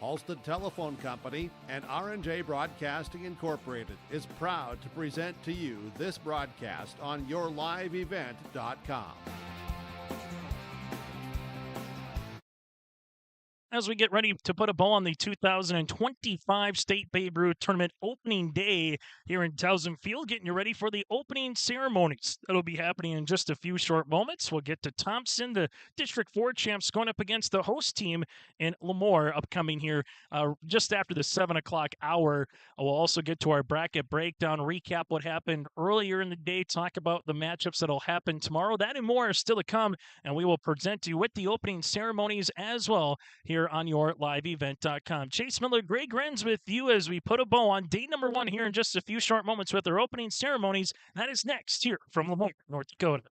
Halstead Telephone Company and R&J Broadcasting Incorporated is proud to present to you this broadcast on yourliveevent.com. As we get ready to put a bow on the 2025 State Babe Ruth Tournament opening day here in Towson Field, getting you ready for the opening ceremonies. That'll be happening in just a few short moments. We'll get to Thompson, the District 4 champs, going up against the host team in LaMoure, upcoming here just after the 7 o'clock hour. We'll also get to our bracket breakdown, recap what happened earlier in the day, talk about the matchups that'll happen tomorrow. That and more are still to come, and we will present you with the opening ceremonies as well here on yourliveevent.com. Chase Miller, Greg Grenz with you as we put a bow on day number 1 here in just a few short moments with our opening ceremonies. That is next here from LaMoure, North Dakota.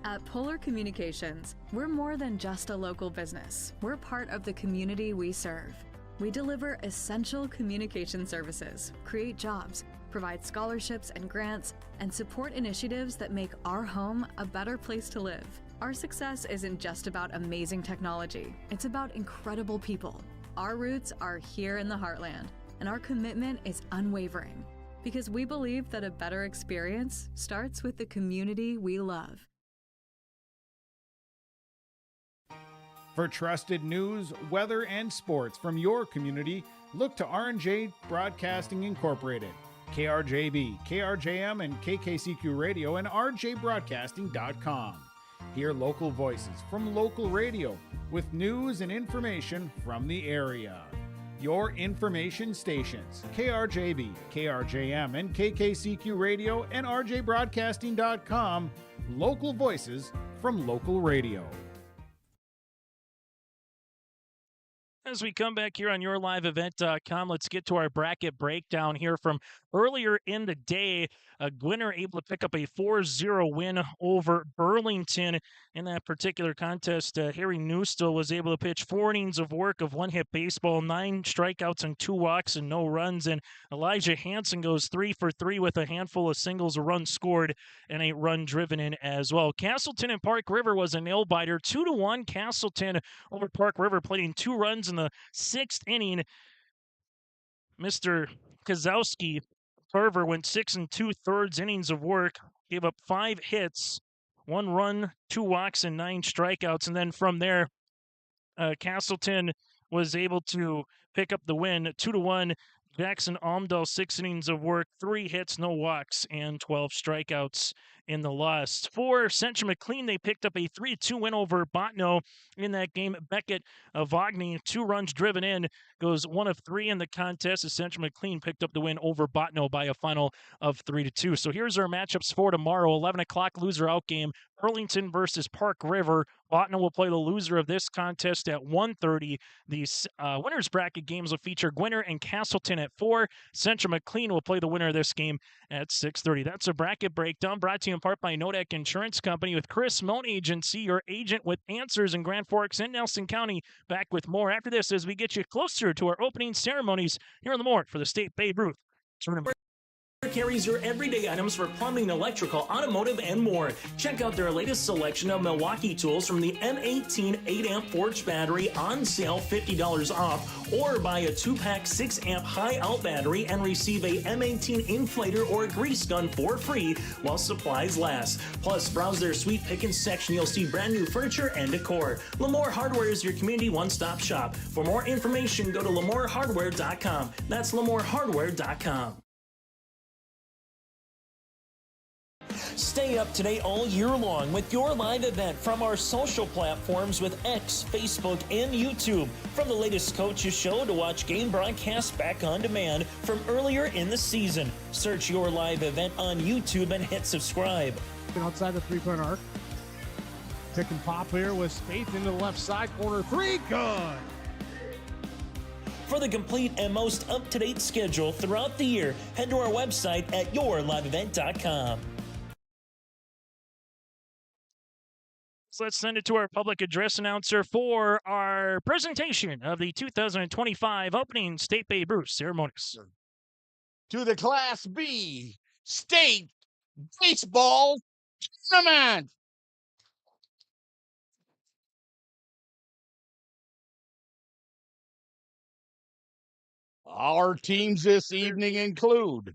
At Polar Communications, we're more than just a local business. We're part of the community we serve. We deliver essential communication services, create jobs, provide scholarships and grants, and support initiatives that make our home a better place to live. Our success isn't just about amazing technology, it's about incredible people. Our roots are here in the heartland, and our commitment is unwavering because we believe that a better experience starts with the community we love. For trusted news, weather, and sports from your community, look to R&J Broadcasting Incorporated, KRJB, KRJM, and KKCQ Radio, and rjbroadcasting.com. Hear local voices from local radio with news and information from the area. Your information stations, KRJB, KRJM, and KKCQ Radio, and rjbroadcasting.com. Local voices from local radio. As we come back here on yourliveevent.com, let's get to our bracket breakdown here from earlier in the day. Gwinner able to pick up a 4-0 win over Burlington in that particular contest. Harry Newstill was able to pitch 4 innings of work of one-hit baseball, 9 strikeouts and 2 walks and no runs. And Elijah Hansen goes 3 for 3 with a handful of singles, a run scored, and a run driven in as well. Castleton and Park River was a nail-biter, 2-1. Castleton over Park River, played in 2 runs in the 6th inning. Mr. Kozowski Carver went 6 2/3 innings of work, gave up 5 hits, 1 run, 2 walks, and 9 strikeouts. And then from there, Castleton was able to pick up the win, 2-1. Jackson Almdell, 6 innings of work, 3 hits, no walks, and 12 strikeouts in the loss. For Central McLean, they picked up a 3-2 win over Botno in that game. Beckett Vagney, 2 runs driven in, goes 1 of 3 in the contest as Central McLean picked up the win over Botno by a final of 3-2. So here's our matchups for tomorrow. 11 o'clock loser out game, Burlington versus Park River. Botno will play the loser of this contest at 1:30. The winners bracket games will feature Gwinner and Castleton at 4. Central McLean will play the winner of this game at 6:30. That's a bracket breakdown brought to you in part by Nodak Insurance Company with Chris Moan Agency, your agent with answers in Grand Forks and Nelson County. Back with more after this as we get you closer to our opening ceremonies here in the morning for the State Babe Ruth Tournament. Carries your everyday items for plumbing, electrical, automotive, and more. Check out their latest selection of Milwaukee tools from the M18 8-amp Forge battery on sale, $50 off, or buy a 2-pack 6-amp high-out battery and receive a M18 inflator or a grease gun for free while supplies last. Plus, browse their sweet pickings section. You'll see brand new furniture and decor. LaMoure Hardware is your community one-stop shop. For more information, go to LaMoureHardware.com. That's LaMoureHardware.com. Stay up to date all year long with your live event from our social platforms with X, Facebook, and YouTube. From the latest coaches show to watch game broadcasts back on demand from earlier in the season. Search your live event on YouTube and hit subscribe. Outside the 3-point arc. Pick and pop here with Spaeth into the left side corner. 3, good. For the complete and most up-to-date schedule throughout the year, head to our website at yourliveevent.com. So let's send it to our public address announcer for our presentation of the 2025 opening State Babe Ruth ceremonies. To the Class B State Baseball tournament. Our teams this evening include,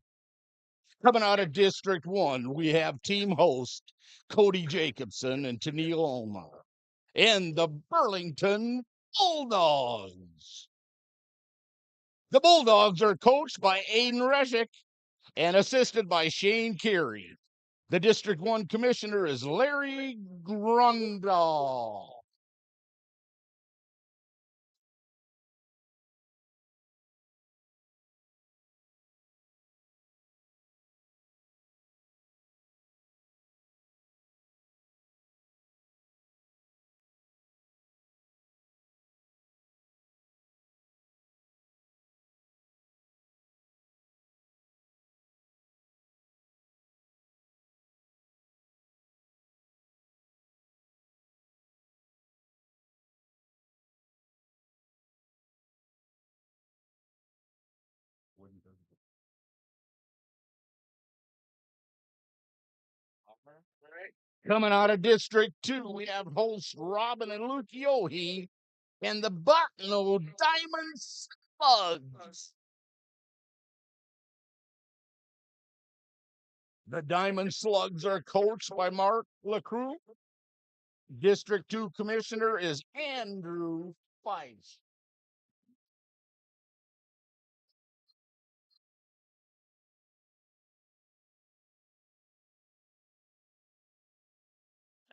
coming out of District 1, we have team host Cody Jacobson and Tennille Ulmer, and the Burlington Bulldogs. The Bulldogs are coached by Aiden Reshick and assisted by Shane Carey. The District 1 commissioner is Larry Grundahl. Coming out of District 2, we have hosts Robin and Luke Yohe and the Botno Diamond Slugs. The Diamond Slugs are coached by Mark LaCroix. District 2 commissioner is Andrew Fife.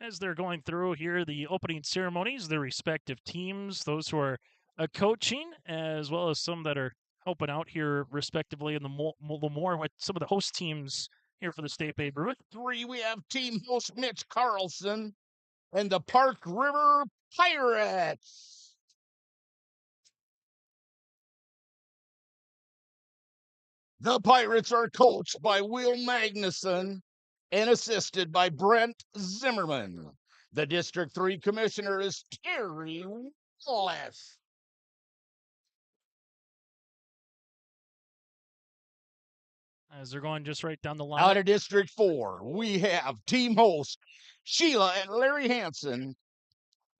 As they're going through here the opening ceremonies, their respective teams, those who are coaching, as well as some that are helping out here respectively in the LaMoure with some of the host teams here for the State Babe Ruth. 3, we have team host Mitch Carlson and the Park River Pirates. The Pirates are coached by Will Magnuson and assisted by Brent Zimmerman. The District 3 commissioner is Terry Wallace. As they're going just right down the line. Out of District 4, we have team host Sheila and Larry Hansen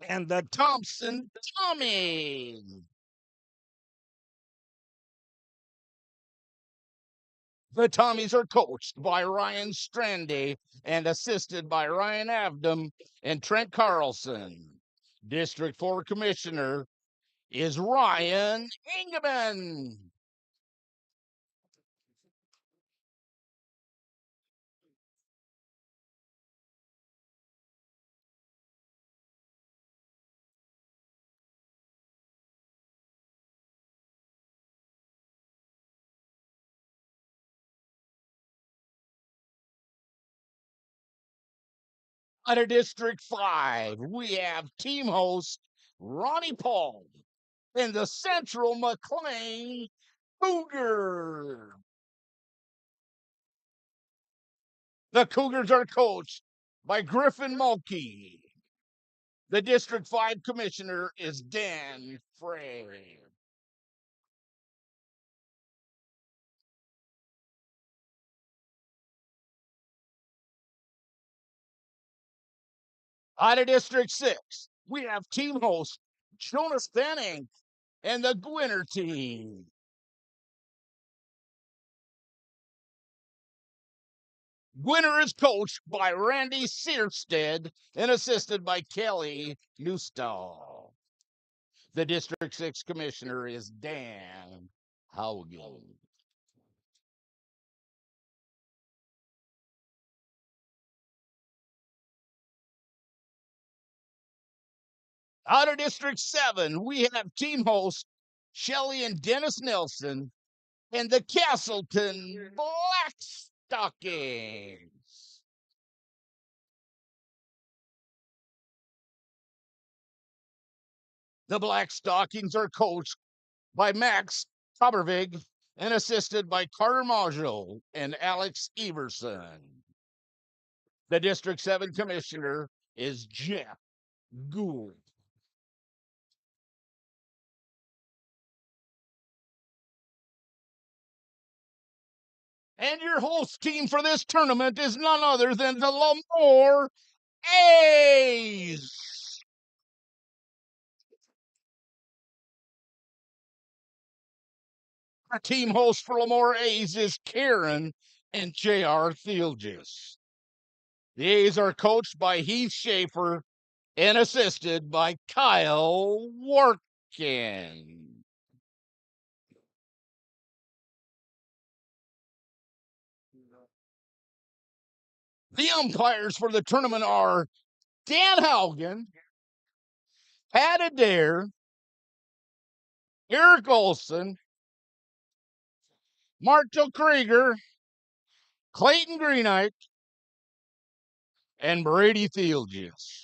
and the Thompson Tommy. The Tommies are coached by Ryan Strandy and assisted by Ryan Avdom and Trent Carlson. District 4 commissioner is Ryan Ingeman. Out of District 5, we have team host Ronnie Paul and the Central McLean Cougar. The Cougars are coached by Griffin Mulkey. The District 5 commissioner is Dan Frey. Out of District 6, we have team host Jonas Benning and the Gwinner team. Gwinner is coached by Randy Searstead and assisted by Kelly Newstall. The District 6 commissioner is Dan Haugen. Out of District 7, we have team hosts Shelly and Dennis Nelson and the Castleton Black Stockings. The Black Stockings are coached by Max Cobervig and assisted by Carter Maggio and Alex Everson. The District 7 commissioner is Jeff Gould. And your host team for this tournament is none other than the LaMoure A's. Our team host for LaMoure A's is Karen and J.R. Thielges. The A's are coached by Heath Schaefer and assisted by Kyle Workin. The umpires for the tournament are Dan Haugen, Pat Adair, Eric Olson, Martel Krieger, Clayton Greenite, and Brady Thielges.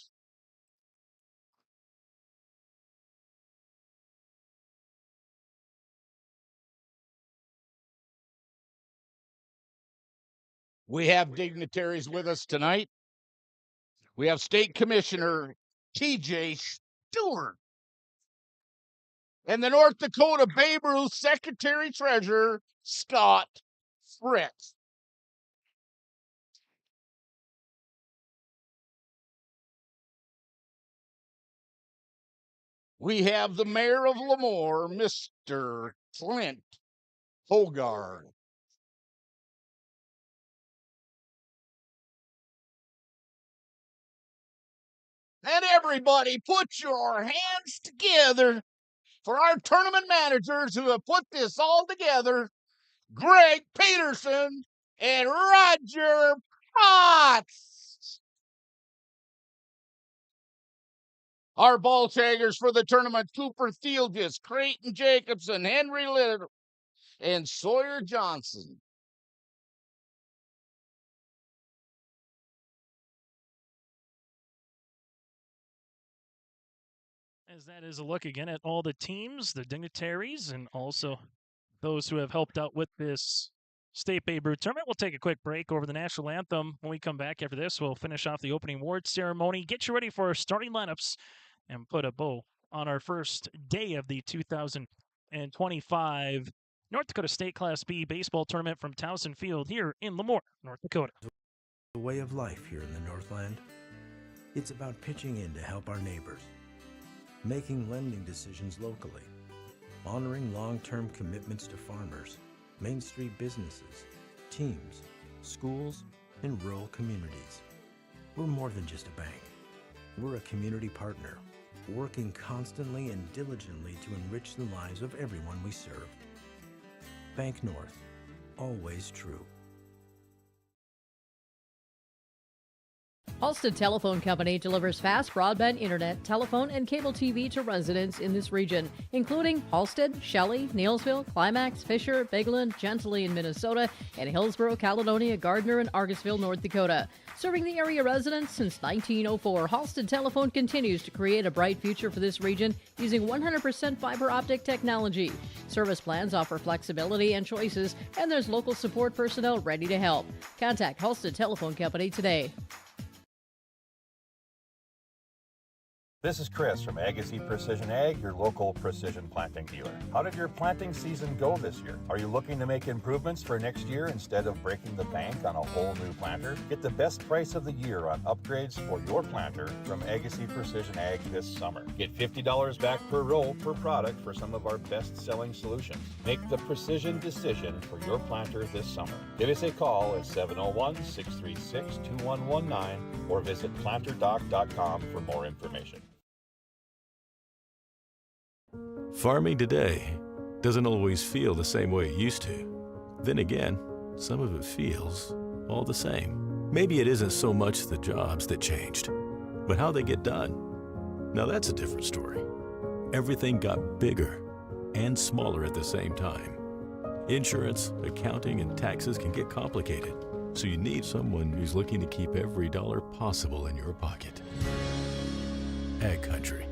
We have dignitaries with us tonight. We have State Commissioner T.J. Stewart and the North Dakota Babe Ruth Secretary Treasurer Scott Fritz. We have the Mayor of LaMoure, Mr. Clint Hogard. And everybody, put your hands together for our tournament managers who have put this all together, Greg Peterson and Roger Potts. Our ball taggers for the tournament, Cooper Thielges, Creighton Jacobson, Henry Litter, and Sawyer Johnson. As that is a look again at all the teams, the dignitaries, and also those who have helped out with this State Babe Ruth tournament. We'll take a quick break over the national anthem. When we come back after this, we'll finish off the opening award ceremony, get you ready for our starting lineups, and put a bow on our first day of the 2025 North Dakota State Class B baseball tournament from Towson Field here in LaMoure, North Dakota. The way of life here in the Northland. It's about pitching in to help our neighbors, making lending decisions locally, honoring long-term commitments to farmers, Main Street businesses, teams, schools, and rural communities. We're more than just a bank. We're a community partner, working constantly and diligently to enrich the lives of everyone we serve. Bank North, always true. Halstead Telephone Company delivers fast broadband internet, telephone, and cable TV to residents in this region, including Halstead, Shelley, Neilsville, Climax, Fisher, Bigland, Gentilly in Minnesota, and Hillsborough, Caledonia, Gardner, and Argusville, North Dakota. Serving the area residents since 1904, Halstead Telephone continues to create a bright future for this region using 100% fiber optic technology. Service plans offer flexibility and choices, and there's local support personnel ready to help. Contact Halstead Telephone Company today. This is Chris from Agassiz Precision Ag, your local precision planting dealer. How did your planting season go this year? Are you looking to make improvements for next year instead of breaking the bank on a whole new planter? Get the best price of the year on upgrades for your planter from Agassiz Precision Ag this summer. Get $50 back per roll per product for some of our best-selling solutions. Make the precision decision for your planter this summer. Give us a call at 701-636-2119 or visit planterdoc.com for more information. Farming today doesn't always feel the same way it used to. Then again, some of it feels all the same. Maybe it isn't so much the jobs that changed, but how they get done. Now that's a different story. Everything got bigger and smaller at the same time. Insurance, accounting, and taxes can get complicated, so you need someone who's looking to keep every dollar possible in your pocket. Ag Country.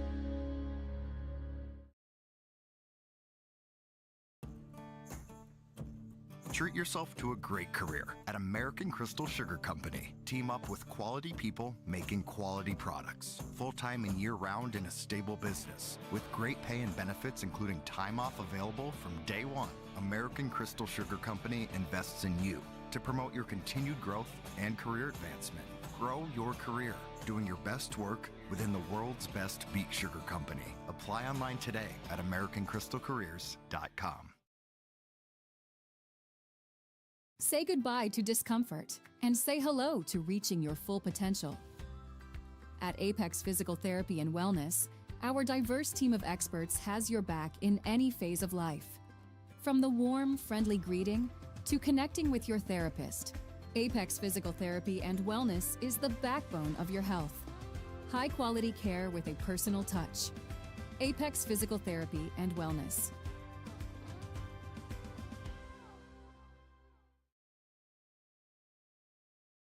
Treat yourself to a great career at American Crystal Sugar Company. Team up with quality people making quality products. Full-time and year-round in a stable business. With great pay and benefits including time off available from day one. American Crystal Sugar Company invests in you to promote your continued growth and career advancement. Grow your career, doing your best work within the world's best beet sugar company. Apply online today at AmericanCrystalCareers.com. Say goodbye to discomfort and say hello to reaching your full potential. At Apex Physical Therapy and Wellness, our diverse team of experts has your back in any phase of life. From the warm, friendly greeting to connecting with your therapist, Apex Physical Therapy and Wellness is the backbone of your health. High-quality care with a personal touch. Apex Physical Therapy and Wellness.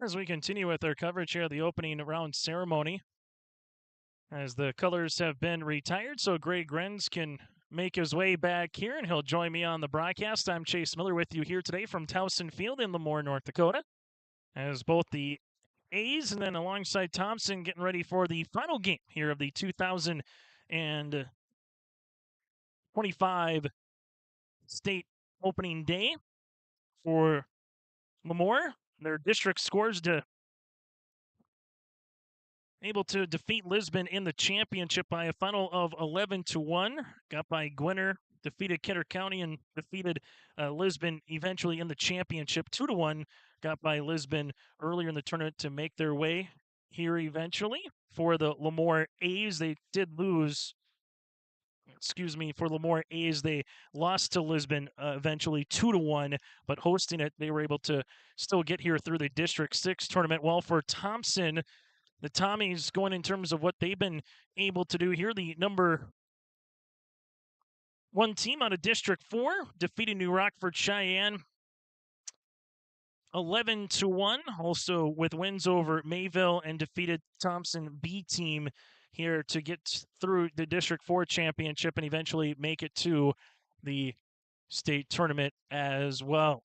As we continue with our coverage here of the opening round ceremony, as the colors have been retired, so Greg Grenz can make his way back here, and he'll join me on the broadcast. I'm Chase Miller with you here today from Thompson Field in LaMoure, North Dakota, as both the A's and then alongside Thompson getting ready for the final game here of the 2025 state opening day for LaMoure. Their district scores able to defeat Lisbon in the championship by a final of 11-1. Got by Gwinner, defeated Kidder County, and defeated Lisbon eventually in the championship 2-1. Got by Lisbon earlier in the tournament to make their way here eventually. For the LaMoure A's, they did lose. For LaMoure A's, they lost to Lisbon eventually 2-1, but hosting it, they were able to still get here through the District 6 tournament. Well, for Thompson, the Tommies going in terms of what they've been able to do here, the number one team out of District 4, defeating New Rockford Cheyenne 11-1, also with wins over Mayville, and defeated Thompson B team here to get through the District 4 championship and eventually make it to the state tournament as well.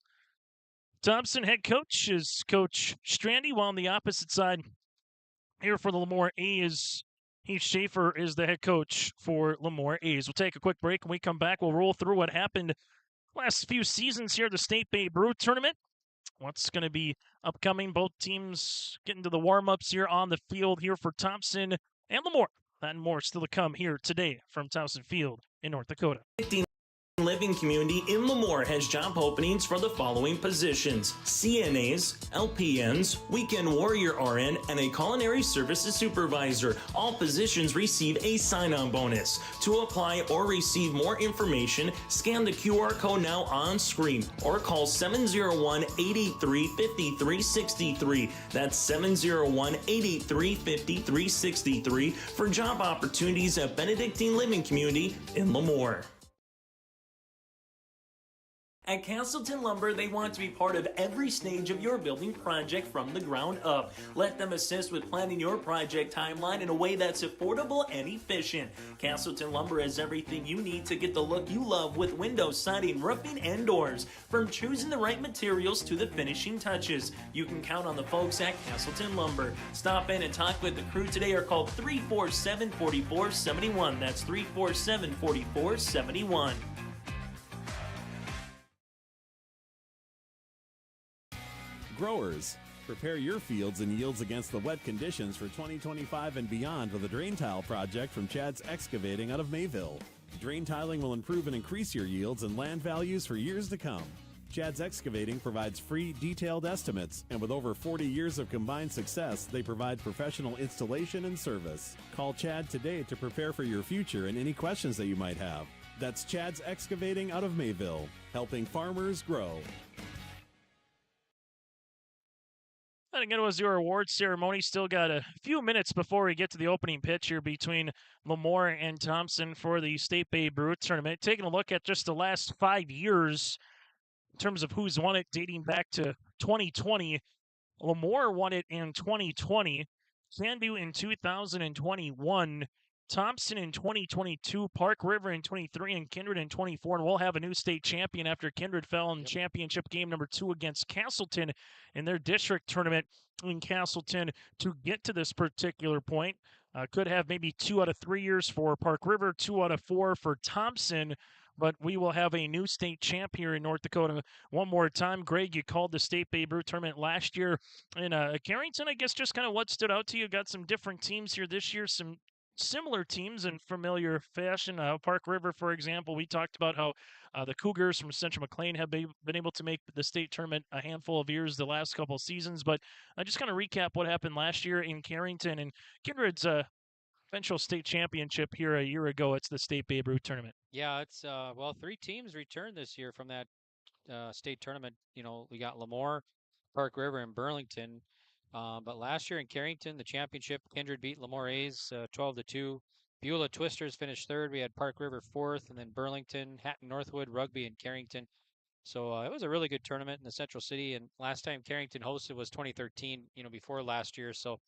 Thompson head coach is Coach Strandy, while on the opposite side here for the LaMoure A's, Heath Schaefer is the head coach for LaMoure A's. We'll take a quick break. When we come back, we'll roll through what happened last few seasons here at the State Babe Ruth Tournament. What's going to be upcoming? Both teams getting to the warm-ups here on the field here for Thompson and LaMoure. That and more still to come here today from Thompson Field in North Dakota. Living community in LaMoure has job openings for the following positions: CNAs, LPNs, weekend warrior RN, and a culinary services supervisor. All positions receive a sign-on bonus. To apply or receive more information, scan the QR code now on screen or call 701-883-5363. That's 701-883-5363 for job opportunities at Benedictine Living Community in LaMoure. At Castleton Lumber, they want to be part of every stage of your building project from the ground up. Let them assist with planning your project timeline in a way that's affordable and efficient. Castleton Lumber has everything you need to get the look you love with windows, siding, roofing, and doors. From choosing the right materials to the finishing touches, you can count on the folks at Castleton Lumber. Stop in and talk with the crew today or call 347-4471. That's 347-4471. Growers, prepare your fields and yields against the wet conditions for 2025 and beyond with a drain tile project from Chad's Excavating out of Mayville. Drain tiling will improve and increase your yields and land values for years to come. Chad's Excavating provides free, detailed estimates, and with over 40 years of combined success, they provide professional installation and service. Call Chad today to prepare for your future and any questions that you might have. That's Chad's Excavating out of Mayville, helping farmers grow. And again, it was your awards ceremony. Still got a few minutes before we get to the opening pitch here between LaMoure and Thompson for the State Babe Ruth Tournament. Taking a look at just the last 5 years in terms of who's won it, dating back to 2020. LaMoure won it in 2020, Sandu in 2021, Thompson in 2022, Park River in 23, and Kindred in 24. And we'll have a new state champion after Kindred fell in championship game number 2 against Castleton in their district tournament in Castleton to get to this particular point. Could have maybe 2 out of 3 years for Park River, 2 out of 4 for Thompson. But we will have a new state champ here in North Dakota one more time. Greg, you called the State Babe Ruth tournament last year in Carrington. I guess just kind of what stood out to you. Got some different teams here this year, some similar teams in familiar fashion. Park River, for example, we talked about how the Cougars from Central McLean have been able to make the state tournament a handful of years the last couple of seasons. But just kind of recap what happened last year in Carrington and Kindred's eventual state championship here a year ago. It's the State Babe Ruth tournament. Yeah, it's well, 3 teams returned this year from that state tournament. We got LaMoure, Park River, and Burlington. But last year in Carrington, the championship, Kindred beat LaMoure A's 12-2. Beulah Twisters finished 3rd. We had Park River 4th, and then Burlington, Hatton Northwood, Rugby, and Carrington. So it was a really good tournament in the Central City. And last time Carrington hosted was 2013. Before last year. So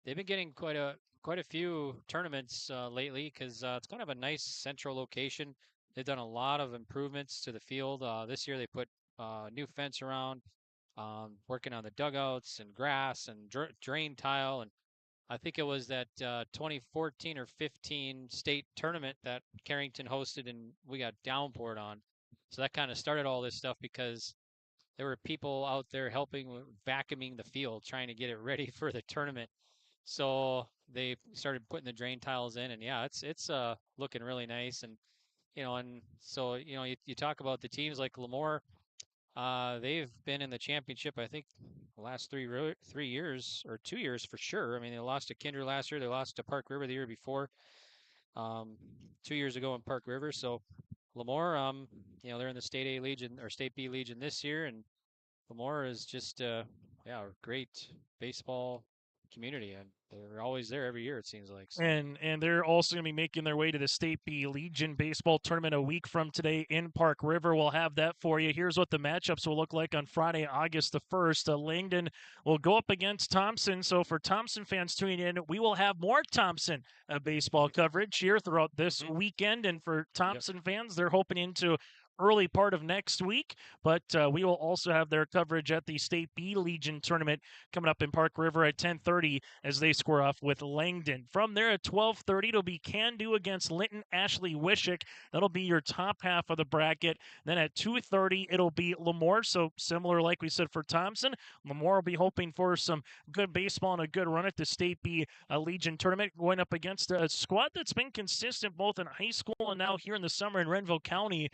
they've been getting quite a few tournaments lately because it's kind of a nice central location. They've done a lot of improvements to the field. This year they put new fence around, working on the dugouts and grass and drain tile. And I think it was that 2014 or 15 state tournament that Carrington hosted and we got downpoured on. So that kind of started all this stuff because there were people out there helping vacuuming the field, trying to get it ready for the tournament. So they started putting the drain tiles in, and yeah, it's looking really nice. And so you talk about the teams like LaMoure. They've been in the championship, I think, the last 3 years or 2 years for sure. I mean, they lost to Kindred last year. They lost to Park River the year before, 2 years ago in Park River. So LaMoure, they're in the State A Legion or State B Legion this year, and LaMoure is just a great baseball community, and they're always there every year, it seems like. So. And they're also going to be making their way to the State B Legion baseball tournament a week from today in Park River. We'll have that for you. Here's what the matchups will look like on Friday, August the 1st. Langdon will go up against Thompson. So for Thompson fans tuning in, we will have more Thompson baseball coverage here throughout this weekend. And for Thompson fans, they're hoping into early part of next week, but we will also have their coverage at the State B Legion tournament coming up in Park River at 10:30 as they square off with Langdon. From there at 12:30, it'll be Can-Do against Linton Ashley Wishick. That'll be your top half of the bracket. Then at 2:30, it'll be LaMoure. So similar, like we said, for Thompson, LaMoure will be hoping for some good baseball and a good run at the State B Legion tournament, going up against a squad that's been consistent both in high school and now here in the summer in Renville County.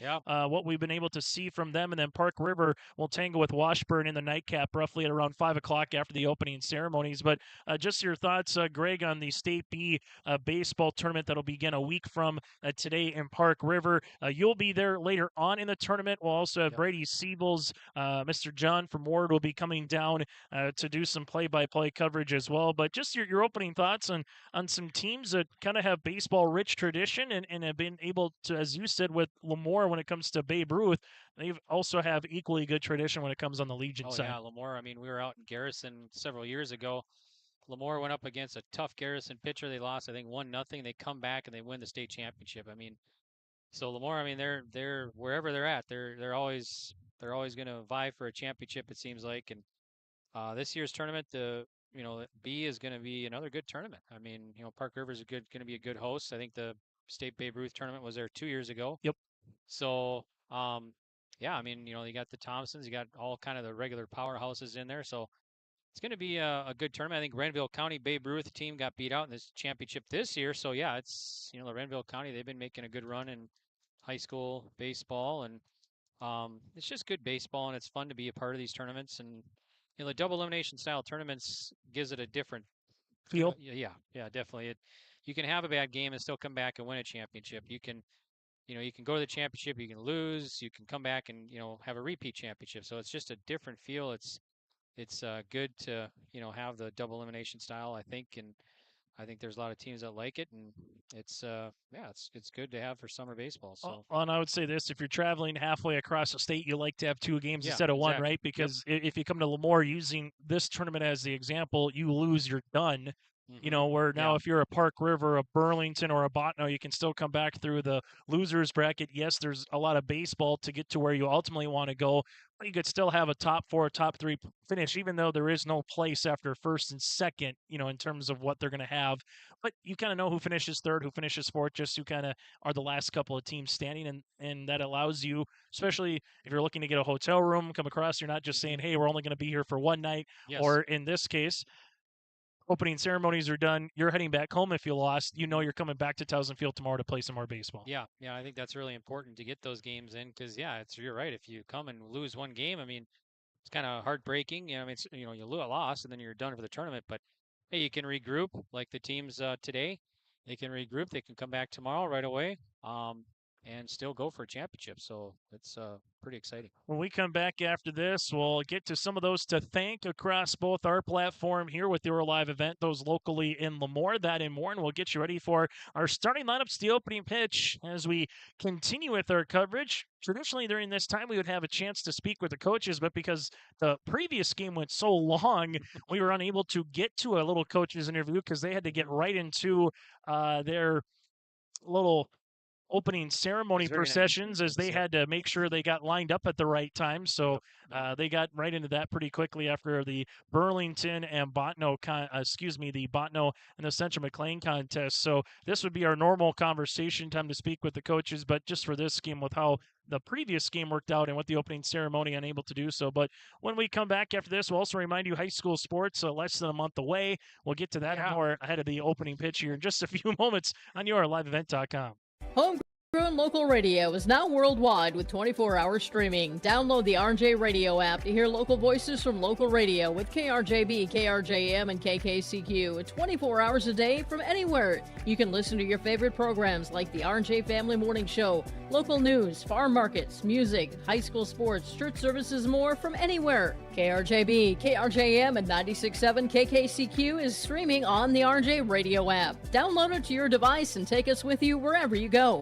What we've been able to see from them. And then Park River will tangle with Washburn in the nightcap roughly at around 5 o'clock after the opening ceremonies. But just your thoughts, Greg, on the State B baseball tournament that'll begin a week from today in Park River. You'll be there later on in the tournament. We'll also have Brady Siebels, Mr. John from Ward will be coming down to do some play-by-play coverage as well. But just your opening thoughts on some teams that kind of have baseball-rich tradition and have been able to, as you said, with LaMoure when it comes to Babe Ruth, they also have equally good tradition when it comes on the Legion side. Yeah, LaMoure. I mean, we were out in Garrison several years ago. LaMoure went up against a tough Garrison pitcher. They lost, I think, 1-0. They come back and they win the state championship. I mean, so LaMoure. I mean, they're wherever they're at, they're always going to vie for a championship. It seems like, and this year's tournament, B is going to be another good tournament. I mean, Park River is going to be a good host. I think the State Babe Ruth tournament was there 2 years ago. Yep. So. I mean, you got the Thompsons, you got all kind of the regular powerhouses in there. So it's going to be a good tournament. I think Renville County Babe Ruth team got beat out in this championship this year. So yeah, it's, the Renville County, they've been making a good run in high school baseball, and it's just good baseball, and it's fun to be a part of these tournaments. And, the double elimination style tournaments gives it a different feel. Yeah, definitely. You can have a bad game and still come back and win a championship. You can go to the championship, you can lose, you can come back and, have a repeat championship. So it's just a different feel. It's good to, have the double elimination style, I think. And I think there's a lot of teams that like it. And it's good to have for summer baseball. So, and I would say this, if you're traveling halfway across the state, you like to have 2 games instead of one, right? Because if you come to LaMoure using this tournament as the example, you lose, you're done. You know, where now if you're a Park River, a Burlington, or a Botno, you can still come back through the losers bracket. Yes, there's a lot of baseball to get to where you ultimately want to go, but you could still have a top 4, top 3 finish, even though there is no place after first and second, you know, in terms of what they're going to have. But you kind of know who finishes third, who finishes fourth, just who kind of are the last couple of teams standing. And that allows you, especially if you're looking to get a hotel room, come across, you're not just saying, hey, we're only going to be here for one night. Yes. Or in this case, opening ceremonies are done. You're heading back home if you lost. You know you're coming back to Towson Field tomorrow to play some more baseball. Yeah, I think that's really important to get those games in because, you're right. If you come and lose one game, I mean, it's kind of heartbreaking. You know, I mean, it's, you lost and then you're done for the tournament. But hey, you can regroup like the teams today. They can regroup. They can come back tomorrow right away and still go for a championship. So it's pretty exciting. When we come back after this, we'll get to some of those to thank across both our platform here with your live event, those locally in LaMoure, that and more, and we'll get you ready for our starting lineups, the opening pitch, as we continue with our coverage. Traditionally, during this time, we would have a chance to speak with the coaches, but because the previous game went so long, we were unable to get to a little coaches interview because they had to get right into their little opening ceremony processions as they had to make sure they got lined up at the right time. So they got right into that pretty quickly after the Burlington and Botno, the Botno and the Central McLean contest. So this would be our normal conversation time to speak with the coaches, but just for this game with how the previous game worked out and with the opening ceremony unable to do so. But when we come back after this, we'll also remind you high school sports less than a month away. We'll get to that more ahead of the opening pitch here in just a few moments on your liveevent.com. Homegrown local radio is now worldwide with 24-hour streaming. Download the RJ Radio app to hear local voices from local radio with KRJB, KRJM, and KKCQ 24 hours a day from anywhere. You can listen to your favorite programs like the RJ Family Morning Show, local news, farm markets, music, high school sports, church services, more from anywhere. KRJB, KRJM, and 96.7 KKCQ is streaming on the RJ Radio app. Download it to your device and take us with you wherever you go.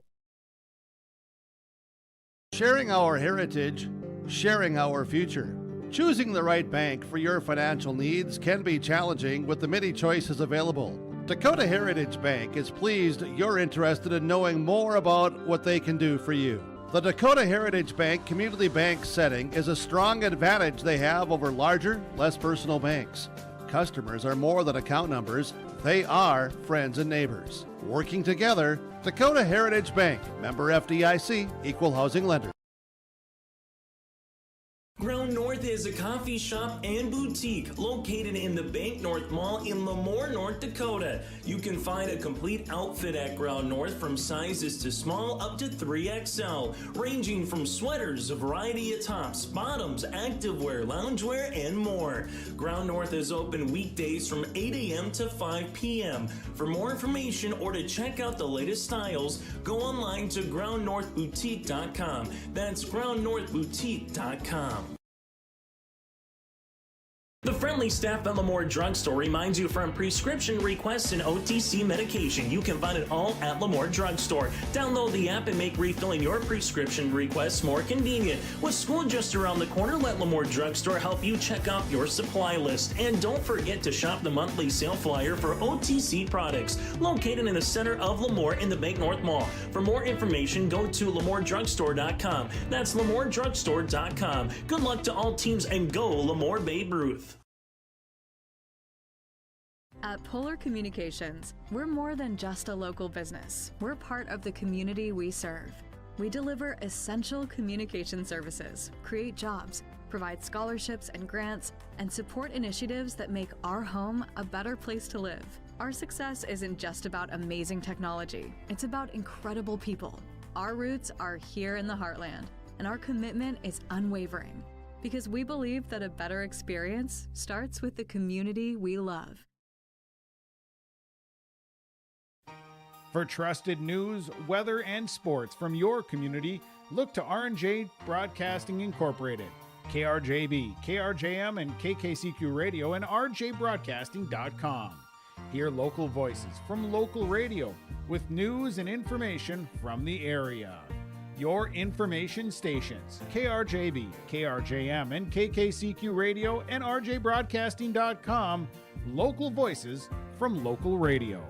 Sharing our heritage, sharing our future. Choosing the right bank for your financial needs can be challenging with the many choices available. Dakota Heritage Bank is pleased you're interested in knowing more about what they can do for you. The Dakota Heritage Bank community bank setting is a strong advantage they have over larger, less personal banks. Customers are more than account numbers, they are friends and neighbors. Working together, Dakota Heritage Bank, member FDIC, equal housing lender. Ground North is a coffee shop and boutique located in the Bank North Mall in LaMoure, North Dakota. You can find a complete outfit at Ground North from sizes to small up to 3XL, ranging from sweaters, a variety of tops, bottoms, activewear, loungewear, and more. Ground North is open weekdays from 8 a.m. to 5 p.m. For more information or to check out the latest styles, go online to groundnorthboutique.com. That's groundnorthboutique.com. The friendly staff at LaMoure Drugstore reminds you from prescription requests and OTC medication. You can find it all at LaMoure Drugstore. Download the app and make refilling your prescription requests more convenient. With school just around the corner, let LaMoure Drugstore help you check out your supply list. And don't forget to shop the monthly sale flyer for OTC products, located in the center of LaMoure in the Bank North Mall. For more information, go to LaMoureDrugstore.com. That's LaMoureDrugstore.com. Good luck to all teams and go LaMoure Babe Ruth. At Polar Communications, we're more than just a local business. We're part of the community we serve. We deliver essential communication services, create jobs, provide scholarships and grants, and support initiatives that make our home a better place to live. Our success isn't just about amazing technology, it's about incredible people. Our roots are here in the heartland, and our commitment is unwavering, because we believe that a better experience starts with the community we love. For trusted news, weather, and sports from your community, look to R&J Broadcasting Incorporated, KRJB, KRJM, and KKCQ Radio, and rjbroadcasting.com. Hear local voices from local radio with news and information from the area. Your information stations, KRJB, KRJM, and KKCQ Radio, and rjbroadcasting.com, Local voices from local radio.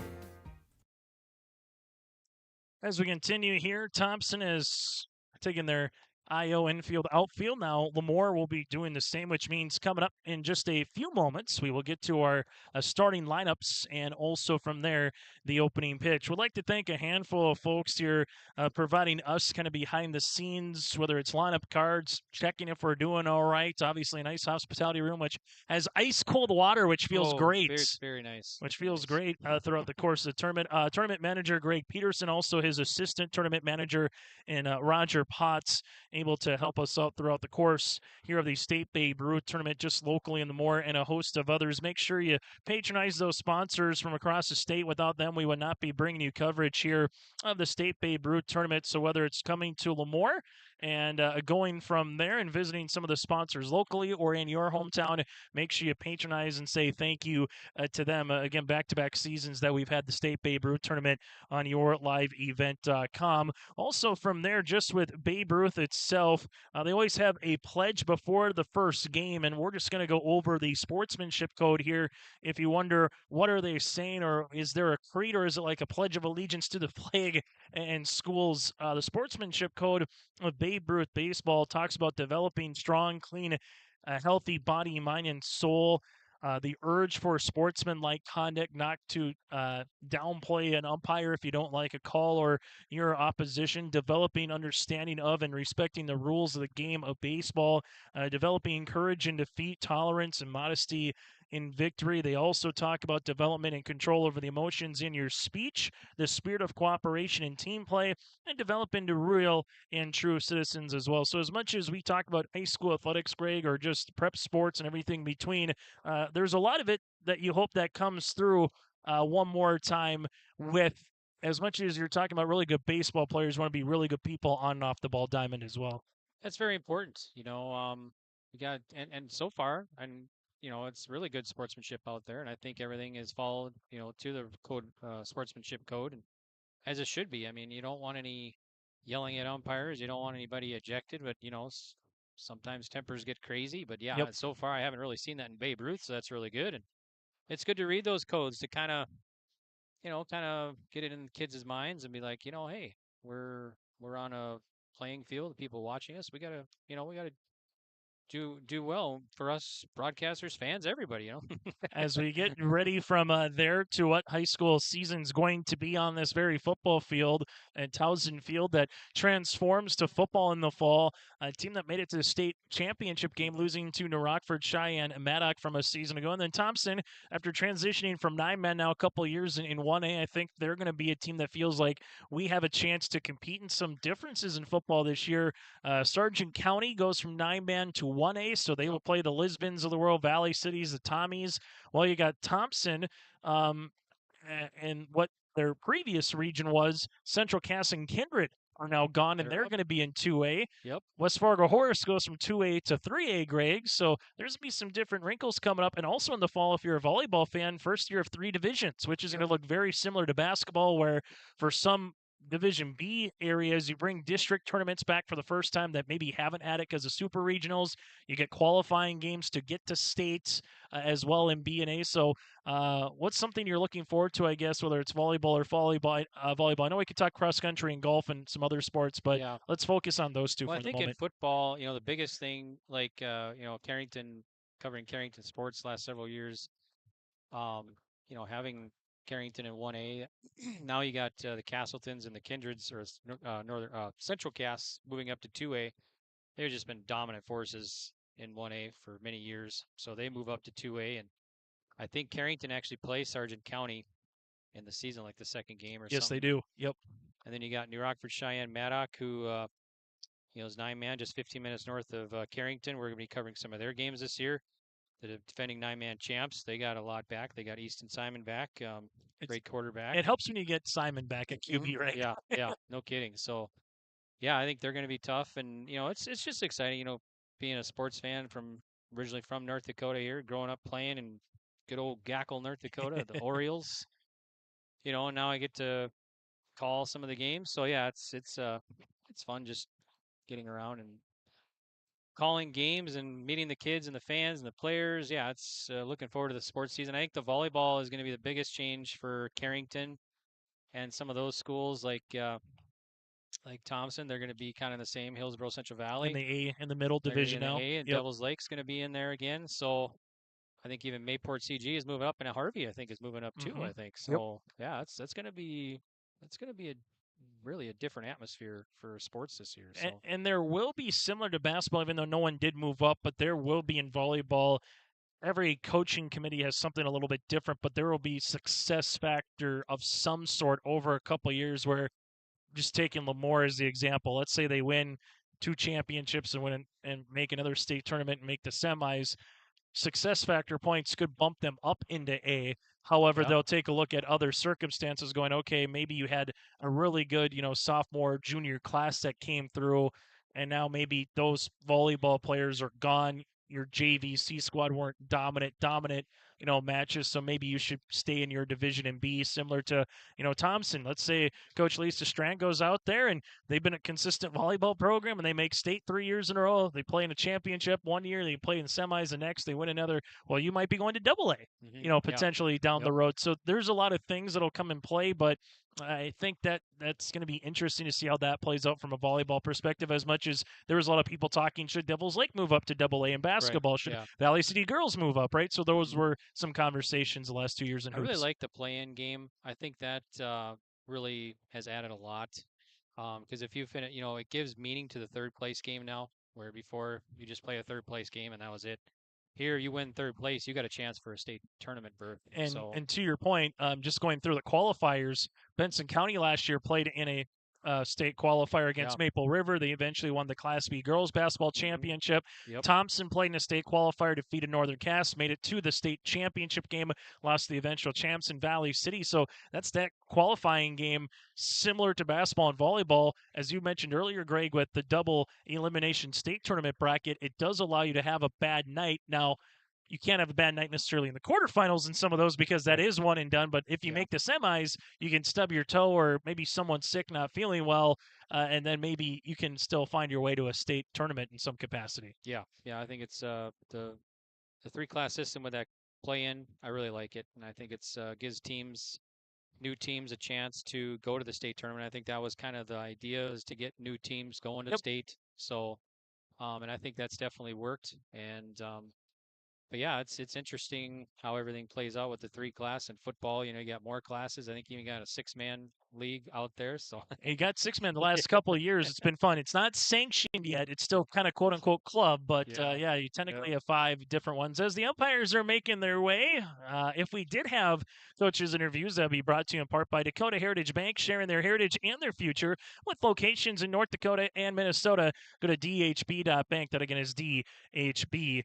As we continue here, Thompson is taking their IO infield outfield. Now, LaMoure will be doing the same, which means coming up in just a few moments, we will get to our starting lineups and also from there, the opening pitch. We'd like to thank a handful of folks here providing us kind of behind the scenes, whether it's lineup cards, checking if we're doing all right. Obviously, a nice hospitality room, which has ice cold water, which feels great. Very, very nice. Which feels great throughout the course of the tournament. Tournament manager Greg Peterson, also his assistant tournament manager, and Roger Potts, able to help us out throughout the course here of the State Babe Ruth tournament, just locally in LaMoure, and a host of others. Make sure you patronize those sponsors from across the state. Without them, we would not be bringing you coverage here of the State Babe Ruth tournament. So whether it's coming to LaMoure and going from there and visiting some of the sponsors locally or in your hometown, make sure you patronize and say thank you to them. Again, back-to-back seasons that we've had the State Babe Ruth tournament on yourliveevent.com. Also from there, just with Babe Ruth itself, they always have a pledge before the first game, and we're just going to go over the sportsmanship code here. If you wonder, what are they saying, or is there a creed, or is it like a pledge of allegiance to the flag and schools? The sportsmanship code of Babe Ruth baseball talks about developing strong, clean, healthy body, mind, and soul. The urge for sportsman-like conduct, not to downplay an umpire if you don't like a call or your opposition, developing understanding of and respecting the rules of the game of baseball, developing courage in defeat, tolerance, and modesty in victory. They also talk about development and control over the emotions in your speech, the spirit of cooperation and team play, and develop into real and true citizens as well. So as much as we talk about high school athletics, Greg, or just prep sports and everything between, there's a lot of it that you hope that comes through one more time with, as much as you're talking about really good baseball players, want to be really good people on and off the ball diamond as well. That's very important. We got, and so far, and it's really good sportsmanship out there, and I think everything is followed, to the code, sportsmanship code, and as it should be. I mean, you don't want any yelling at umpires. You don't want anybody ejected, but sometimes tempers get crazy. But yeah, so far I haven't really seen that in Babe Ruth, so that's really good, and it's good to read those codes to kind of get it in kids' minds and be like, hey, we're on a playing field, people watching us. We gotta do well for us broadcasters, fans, everybody. As we get ready from there to what high school season's going to be on this very football field and Towson Field that transforms to football in the fall. A team that made it to the state championship game, losing to New Rockford Cheyenne and Maddock from a season ago. And then Thompson, after transitioning from 9-man now a couple of years in 1A, I think they're going to be a team that feels like we have a chance to compete in some differences in football this year. Sargent County goes from 9-man to 1A, so they will play the Lisbons of the world, Valley Cities, the Tommies. Well, you got Thompson, and what their previous region was, Central Cass and Kindred are now gone, and they're going to be in 2A. Yep. West Fargo Horace goes from 2A to 3A, Greg. So there's going to be some different wrinkles coming up. And also in the fall, if you're a volleyball fan, first year of 3 divisions, which is going to look very similar to basketball, where for some Division B areas, you bring district tournaments back for the first time that maybe haven't had it because of super regionals. You get qualifying games to get to states as well in B and A. So what's something you're looking forward to, I guess, whether it's volleyball or volleyball? I know we could talk cross country and golf and some other sports, but let's focus on those two well, for the moment. I think in football, the biggest thing, like, Carrington, covering Carrington sports last several years, having Carrington in 1A. Now you got the Castletons and the Kindreds, or Northern Central Cass, moving up to 2A. They've just been dominant forces in 1A for many years, so they move up to 2A. And I think Carrington actually plays Sargent County in the season, like the second game or something. Yes, they do. Yep. And then you got New Rockford Cheyenne Maddock, who is 9-man, just 15 minutes north of Carrington. We're going to be covering some of their games this year. The defending 9-man champs, they got a lot back. They got Easton Simon back, great quarterback. It helps when you get Simon back at QB, right? Yeah, no kidding. So, yeah, I think they're going to be tough, and it's just exciting. Being a sports fan originally from North Dakota here, growing up playing in good old Gackle, North Dakota, the Orioles. And now I get to call some of the games. So yeah, it's fun just getting around and calling games and meeting the kids and the fans and the players. Yeah, it's looking forward to the sports season. I think the volleyball is going to be the biggest change for Carrington and some of those schools like Thompson. They're going to be kind of the same. Hillsborough, Central Valley. In the middle They're gonna be division in the now. A, and Devils Lake's going to be in there again. So I think even Mayport CG is moving up, and Harvey I think is moving up too. I think so. Yeah, that's going to be a really a different atmosphere for sports this year. So And there will be, similar to basketball, even though no one did move up, but there will be in volleyball. Every coaching committee has something a little bit different, but there will be success factor of some sort over a couple of years where, just taking LaMoure as the example, let's say they win 2 championships and win and make another state tournament and make the semis. Success factor points could bump them up into A. However, they'll take a look at other circumstances going, okay, maybe you had a really good, sophomore, junior class that came through, and now maybe those volleyball players are gone. Your JVC squad weren't dominant, matches. So maybe you should stay in your division in B, similar to, Thompson. Let's say Coach Lisa Strand goes out there and they've been a consistent volleyball program and they make state 3 years in a row. They play in a championship one year, they play in semis the next, they win another. Well, you might be going to double A, potentially down the road. So there's a lot of things that'll come in play, but I think that's going to be interesting to see how that plays out from a volleyball perspective, as much as there was a lot of people talking, should Devils Lake move up to double A in basketball? Right. Should Valley City girls move up, right? So those were some conversations the last 2 years in I hoops. really like the play-in game. I think that really has added a lot because if you finish, it gives meaning to the third place game now, where before you just play a third place game and that was it. Here, you win third place, you got a chance for a state tournament berth. And to your point, just going through the qualifiers, Benson County last year played in a state qualifier against Maple River. They eventually won the Class B girls basketball championship. Thompson played in a state qualifier, defeated Northern Cass, made it to the state championship game, lost the eventual champs in Valley City. So that's that qualifying game, similar to basketball and volleyball. As you mentioned earlier, Greg, with the double elimination state tournament bracket, it does allow you to have a bad night. Now, you can't have a bad night necessarily in the quarterfinals in some of those because that is one and done. But if you make the semis, you can stub your toe, or maybe someone's sick, not feeling well, and then maybe you can still find your way to a state tournament in some capacity. Yeah, I think it's the 3-class system with that play-in. I really like it, and I think it's gives new teams a chance to go to the state tournament. I think that was kind of the idea, is to get new teams going to state. So, and I think that's definitely worked. And but yeah, it's interesting how everything plays out with the 3-class and football. You got more classes. I think you even got a 6-man league out there. So you got 6-man the last couple of years. It's been fun. It's not sanctioned yet. It's still kind of quote unquote club, but you technically have 5 different ones. As the umpires are making their way, if we did have coaches interviews, that'll be brought to you in part by Dakota Heritage Bank, sharing their heritage and their future with locations in North Dakota and Minnesota. Go to dhb.bank. That again is dhb.bank.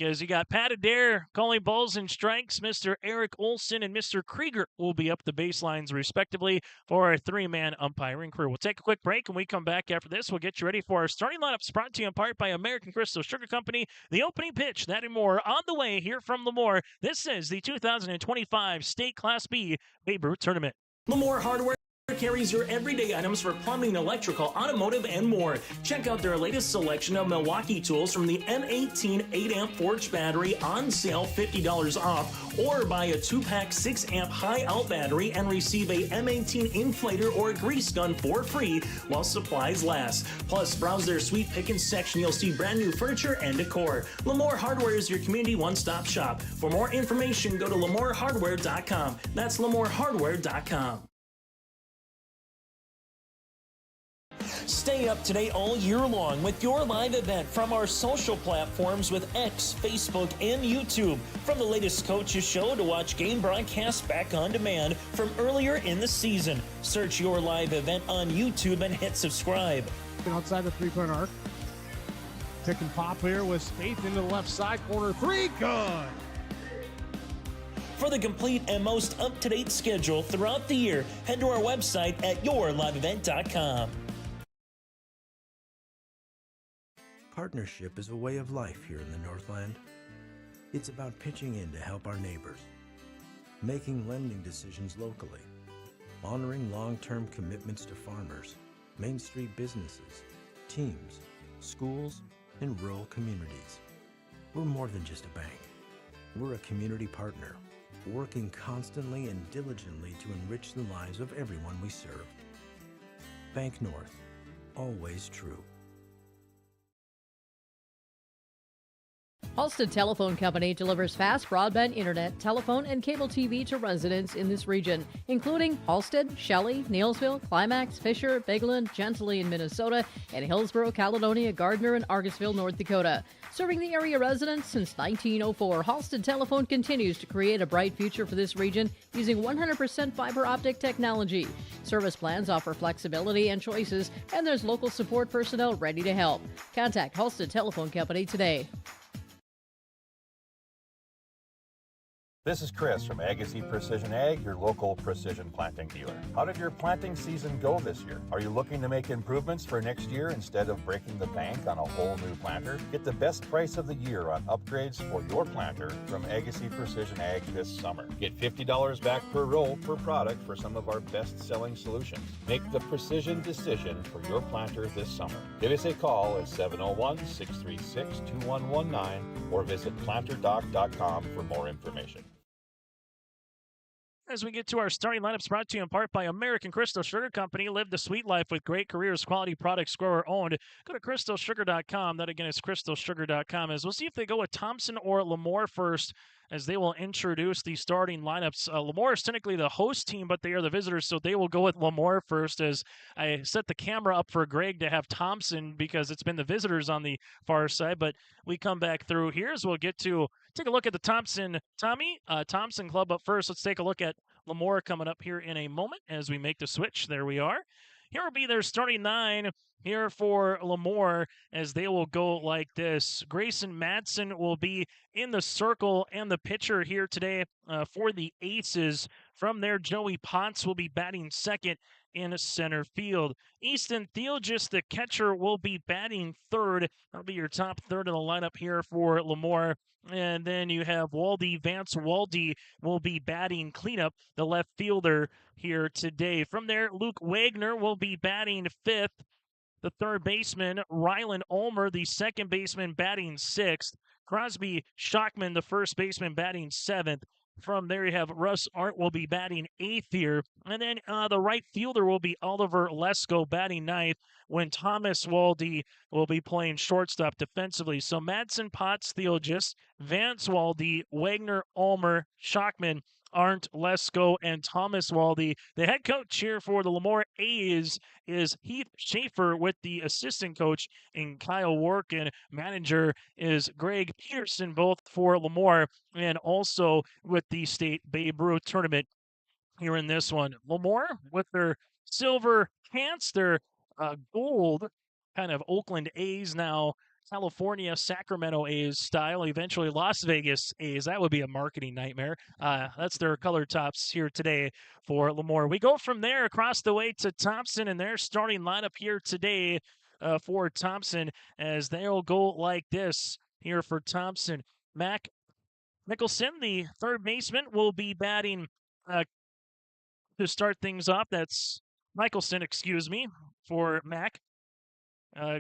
As you got Pat Adair calling balls and strikes, Mr. Eric Olson and Mr. Krieger will be up the baselines respectively for our 3-man umpiring crew. We'll take a quick break, and we come back after this. We'll get you ready for our starting lineups, brought to you in part by American Crystal Sugar Company. The opening pitch, that and more on the way here from LaMoure. This is the 2025 State Class B Babe Ruth Tournament. LaMoure Hardware carries your everyday items for plumbing, electrical, automotive, and more. Check out their latest selection of Milwaukee tools from the M18 8-amp forged battery on sale, $50 off, or buy a 2-pack 6-amp high-out battery and receive a M18 inflator or grease gun for free while supplies last. Plus, browse their sweet pickings section. You'll see brand new furniture and decor. LaMoure Hardware is your community one-stop shop. For more information, go to LaMoureHardware.com. That's LaMoureHardware.com. Stay up to date all year long with your live event from our social platforms with X, Facebook, and YouTube. From the latest coaches show to watch game broadcasts back on demand from earlier in the season. Search your live event on YouTube and hit subscribe. Outside the 3-point arc. Pick and pop here with Spaeth into the left side corner. 3, good. For the complete and most up-to-date schedule throughout the year, head to our website at yourliveevent.com. Partnership is a way of life here in the Northland. It's about pitching in to help our neighbors, making lending decisions locally, honoring long-term commitments to farmers, Main Street businesses, teams, schools, in rural communities. We're more than just a bank. We're a community partner, working constantly and diligently to enrich the lives of everyone we serve. Bank North, always true. Halstead Telephone Company delivers fast broadband internet, telephone, and cable TV to residents in this region, including Halstead, Shelley, Neillsville, Climax, Fisher, Bigland, Gentilly in Minnesota, and Hillsborough, Caledonia, Gardner, and Argosville, North Dakota. Serving the area residents since 1904, Halstead Telephone continues to create a bright future for this region using 100% fiber optic technology. Service plans offer flexibility and choices, and there's local support personnel ready to help. Contact Halstead Telephone Company today. This is Chris from Agassiz Precision Ag, your local precision planting dealer. How did your planting season go this year? Are you looking to make improvements for next year instead of breaking the bank on a whole new planter? Get the best price of the year on upgrades for your planter from Agassiz Precision Ag this summer. Get $50 back per row per product for some of our best-selling solutions. Make the precision decision for your planter this summer. Give us a call at 701-636-2119 or visit planterdoc.com for more information. As we get to our starting lineups, brought to you in part by American Crystal Sugar Company. Live the sweet life with great careers, quality products, grower owned. Go to crystalsugar.com. That again is crystalsugar.com. As we'll see if they go with Thompson or LaMoure first, as they will introduce the starting lineups. LaMoure is technically the host team, but they are the visitors, so they will go with LaMoure first. As I set the camera up for Greg to have Thompson because it's been the visitors on the far side. But we come back through here as we'll get to take a look at the Thompson club. But first, let's take a look at LaMoure coming up here in a moment as we make the switch. There we are. Here will be their starting 9 here for LaMoure as they will go like this. Grayson Madsen will be in the circle and the pitcher here today for the Aces. From there, Joey Potts will be batting second in center field. Easton Theolgis, the catcher, will be batting third. That'll be your top third of the lineup here for LaMoure. And then you have Vance Waldy will be batting cleanup, the left fielder here today. From there, Luke Wagner will be batting fifth. The third baseman, Rylan Ulmer, the second baseman, batting sixth. Crosby Shockman, the first baseman, batting seventh. From there, you have Russ Arndt will be batting eighth here. And then the right fielder will be Oliver Lesko batting ninth, when Thomas Waldy will be playing shortstop defensively. So Madsen, Potts, Theolgis, Vance Waldy, Wagner, Ulmer, Shockman, Arndt, Lesko, and Thomas Waldy. The head coach here for the LaMoure A's is Heath Schaefer, with the assistant coach in Kyle Workin. Manager is Greg Peterson, both for LaMoure and also with the state Babe Ruth tournament here in this one. LaMoure with their silver pants, their gold kind of Oakland A's now, California, Sacramento A's style, eventually Las Vegas A's. That would be a marketing nightmare. That's their color tops here today for LaMoure. We go from there across the way to Thompson and their starting lineup here today for Thompson, as they'll go like this here for Thompson. Mac Mickelson, the third baseman, will be batting to start things off. That's Michelson, excuse me, for Mac.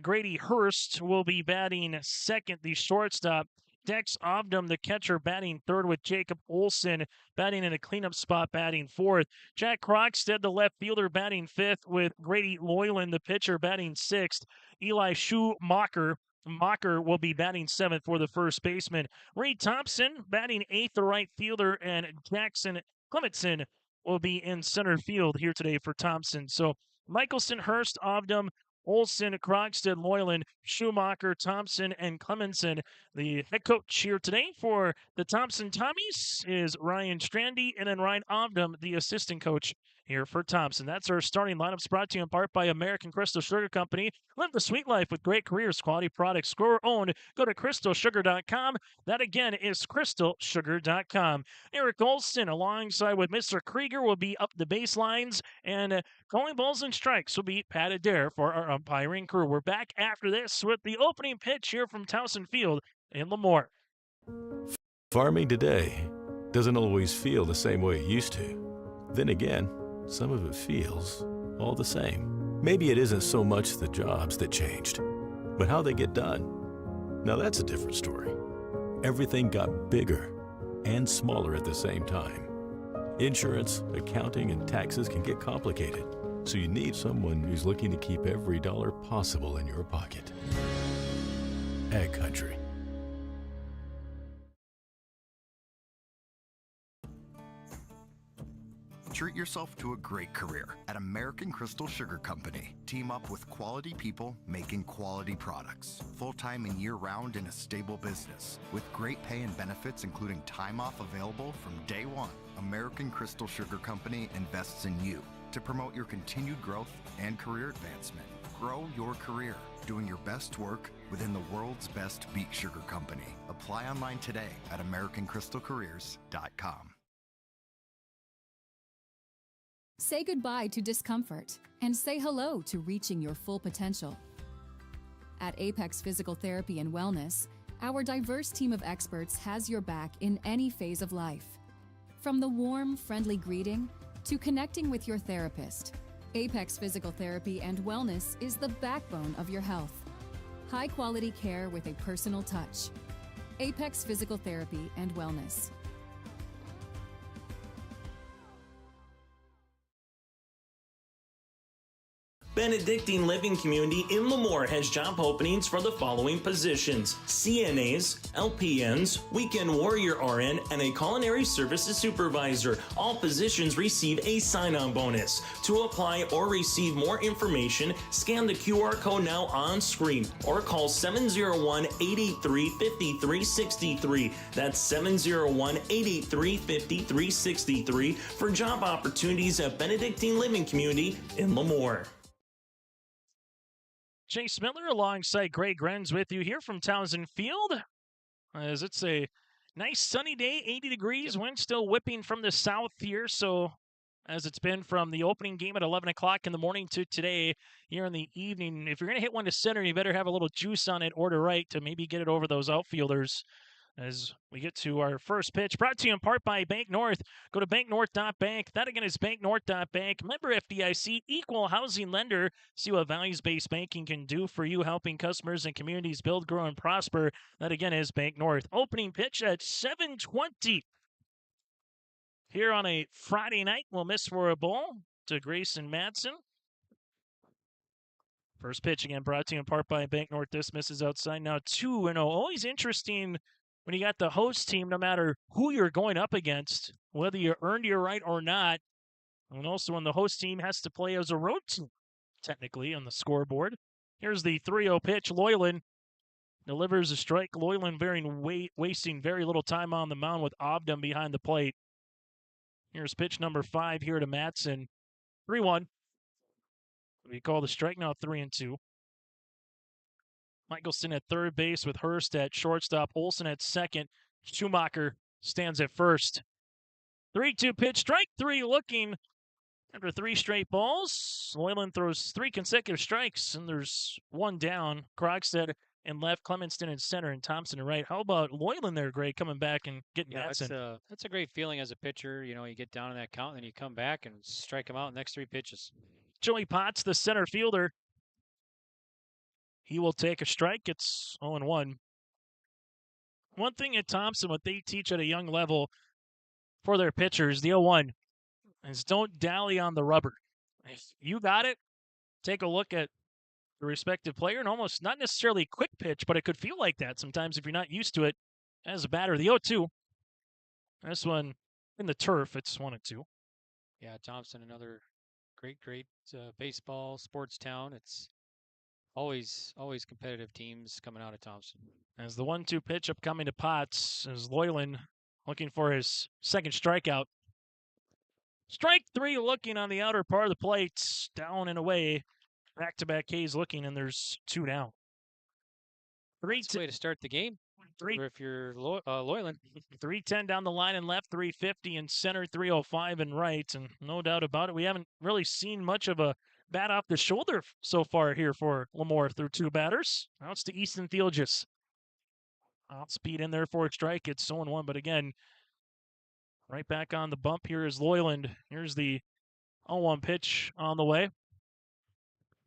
Grady Hurst will be batting second, the shortstop. Dex Ovdom, the catcher, batting third, with Jacob Olson batting in a cleanup spot, batting fourth. Jack Krogstad, the left fielder, batting fifth, with Grady Loyland, the pitcher, batting sixth. Eli Schumacher will be batting seventh for the first baseman. Reed Thompson batting eighth, the right fielder, and Jackson Clementson will be in center field here today for Thompson. So Michelson, Hurst, Ovdom, Olson, Krogstad, Loyland, Schumacher, Thompson, and Clemenson. The head coach here today for the Thompson Tommies is Ryan Strandy, and then Ryan Ovdom, the assistant coach here for Thompson. That's our starting lineups, brought to you in part by American Crystal Sugar Company. Live the sweet life with great careers, quality products, grower owned. Go to crystalsugar.com. That again is crystalsugar.com. Eric Olson, alongside with Mr. Krieger, will be up the baselines, and calling balls and strikes will be Pat Adair for our umpiring crew. We're back after this with the opening pitch here from Towson Field in LaMoure. Farming today doesn't always feel the same way it used to. Then again, some of it feels all the same. Maybe it isn't so much the jobs that changed, but how they get done. Now that's a different story. Everything got bigger and smaller at the same time. Insurance, accounting, and taxes can get complicated, so you need someone who's looking to keep every dollar possible in your pocket. Ag Country. Treat yourself to a great career at American Crystal Sugar Company. Team up with quality people making quality products. Full-time and year-round in a stable business. With great pay and benefits including time off available from day one. American Crystal Sugar Company invests in you to promote your continued growth and career advancement. Grow your career doing your best work within the world's best beet sugar company. Apply online today at AmericanCrystalCareers.com. Say goodbye to discomfort and say hello to reaching your full potential. At Apex Physical Therapy and Wellness, our diverse team of experts has your back in any phase of life. From the warm, friendly greeting to connecting with your therapist, Apex Physical Therapy and Wellness is the backbone of your health. High-quality care with a personal touch. Apex Physical Therapy and Wellness. Benedictine Living Community in LaMoure has job openings for the following positions: CNAs, LPNs, Weekend Warrior RN, and a Culinary Services Supervisor. All positions receive a sign-on bonus. To apply or receive more information, scan the QR code now on screen or call 701-883-5363. That's 701-883-5363 for job opportunities at Benedictine Living Community in LaMoure. Chase Miller alongside Greg Grenz with you here from Townsend Field, as it's a nice sunny day, 80 degrees, wind still whipping from the south here. So as it's been from the opening game at 11 o'clock in the morning to today here in the evening, if you're going to hit one to center, you better have a little juice on it or to right to maybe get it over those outfielders. As we get to our first pitch, brought to you in part by Bank North. Go to banknorth.bank. That again is banknorth.bank. Member FDIC, equal housing lender. See what values-based banking can do for you, helping customers and communities build, grow, and prosper. That again is Bank North. Opening pitch at 7:20. Here on a Friday night, we'll miss for a ball to Grayson Madsen. First pitch again brought to you in part by Bank North. This misses outside. Now 2-0. Always interesting when you got the host team, no matter who you're going up against, whether you earned your right or not, and also when the host team has to play as a road team, technically, on the scoreboard. Here's the 3-0 pitch. Loyland delivers a strike. Loyland wasting very little time on the mound with Obdam behind the plate. Here's pitch number 5 here to Madsen. 3-1. We call the strike now 3-2. Michelson at third base with Hurst at shortstop. Olsen at second. Schumacher stands at first. 3-2 pitch. Strike 3 looking after 3 straight balls. Loyland throws 3 consecutive strikes, and there's 1 down. Krogstad in left, Clemenston in center, and Thompson in right. How about Loyland there, Greg, coming back and getting Madsen? That's a great feeling as a pitcher. You know, you get down in that count, and then you come back and strike them out in the next 3 pitches. Joey Potts, the center fielder. He will take a strike. It's 0-1. One thing at Thompson, what they teach at a young level for their pitchers, the 0-1, is don't dally on the rubber. If you got it, take a look at the respective player and almost not necessarily quick pitch, but it could feel like that sometimes if you're not used to it as a batter. The 0-2. This one in the turf, it's 1-2. Yeah, Thompson, another great baseball sports town. It's always competitive teams coming out of Thompson. As the 1-2 pitch upcoming to Potts, as Loyland looking for his second strikeout. Strike 3 looking on the outer part of the plate, down and away. Back-to-back K's looking, and there's 2 down. That's a way to start the game. Or if you're Loyland. 310 down the line and left, 350 in center, 305 in right, and no doubt about it, we haven't really seen much of a bat off the shoulder so far here for LaMoure through 2 batters. Now it's to Easton Theolgis. Outspeed in there for a strike. It's 0-1, but again, right back on the bump here is Loyland. Here's the 0-1 pitch on the way.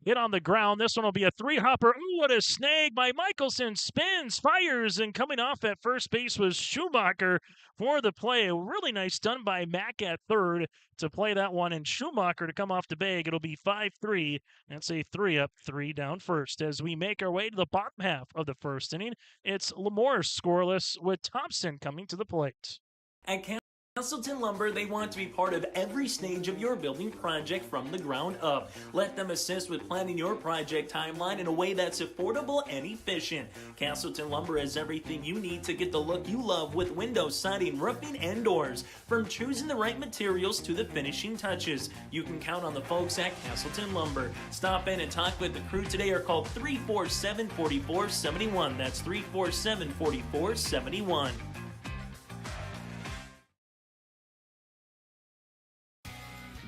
hit on the ground. This one will be a three-hopper. Ooh, what a snag by Michelson. Spins, fires, and coming off at first base was Schumacher for the play. Really nice done by Mack at third to play that one, and Schumacher to come off the bag. It'll be 5-3. That's a 3-up, 3 down first. As we make our way to the bottom half of the first inning, it's LaMoure scoreless with Thompson coming to the plate. At Castleton Lumber, they want to be part of every stage of your building project from the ground up. Let them assist with planning your project timeline in a way that's affordable and efficient. Castleton Lumber has everything you need to get the look you love with windows, siding, roofing, and doors. From choosing the right materials to the finishing touches, you can count on the folks at Castleton Lumber. Stop in and talk with the crew today or call 347-4471. That's 347-4471.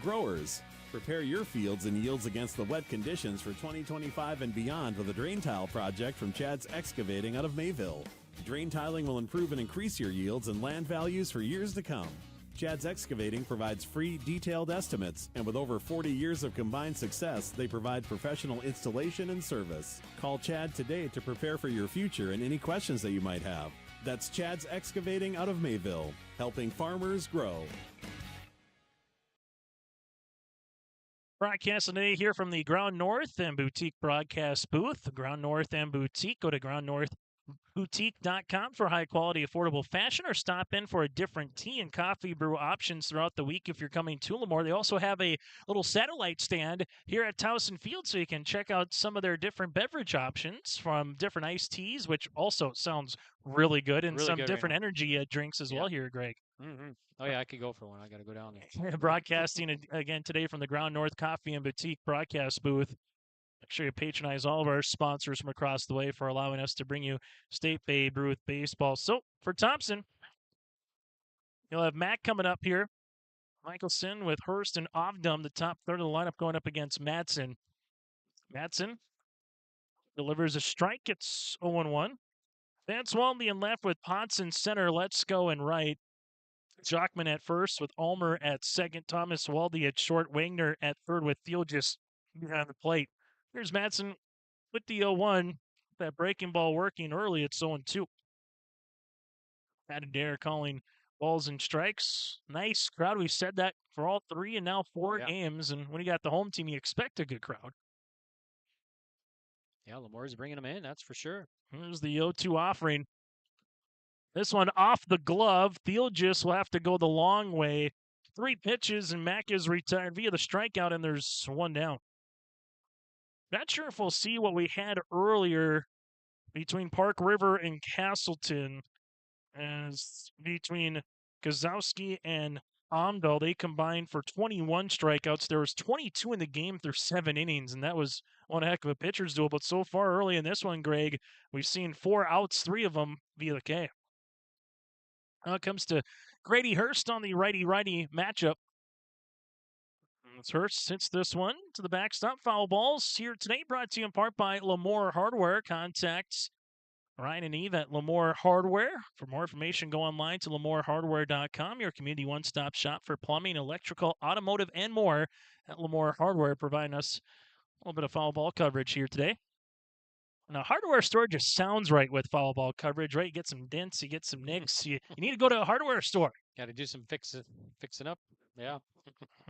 Growers, prepare your fields and yields against the wet conditions for 2025 and beyond with a drain tile project from Chad's Excavating out of Mayville. Drain tiling will improve and increase your yields and land values for years to come. Chad's Excavating provides free, detailed estimates, and with over 40 years of combined success, they provide professional installation and service. Call Chad today to prepare for your future and any questions that you might have. That's Chad's Excavating out of Mayville, helping farmers grow. Broadcasting today here from the Ground North and Boutique broadcast booth. Ground North and Boutique. Go to groundnorthboutique.com for high-quality, affordable fashion, or stop in for a different tea and coffee brew options throughout the week if you're coming to LaMoure. They also have a little satellite stand here at Towson Field, so you can check out some of their different beverage options from different iced teas, which also sounds really good, and Really some good different right now. drinks as well here, Greg. Mm-hmm. Oh, yeah, I could go for one. I got to go down there. Broadcasting again today from the Ground North Coffee and Boutique broadcast booth. Make sure you patronize all of our sponsors from across the way for allowing us to bring you State Babe Ruth baseball. So for Thompson, you'll have Mack coming up here. Michelson with Hurst and Ovdum, the top third of the lineup, going up against Madsen. Madsen delivers a strike. It's 0-1. Vance Walden in left with Potts in center. Let's go in right. Jockman at first with Ulmer at second. Thomas Waldy at short. Wagner at third with Thiel just behind the plate. Here's Madsen with the 0-1. That breaking ball working early. It's 0-2. Adair calling balls and strikes. Nice crowd. We said that for all 3 and now 4 games. And when you got the home team, you expect a good crowd. Yeah, LaMoure's bringing them in, that's for sure. Here's the 0-2 offering. This one off the glove. Thiel just will have to go the long way. 3 pitches, and Mack is retired via the strikeout, and there's 1 down. Not sure if we'll see what we had earlier between Park River and Castleton, as between Gazowski and Amdahl, they combined for 21 strikeouts. There was 22 in the game through 7 innings, and that was one heck of a pitcher's duel. But so far early in this one, Greg, we've seen 4 outs, 3 of them via the K. Now it comes to Grady Hurst on the righty-righty matchup. It's Hurst hits this one to the backstop. Foul balls here today, brought to you in part by LaMoure Hardware. Contacts Ryan and Eve at LaMoure Hardware. For more information, go online to lamourehardware.com, your community one-stop shop for plumbing, electrical, automotive, and more at LaMoure Hardware, providing us a little bit of foul ball coverage here today. Now, hardware store just sounds right with foul ball coverage, right? You get some dents, you get some nicks. You need to go to a hardware store. Got to do some fixing up. Yeah.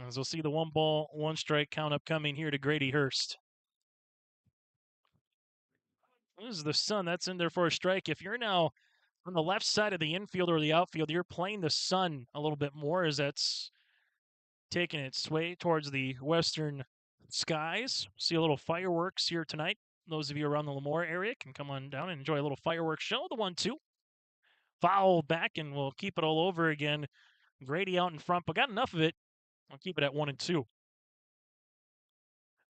As we'll see the 1-ball, 1-strike count upcoming here to Grady Hurst. This is the sun. That's in there for a strike. If you're now on the left side of the infield or the outfield, you're playing the sun a little bit more as that's taking its way towards the western skies. See a little fireworks here tonight. Those of you around the LaMoure area can come on down and enjoy a little fireworks show. The 1-2. Foul back, and we'll keep it all over again. Grady out in front, but got enough of it. I'll keep it at 1-2.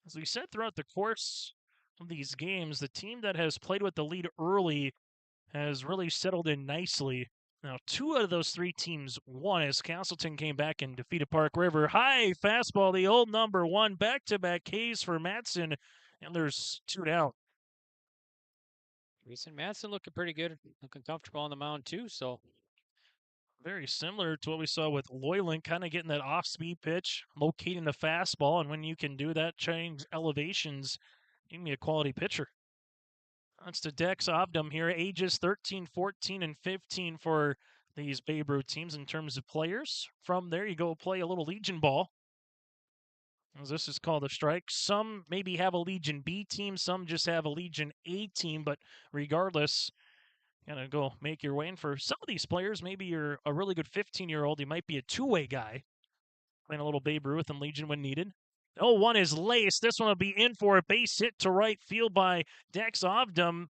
As we said throughout the course of these games, the team that has played with the lead early has really settled in nicely. Now, 2 out of those 3 teams won as Castleton came back and defeated Park River. High fastball, the old number 1, back-to-back Ks for Madsen, and there's 2 down. Reason Madsen looking pretty good, looking comfortable on the mound too, so Very similar to what we saw with Loyland, kind of getting that off-speed pitch, locating the fastball, and when you can do that, change elevations, give me a quality pitcher. That's to Dex Obdam here, ages 13, 14, and 15 for these Babe Ruth teams in terms of players. From there, you go play a little Legion ball, as this is called a strike. Some maybe have a Legion B team, some just have a Legion A team, but regardless, gotta go make your way. And for some of these players, maybe you're a really good 15-year-old, you might be a two-way guy, playing a little Babe Ruth and Legion when needed. 0-1 is laced. This one will be in for a base hit to right field by Dex Obdam.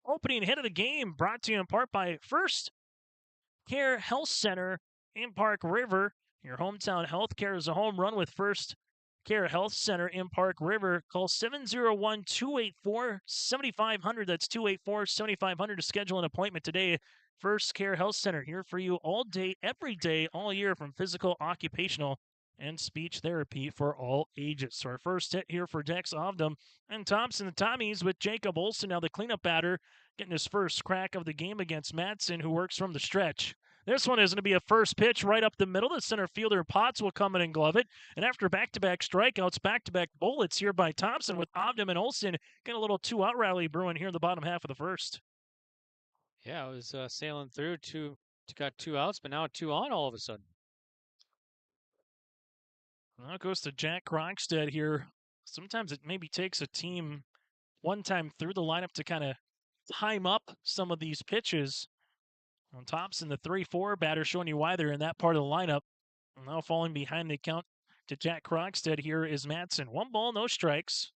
Opening hit of the game, brought to you in part by First Care Health Center in Park River. Your hometown health care is a home run with First Care Health Center in Park River. Call 701-284-7500. That's 284-7500 to schedule an appointment today. First Care Health Center, here for you all day, every day, all year, from physical, occupational, and speech therapy for all ages. So our first hit here for Dex Obdam and Thompson, the Tommies, with Jacob Olson, now the cleanup batter, getting his first crack of the game against Madsen, who works from the stretch. This one is going to be a first pitch right up the middle. The center fielder Potts will come in and glove it. And after back-to-back strikeouts, back-to-back bullets here by Thompson with Obdam and Olson, get a little two-out rally brewing here in the bottom half of the first. Yeah, it was sailing through. Got 2 outs, but now 2 on all of a sudden. Now it goes to Jack Krogstad here. Sometimes it maybe takes a team one time through the lineup to kind of time up some of these pitches. On Thompson, the 3-4 batter, showing you why they're in that part of the lineup. Now falling behind the count to Jack Krogstad here is Madsen. 1 ball, no strikes.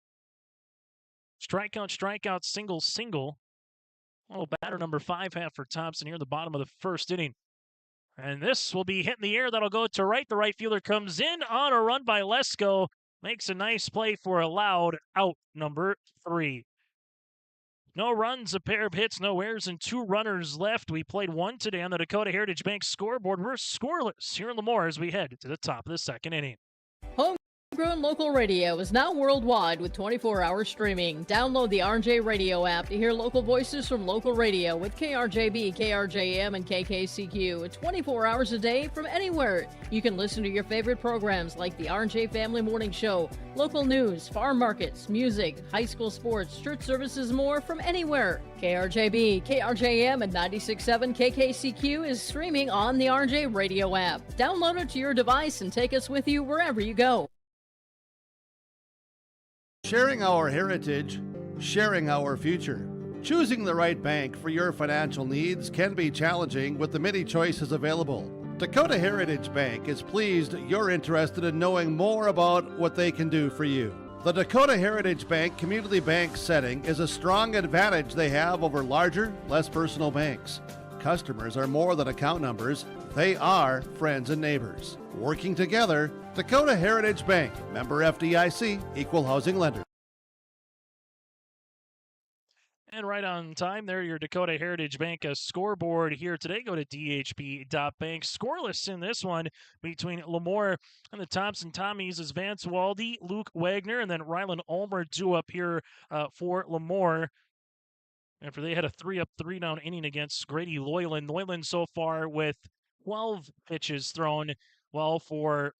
Strikeout, strikeout, single, single. Oh, batter number 5 half for Thompson here in the bottom of the first inning. And this will be hit in the air. That'll go to right. The right fielder comes in on a run by Lesko. Makes a nice play for a loud out number 3. No runs, a pair of hits, no errors, and 2 runners left. We played 1 today on the Dakota Heritage Bank scoreboard. We're scoreless here in LaMoure as we head to the top of the second inning. Homegrown local radio is now worldwide with 24-hour streaming. Download the RJ Radio app to hear local voices from local radio with KRJB, KRJM, and KKCQ. 24 hours a day from anywhere. You can listen to your favorite programs like the RJ Family Morning Show, local news, farm markets, music, high school sports, church services, more from anywhere. KRJB, KRJM, and 96.7 KKCQ is streaming on the RJ Radio app. Download it to your device and take us with you wherever you go. Sharing our heritage, sharing our future. Choosing the right bank for your financial needs can be challenging with the many choices available. Dakota Heritage Bank is pleased you're interested in knowing more about what they can do for you. The Dakota Heritage Bank community bank setting is a strong advantage they have over larger, less personal banks. Customers are more than account numbers, they are friends and neighbors. Working together, Dakota Heritage Bank, member FDIC, equal housing lender. And right on time there, your Dakota Heritage Bank scoreboard here today. Go to dhb.bank. Scoreless in this one between LaMoure and the Thompson Tommies is Vance Waldy, Luke Wagner, and then Rylan Ulmer due up here for LaMoure. After they had a 3-up, 3-down inning against Grady Loyland. Loyland so far with 12 pitches thrown, while for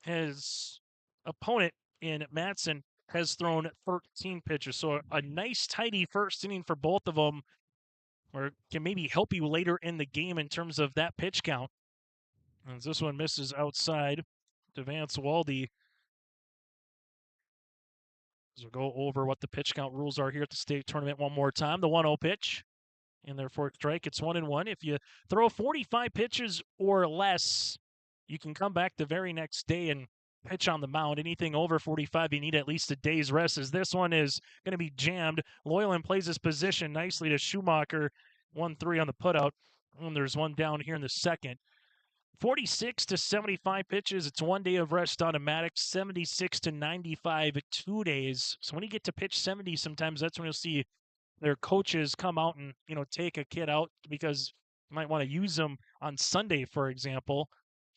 his opponent in Madsen has thrown 13 pitches. So a nice, tidy first inning for both of them, or can maybe help you later in the game in terms of that pitch count. As this one misses outside to Vance Waldy. So we'll go over what the pitch count rules are here at the state tournament one more time. The 1-0 pitch. In their fourth strike, it's 1-1. If you throw 45 pitches or less, you can come back the very next day and pitch on the mound. Anything over 45, you need at least a day's rest, as this one is going to be jammed. Loyland plays his position nicely to Schumacher. 1-3 on the putout. And there's one down here in the second. 46 to 75 pitches. It's 1 day of rest automatic. 76 to 95, 2 days. So when you get to pitch 70, sometimes that's when you'll see their coaches come out and, take a kid out because you might want to use them on Sunday, for example.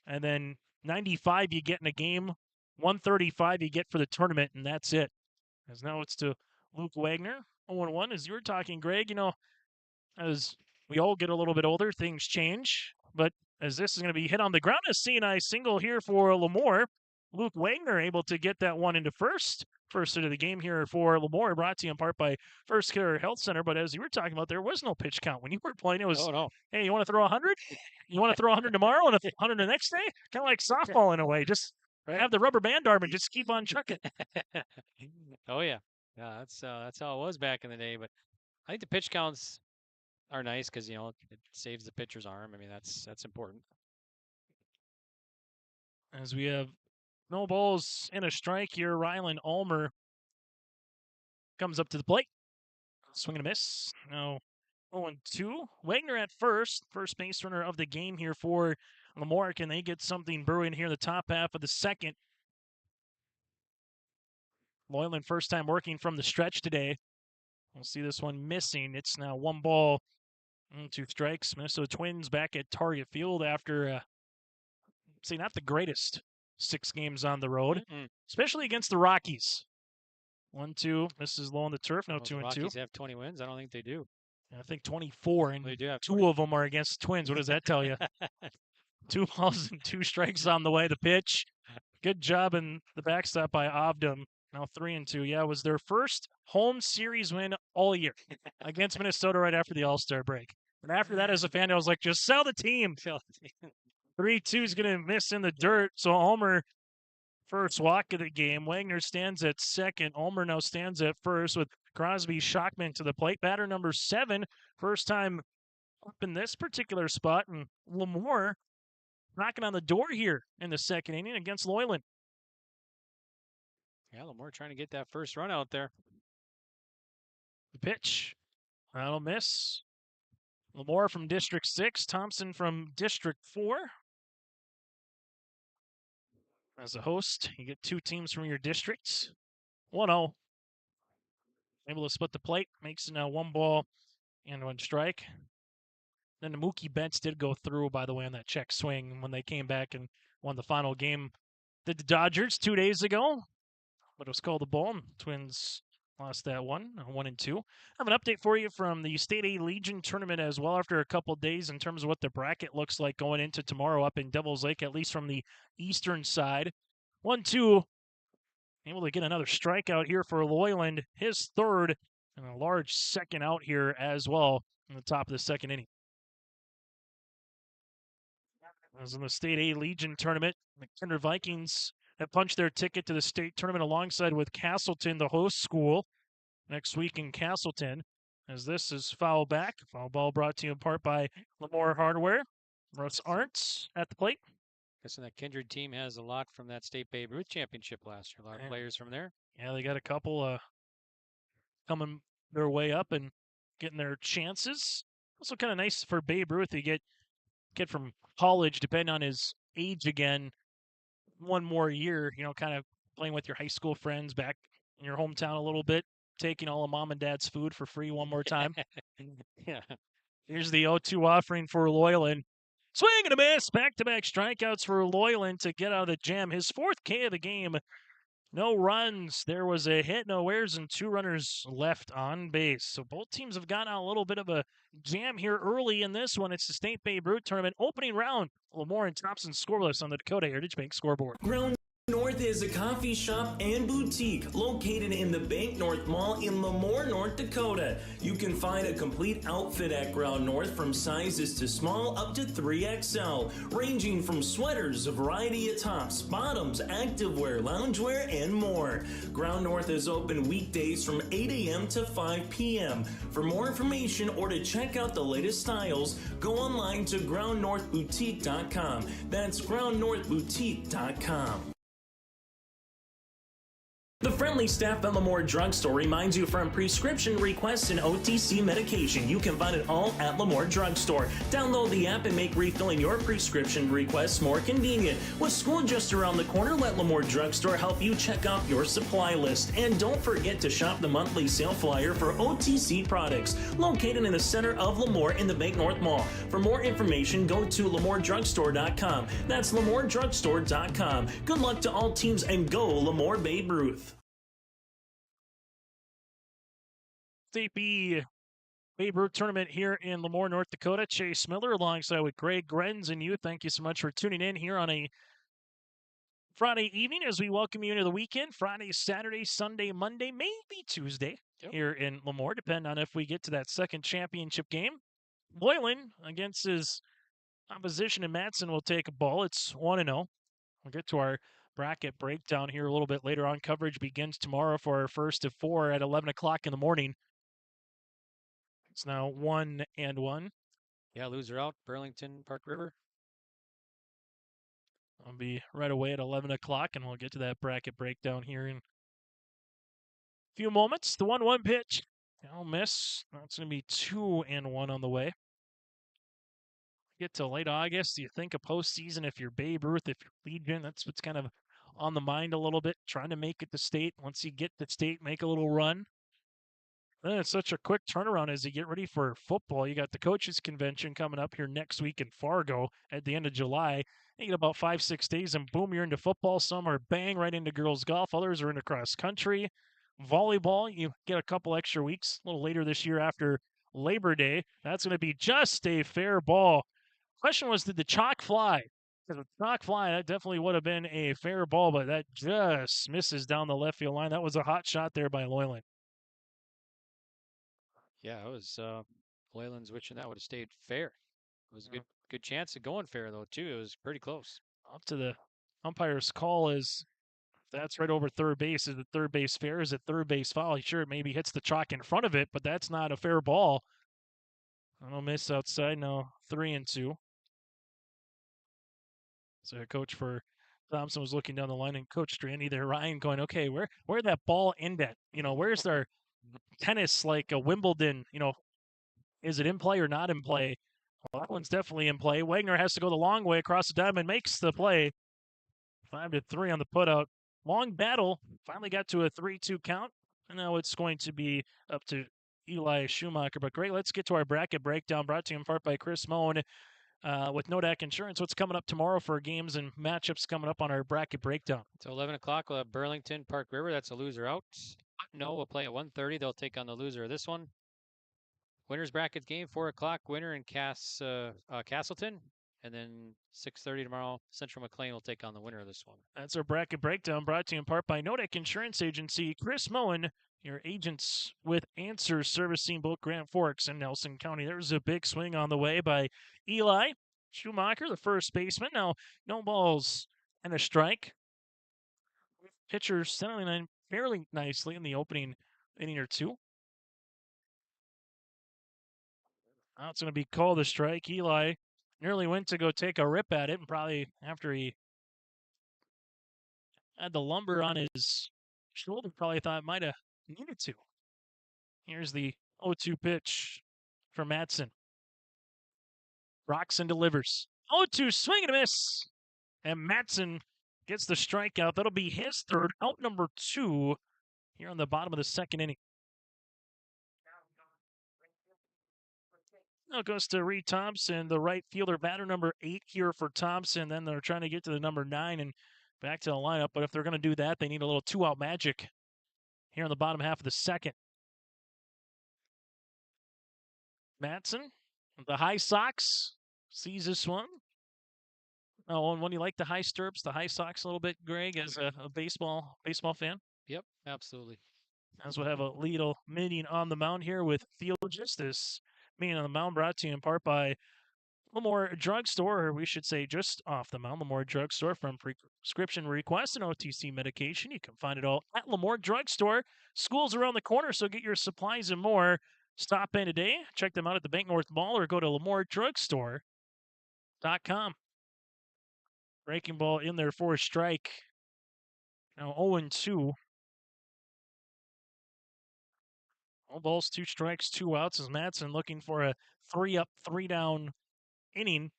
And then 95 you get in a game, 135 you get for the tournament, and that's it. As now it's to Luke Wagner. 0-1, as you were talking, Greg, as we all get a little bit older, things change. But as this is going to be hit on the ground. A CNI single here for LaMoure. Luke Wagner able to get that one into first. First hit of the game here for LaMoure, brought to you in part by First Care Health Center. But as you were talking about, there was no pitch count. When you were playing, it was, hey, you want to throw 100? You want to throw 100 tomorrow and 100 the next day? Kind of like softball in a way. Just have the rubber band arm and just keep on chucking. Oh, yeah. Yeah, that's how it was back in the day. But I think the pitch counts are nice because, it saves the pitcher's arm. I mean, that's important. As we have no balls and a strike here, Rylan Ulmer comes up to the plate. Swing and a miss. Now 0-2. Wagner at first base runner of the game here for LaMoure. Can they get something brewing here in the top half of the second? Loyland first time working from the stretch today. We'll see this one missing. It's now 1 ball and 2 strikes. Minnesota Twins back at Target Field after, not the greatest 6 games on the road, especially against the Rockies. 1-2. Misses low on the turf. Now 2-2. Rockies have 20 wins? I don't think they do. I think 24, and they do have 2 of them are against Twins. What does that tell you? 2 balls and 2 strikes on the way. The pitch. Good job in the backstop by Obdam. Now 3-2. Yeah, it was their first home series win all year against Minnesota right after the All-Star break. And after that, as a fan, I was like, just sell the team. 3-2 is going to miss in the dirt. So Ulmer, first walk of the game. Wagner stands at second. Ulmer now stands at first with Crosby Shockman to the plate. Batter number 7. First time up in this particular spot. And LaMoure knocking on the door here in the second inning against Loyland. Yeah, LaMoure trying to get that first run out there. The pitch. That'll miss. LaMoure from District 6. Thompson from District 4. As a host, you get 2 teams from your districts. 1-0. Able to split the plate. Makes it now 1 ball and 1 strike. Then the Mookie Betts did go through, by the way, on that check swing when they came back and won the final game. Did the Dodgers 2 days ago. But it was called the ball. Twins lost that one, 1-2. I have an update for you from the State A Legion tournament as well after a couple of days in terms of what the bracket looks like going into tomorrow up in Devil's Lake, at least from the eastern side. 1-2. Able to get another strikeout here for Loyland. His 3rd, and a large second out here as well in the top of the second inning. As in the State A Legion tournament, the Kinder Vikings have punched their ticket to the state tournament alongside with Castleton, the host school, next week in Castleton. As this is foul back. Foul ball brought to you in part by LaMoure Hardware. Russ Arntz at the plate. Guessing that Kindred team has a lot from that state Babe Ruth championship last year. A lot of players from there. Yeah, they got a couple coming their way up and getting their chances. Also kind of nice for Babe Ruth to get kid from college, depending on his age again, 1 more year, kind of playing with your high school friends back in your hometown a little bit, taking all of mom and dad's food for free 1 more time. Yeah. Here's the 0-2 offering for Loyland. Swing and a miss. Back-to-back strikeouts for Loyland to get out of the jam. His 4th K of the game. No runs. There was a hit, no errors, and 2 runners left on base. So both teams have gotten out a little bit of a jam here early in this one. It's the State Babe Ruth tournament opening round. LaMoure and Thompson scoreless on the Dakota Heritage Bank scoreboard. Ground North is a coffee shop and boutique located in the Bank North Mall in LaMoure, North Dakota. You can find a complete outfit at Ground North from sizes to small up to 3XL, ranging from sweaters, a variety of tops, bottoms, activewear, loungewear, and more. Ground North is open weekdays from 8 a.m. to 5 p.m. For more information or to check out the latest styles, go online to groundnorthboutique.com. That's groundnorthboutique.com. The friendly staff at LaMoure Drugstore reminds you from prescription requests and OTC medication. You can find it all at LaMoure Drugstore. Download the app and make refilling your prescription requests more convenient. With school just around the corner, let LaMoure Drugstore help you check out your supply list. And don't forget to shop the monthly sale flyer for OTC products, located in the center of LaMoure in the Bank North Mall. For more information, go to LaMoureDrugstore.com. That's LaMoureDrugstore.com. Good luck to all teams and go LaMoure Babe Ruth. State B Babe Ruth tournament here in LaMoure, North Dakota. Chase Miller alongside with Greg Grenz and you. Thank you so much for tuning in here on a Friday evening as we welcome you into the weekend. Friday, Saturday, Sunday, Monday, maybe Tuesday here in LaMoure, depending on if we get to that second championship game. Boylan against his opposition in Matson will take a ball. It's 1-0. We'll get to our bracket breakdown here a little bit later on. Coverage begins tomorrow for our first of 4 at 11 o'clock in the morning. It's now 1-1. Yeah, loser out, Burlington, Park River. I'll be right away at 11 o'clock, and we'll get to that bracket breakdown here in a few moments. The 1-1 pitch. I'll miss. That's going to be 2-1 on the way. Get to late August. Do you think a postseason if you're Babe Ruth, if you're Legion? That's what's kind of on the mind a little bit, trying to make it to state. Once you get to state, make a little run. Then it's such a quick turnaround as you get ready for football. You got the coaches convention coming up here next week in Fargo at the end of July. You get about 5-6 days and boom, you're into football. Some are bang right into girls golf. Others are into cross country. Volleyball, you get a couple extra weeks a little later this year after Labor Day. That's going to be just a fair ball. Question was, did the chalk fly? Because the chalk fly, that definitely would have been a fair ball, but that just misses down the left field line. That was a hot shot there by Loyland. Yeah, it was Loyland's wishing that would have stayed fair. It was a good chance of going fair, though, too. It was pretty close. Up to the umpire's call is that's right over third base. Is it third base fair? Is it third base foul? Sure, it maybe hits the chalk in front of it, but that's not a fair ball. No miss outside. No, 3-2. So coach for Thompson was looking down the line, and Coach Strandy there, Ryan, going, okay, where'd that ball end at? Where's their tennis like a Wimbledon? Is it in play or not in play? Well, that one's definitely in play. Wagner has to go the long way across the diamond, makes the play. 5-3 on the putout. Long battle. Finally got to a 3-2 count. And now it's going to be up to Eli Schumacher. But great, let's get to our bracket breakdown brought to you in part by Chris Moen with Nodak Insurance. What's coming up tomorrow for games and matchups coming up on our bracket breakdown? So 11 o'clock, we'll have Burlington, Park River. That's a loser out. No, we'll play at 1:30. They'll take on the loser of this one. Winners bracket game, 4 o'clock, Winner and Castleton. And then 6:30 tomorrow, Central McLean will take on the winner of this one. That's our bracket breakdown brought to you in part by Nodak Insurance Agency. Chris Moen, your agents with answers servicing both Grand Forks and Nelson County. There's a big swing on the way by Eli Schumacher, the first baseman. Now, no balls and a strike. Pitcher settling in fairly nicely in the opening inning or two. Now it's going to be called a strike. Eli nearly went to go take a rip at it, and probably after he had the lumber on his shoulder, probably thought might have needed to. Here's the 0-2 pitch for Matson. Rocks and delivers. 0-2 swing and a miss. And Matson gets the strikeout. That'll be his third, out number 2 here on the bottom of the second inning. Now goes to Reed Thompson, the right fielder, batter number 8 here for Thompson. Then they're trying to get to the number 9 and back to the lineup. But if they're going to do that, they need a little 2-out magic here in the bottom half of the second. Matson, the high socks, sees this one. Oh, and when you like the high stirrups, the high socks a little bit, Greg, as a baseball fan? Yep, absolutely. As we'll have a little meeting on the mound here with Field Justice. Meeting on the mound brought to you in part by LaMoure Drugstore, or we should say just off the mound, LaMoure Drugstore. From prescription requests and OTC medication, you can find it all at LaMoure Drugstore. School's around the corner, so get your supplies and more. Stop in today. Check them out at the Bank North Mall or go to LaMoureDrugstore.com. Breaking ball in there for a strike. Now 0-2. All balls, 2 strikes, 2 outs as Matson looking for a 3-up, 3-down inning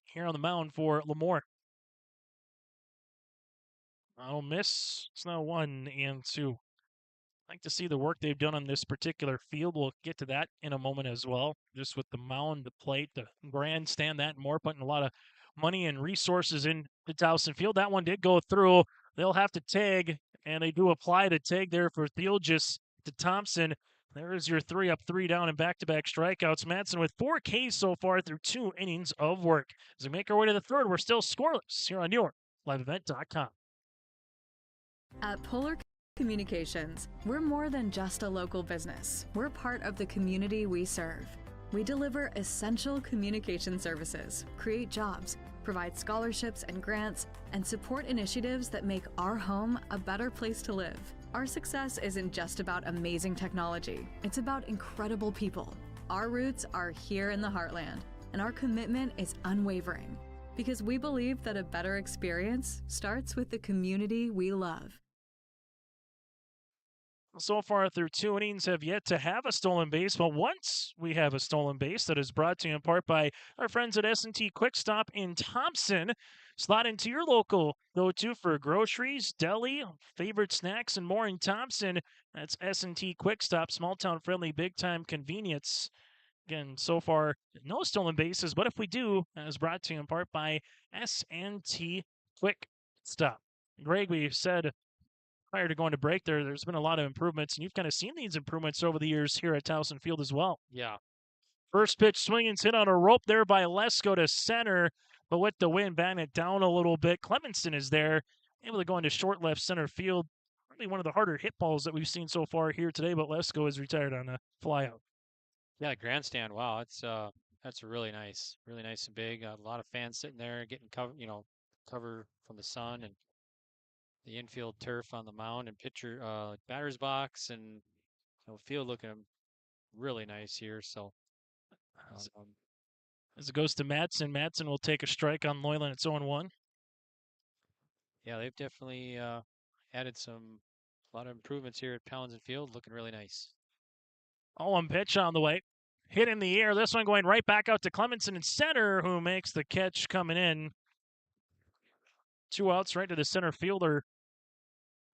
here on the mound for LaMoure. Oh, miss. It's now 1-2. I'd like to see the work they've done on this particular field. We'll get to that in a moment as well. Just with the mound, the plate, the grandstand, that and more, putting a lot of money and resources in the Towson field. That one did go through. They'll have to tag, and they do apply the tag there for Theologist to Thompson. There's your 3 up, 3 down, and back-to-back strikeouts. Madsen with 4 Ks so far through 2 innings of work. As we make our way to the third, we're still scoreless here on your liveevent.com. At Polar Communications, we're more than just a local business. We're part of the community we serve. We deliver essential communication services, create jobs, provide scholarships and grants, and support initiatives that make our home a better place to live. Our success isn't just about amazing technology, it's about incredible people. Our roots are here in the heartland, and our commitment is unwavering because we believe that a better experience starts with the community we love. So far through 2 innings have yet to have a stolen base, but once we have a stolen base, that is brought to you in part by our friends at S&T Quick Stop in Thompson. Slot into your local go-to for groceries, deli, favorite snacks, and more in Thompson. That's S&T Quick Stop, small-town friendly, big-time convenience. Again, so far, no stolen bases, but if we do, that is brought to you in part by S&T Quick Stop. Greg, we said prior to going to break there's been a lot of improvements, and you've kind of seen these improvements over the years here at Towson Field as well. Yeah. First pitch swinging's hit on a rope there by Lesko to center, but with the wind batting it down a little bit. Clemenson is there, able to go into short left center field. Probably one of the harder hit balls that we've seen so far here today, but Lesko is retired on a flyout. Yeah, grandstand. Wow, that's really nice and big. A lot of fans sitting there getting cover from the sun, and the infield turf on the mound and batter's box, and field looking really nice here. So as it goes to Madsen will take a strike on Loyland. It's 0-1. Yeah, they've definitely added a lot of improvements here at Townsend Field. Looking really nice. 0-1 pitch on the way. Hit in the air. This one going right back out to Clemenson in center, who makes the catch coming in. 2 outs right to the center fielder.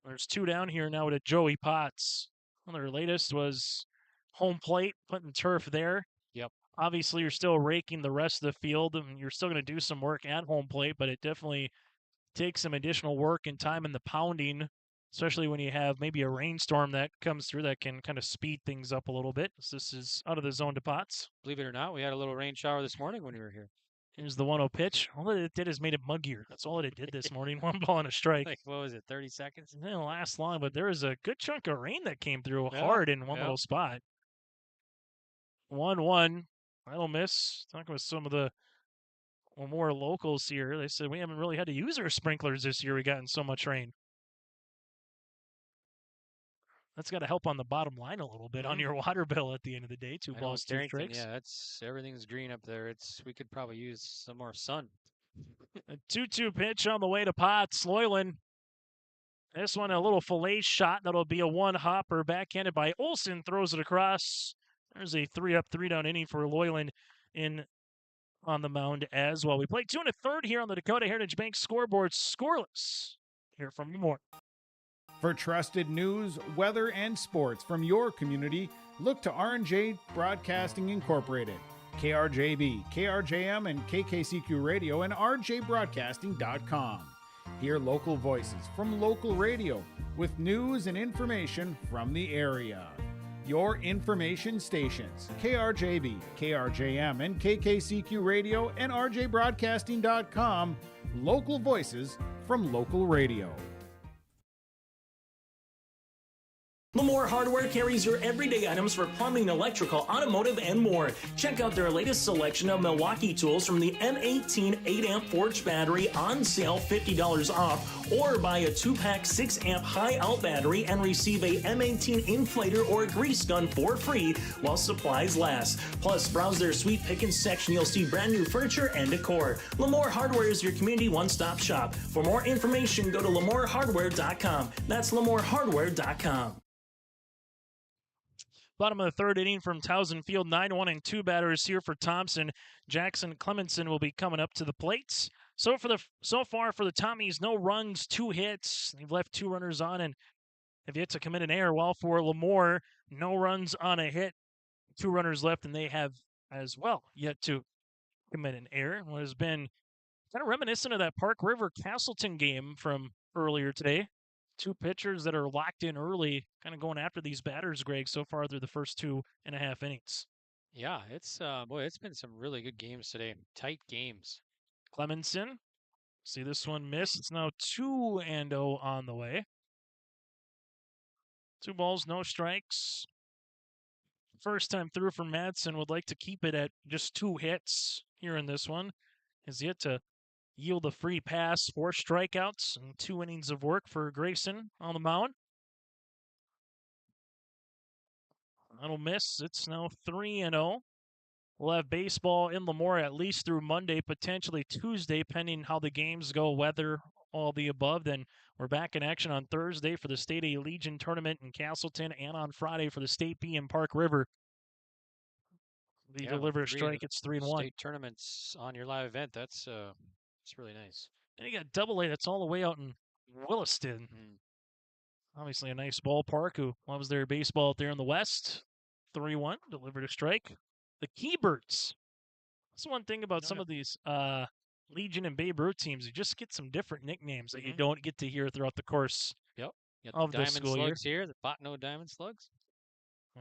There's 2 down here now to Joey Potts. Well, their latest was home plate, putting turf there. Yep. Obviously, you're still raking the rest of the field, and you're still going to do some work at home plate, but it definitely takes some additional work and time in the pounding, especially when you have maybe a rainstorm that comes through that can kind of speed things up a little bit. So this is out of the zone to Potts. Believe it or not, we had a little rain shower this morning when we were here. Here's the 1-0 pitch. All that it did is made it muggier. That's all that it did this morning. 1 ball and a strike. Like, what was it, 30 seconds? It didn't last long, but there was a good chunk of rain that came through hard in one little spot. 1-1. Final miss. Talking with some of the more locals here. They said we haven't really had to use our sprinklers this year. We gotten so much rain. That's got to help on the bottom line a little bit on your water bill at the end of the day. 2 balls, 2 strikes. Yeah, everything's green up there. We could probably use some more sun. A 2-2 pitch on the way to Potts. Loyland. This one a little fillet shot. That'll be a 1-hopper backhanded by Olson. Throws it across. There's a 3 up, 3 down inning for Loyland on the mound as well. We play 2 1/3 here on the Dakota Heritage Bank scoreboard. Scoreless. Hear from LaMoure. For trusted news, weather, and sports from your community, look to R&J Broadcasting Incorporated, KRJB, KRJM, and KKCQ Radio, and rjbroadcasting.com. Hear local voices from local radio with news and information from the area. Your information stations, KRJB, KRJM, and KKCQ Radio, and rjbroadcasting.com. Local voices from local radio. LaMoure Hardware carries your everyday items for plumbing, electrical, automotive, and more. Check out their latest selection of Milwaukee tools from the M18 8-amp Forge battery on sale, $50 off, or buy a 2-pack 6-amp high-out battery and receive a M18 inflator or a grease gun for free while supplies last. Plus, browse their sweet pickings section. You'll see brand new furniture and decor. LaMoure Hardware is your community one-stop shop. For more information, go to LaMoureHardware.com. That's LaMoureHardware.com. Bottom of the third inning from Towson Field, 9-1 and 2 batters here for Thompson. Jackson Clemenson will be coming up to the plates. So far for the Tommies, no runs, 2 hits. They've left 2 runners on and have yet to commit an error. While for LaMoure, no runs on a hit, 2 runners left, and they have as well yet to commit an error. What has been kind of reminiscent of that Park River Castleton game from earlier today. two pitchers that are locked in early, kind of going after these batters, Greg, so far through the first 2.5 innings. Yeah, it's it's been some really good games today. Tight games. Clemenson, see this one miss. It's now 2-0 on the way. 2 balls, no strikes. First time through for Madsen, would like to keep it at just 2 hits here in this one. Has yet to yield a free pass, 4 strikeouts, and 2 innings of work for Grayson on the mound. That'll miss. It's now 3-0. We'll have baseball in LaMoure at least through Monday, potentially Tuesday, pending how the games go, weather, all the above. Then we're back in action on Thursday for the State A Legion tournament in Castleton and on Friday for the State B in Park River. The deliver strike, it's 3-1. State tournaments on your live event. That's really nice. And you got Double A that's all the way out in Williston. Obviously a nice ballpark. Who loves their baseball out there in the West. 3-1, delivered a strike. The Keybirds. That's one thing about some of these Legion and Babe Ruth teams. You just get some different nicknames that you don't get to hear throughout the course Yep. You of got the the Diamond school year. Slugs here, the Botno Diamond Slugs.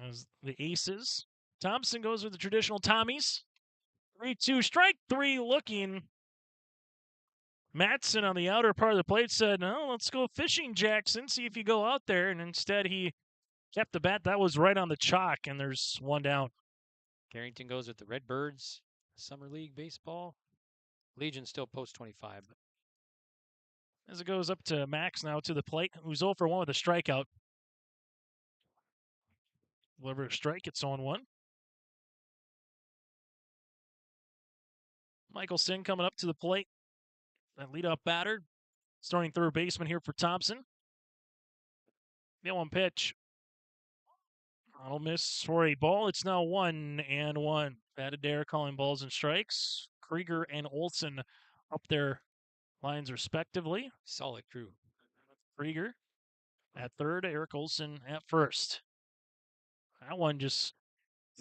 As the Aces. Thompson goes with the traditional Tommies. 3-2, strike 3 looking. Matson on the outer part of the plate said, no, let's go fishing, Jackson. See if you go out there. And instead he kept the bat. That was right on the chalk, and there's 1 down. Carrington goes with the Redbirds, Summer League Baseball. Legion still post 25. As it goes up to Max now to the plate, who's 0 for 1 with a strikeout. Deliver a strike, it's on 1. Michelson coming up to the plate. That leadoff batter, starting third baseman here for Thompson. The 1 pitch. I'll miss for a ball. It's now 1-1. Batted there, calling balls and strikes. Krieger and Olson up their lines respectively. Solid crew. Krieger at third, Eric Olson at first. That one just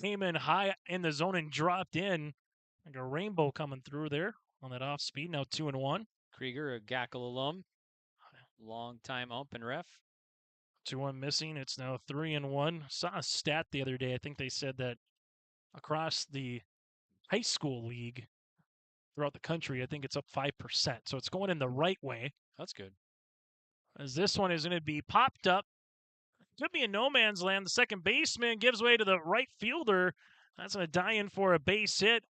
came in high in the zone and dropped in like a rainbow coming through there on that off speed. Now 2-1. Krieger, a Gackle alum, long time ump and ref. 2-1 missing. It's now 3-1. Saw a stat the other day. I think they said that across the high school league throughout the country, I think it's up 5%. So it's going in the right way. That's good. As this one is going to be popped up. Could be in no man's land. The second baseman gives way to the right fielder. That's going to die in for a base hit.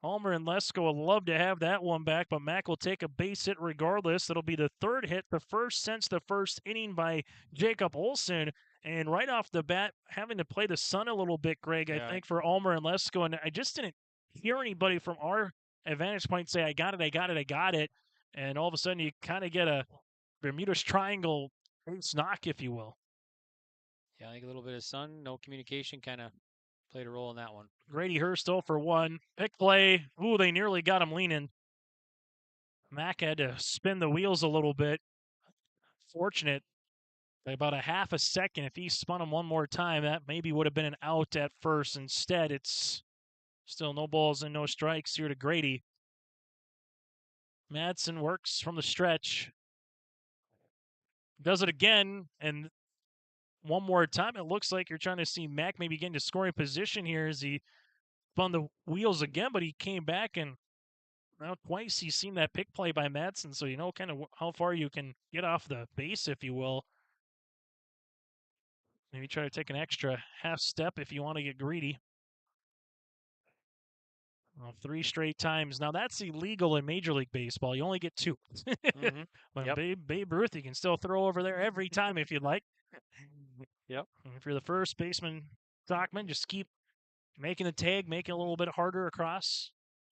Ulmer and Lesko will love to have that one back, but Mack will take a base hit regardless. That'll be the 3rd hit, the first since the first inning by Jacob Olson. And right off the bat, having to play the sun a little bit, Greg, I think, for Ulmer and Lesko. And I just didn't hear anybody from our advantage point say, I got it. And all of a sudden, you kind of get a Bermuda's Triangle base knock, if you will. Yeah, I think a little bit of sun, no communication kind of played a role in that one. Grady Hurst 0 for 1. Pick play. Ooh, they nearly got him leaning. Mack had to spin the wheels a little bit. Fortunate by about a half a second. If he spun him one more time, that maybe would have been an out at first. Instead, it's still no balls and no strikes here to Grady. Madsen works from the stretch. Does it again, and one more time. It looks like you're trying to see Mack maybe get into scoring position here as he spun the wheels again, but he came back, and now twice he's seen that pick play by Madsen, so you know kind of how far you can get off the base, if you will. Maybe try to take an extra half step if you want to get greedy. Well, 3 straight times. Now, that's illegal in Major League Baseball. You only get 2. But Babe Ruth, you can still throw over there every time if you'd like. Yep. And if you're the first baseman, Stockman, just keep making the tag, make it a little bit harder across.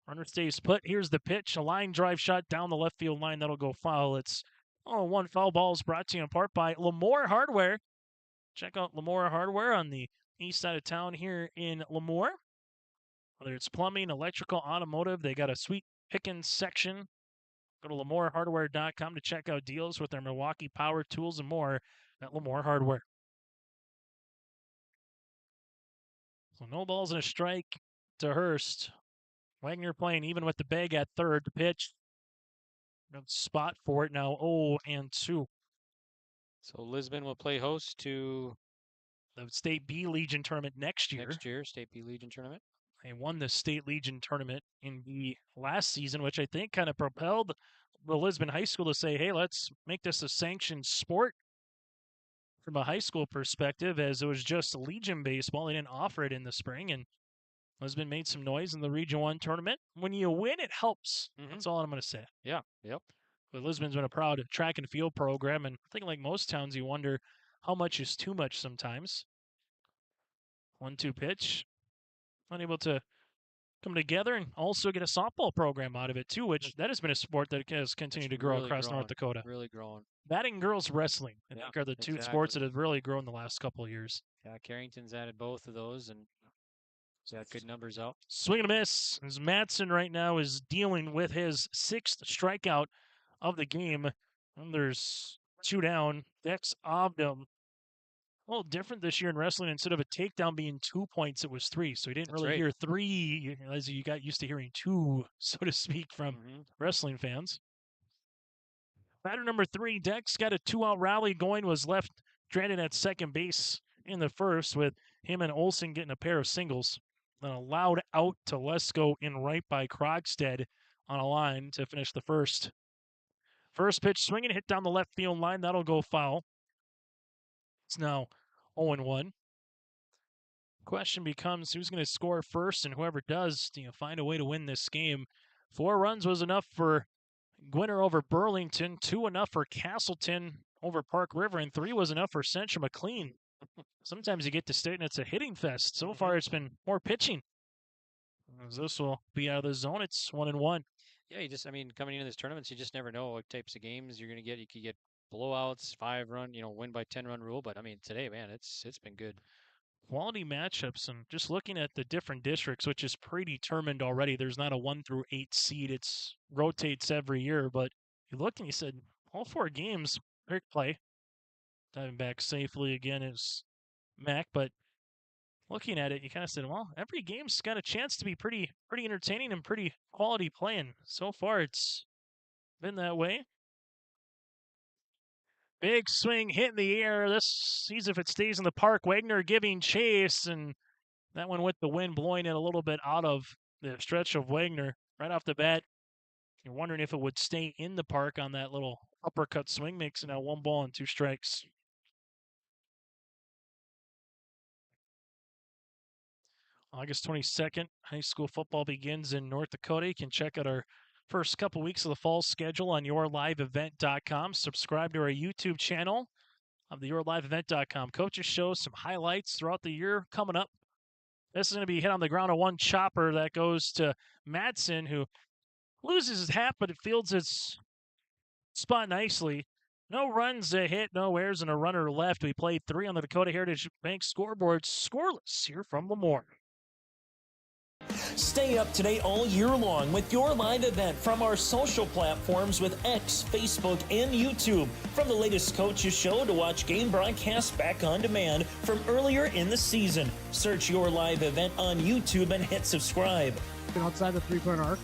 Runner stays put. Here's the pitch. A line drive shot down the left field line. That'll go foul. It's 1 foul ball is brought to you in part by LaMoure Hardware. Check out LaMoure Hardware on the east side of town here in LaMoure. Whether it's plumbing, electrical, automotive, they got a sweet pickings section. Go to LaMoureHardware.com to check out deals with their Milwaukee power tools and more at LaMoure Hardware. So no balls and a strike to Hurst. Wagner playing even with the bag at third. The pitch. Good spot for it now. 0-2. So Lisbon will play host to the State B Legion tournament next year. State B Legion tournament. They won the State Legion tournament in B last season, which I think kind of propelled the Lisbon High School to say, hey, let's make this a sanctioned sport from a high school perspective, as it was just Legion baseball. They didn't offer it in the spring, and Lisbon made some noise in the Region 1 tournament. When you win, it helps. That's all I'm going to say. Yeah, yep. But Lisbon's been a proud track and field program, and I think like most towns, you wonder how much is too much sometimes. 1-2 pitch. Unable to come together and also get a softball program out of it too, which that has been a sport that has continued to grow really across growing, North Dakota. Really growing. That and girls wrestling, I think, are the two sports that have really grown the last couple of years. Yeah, Carrington's added both of those and got good numbers out. Swing and a miss, as Madsen right now is dealing with his 6th strikeout of the game. And there's 2 down. Dex Obdam, a little different this year in wrestling. Instead of a takedown being 2 points, it was 3. So you didn't really hear 3, as you got used to hearing 2, so to speak, from wrestling fans. Batter number 3, Dex got a 2-out rally going, was left stranded at second base in the first, with him and Olsen getting a pair of singles. Then a loud out to Lesko in right by Krogstad on a line to finish the first. First pitch swinging, hit down the left field line. That'll go foul. It's now 0-1. Question becomes who's going to score first, and whoever does, find a way to win this game. 4 runs was enough for Gwinner over Burlington, 2 enough for Castleton over Park River, and 3 was enough for Central McLean. Sometimes you get to state and it's a hitting fest. So far, it's been more pitching. As this will be out of the zone, it's 1-1. Yeah, coming into this tournament, you just never know what types of games you're going to get. You could get blowouts, 5-run, win by 10-run rule. But today, man, it's been good. Quality matchups, and just looking at the different districts, which is predetermined already. There's not a 1 through 8 seed. It's rotates every year. But you look and you said all 4 games, great play. Diving back safely again is Mac, but looking at it, you kind of said, well, every game's got a chance to be pretty entertaining and pretty quality playing. So far, it's been that way. Big swing hit in the air. This sees if it stays in the park. Wagner giving chase, and that one with the wind blowing it a little bit out of the stretch of Wagner. Right off the bat, you're wondering if it would stay in the park on that little uppercut swing. Makes it now 1 ball and 2 strikes. August 22nd, high school football begins in North Dakota. You can check out our first couple weeks of the fall schedule on yourliveevent.com. Subscribe to our YouTube channel of the yourliveevent.com coaches show. Some highlights throughout the year coming up. This is going to be hit on the ground, a 1 chopper that goes to Madsen, who loses his hat, but it fields its spot nicely. No runs a hit, no errors, and a runner left. We played 3 on the Dakota Heritage Bank scoreboard, scoreless here from LaMoure. Stay up to date all year long with your live event from our social platforms with X, Facebook, and YouTube. From the latest coaches show to watch game broadcasts back on demand from earlier in the season. Search your live event on YouTube and hit subscribe. Outside the 3-point arc.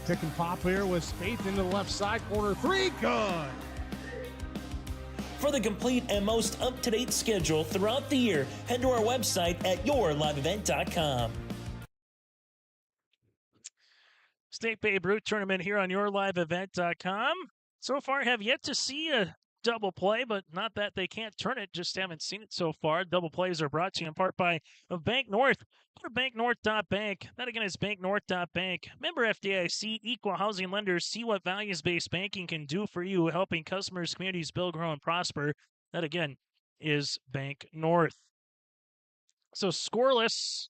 Pick and pop here with Spaeth into the left side corner. 3, good. For the complete and most up-to-date schedule throughout the year, head to our website at yourliveevent.com. State Babe Ruth tournament here on yourliveevent.com. So far, have yet to see a double play, but not that they can't turn it, just haven't seen it so far. Double plays are brought to you in part by Bank North. Go to banknorth.bank. That again is banknorth.bank. Member FDIC, equal housing lenders. See what values-based banking can do for you, helping customers, communities build, grow, and prosper. That again is Bank North. So scoreless.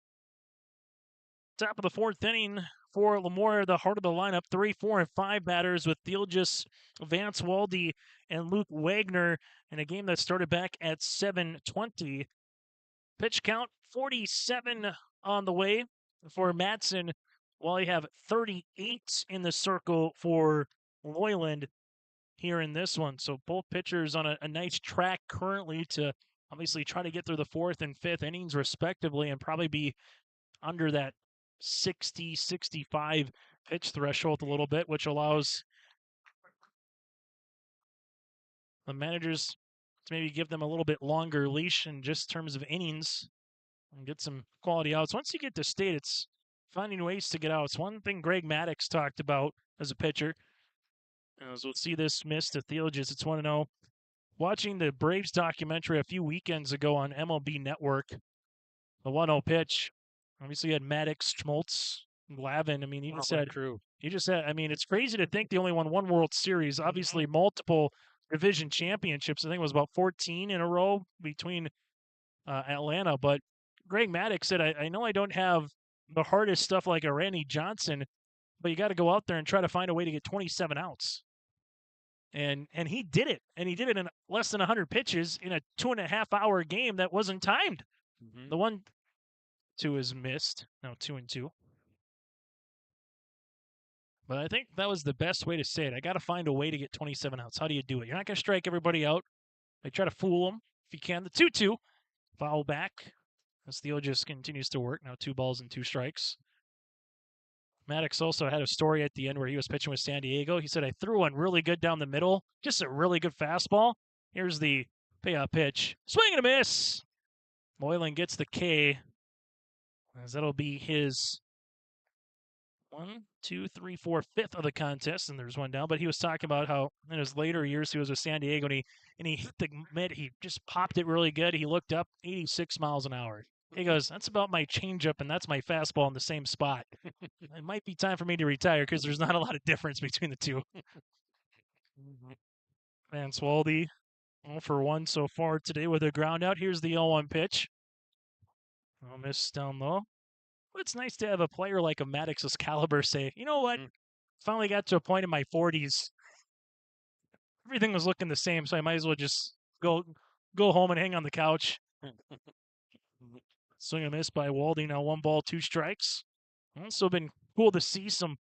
Top of the 4th inning for LaMoure, the heart of the lineup. 3, 4, and 5 batters with Theelgis, Vance Waldy, and Luke Wagner in a game that started back at 7:20. Pitch count 47 on the way for Madsen, while you have 38 in the circle for Loyland here in this one. So both pitchers on a nice track currently to obviously try to get through the 4th and 5th innings respectively and probably be under that 60, 65 pitch threshold a little bit, which allows the managers to maybe give them a little bit longer leash in just terms of innings and get some quality outs. Once you get to state, it's finding ways to get outs. One thing Greg Maddux talked about as a pitcher, as we'll see this missed to Theologist, it's 1-0. Watching the Braves documentary a few weekends ago on MLB Network, the 1-0 pitch, obviously you had Maddux, Schmaltz, Glavine. I mean, he just said, I mean, it's crazy to think they only won one World Series, obviously multiple division championships. I think it was about 14 in a row between Atlanta. But Greg Maddux said, I know I don't have the hardest stuff like a Randy Johnson, but you got to go out there and try to find a way to get 27 outs. And he did it. And he did it in less than 100 pitches in a 2.5-hour game that wasn't timed. The 1-2 is missed. Now 2-2. But I think that was the best way to say it. I got to find a way to get 27 outs. How do you do it? You're not going to strike everybody out. They try to fool them if you can. The 2-2. Foul back. As Theo just continues to work. Now 2 balls and 2 strikes. Maddux also had a story at the end where he was pitching with San Diego. He said, I threw one really good down the middle. Just a really good fastball. Here's the payoff pitch. Swing and a miss. Moylan gets the K. As that'll be his 1, 2, 3, 4, 5th of the contest, and there's one down. But he was talking about how in his later years he was with San Diego, and he hit the mid. He just popped it really good. He looked up, 86 miles an hour. He goes, that's about my changeup, and that's my fastball in the same spot. It might be time for me to retire because there's not a lot of difference between the two. Vance Waldy, 0 for 1 so far today with a ground out. Here's the 0-1 pitch. I'll miss down low. But it's nice to have a player like a Maddox's caliber say, you know what? Finally got to a point in my 40s. Everything was looking the same, so I might as well just go home and hang on the couch. Swing and miss by Waldy. Now 1 ball, 2 strikes. Also been cool to see some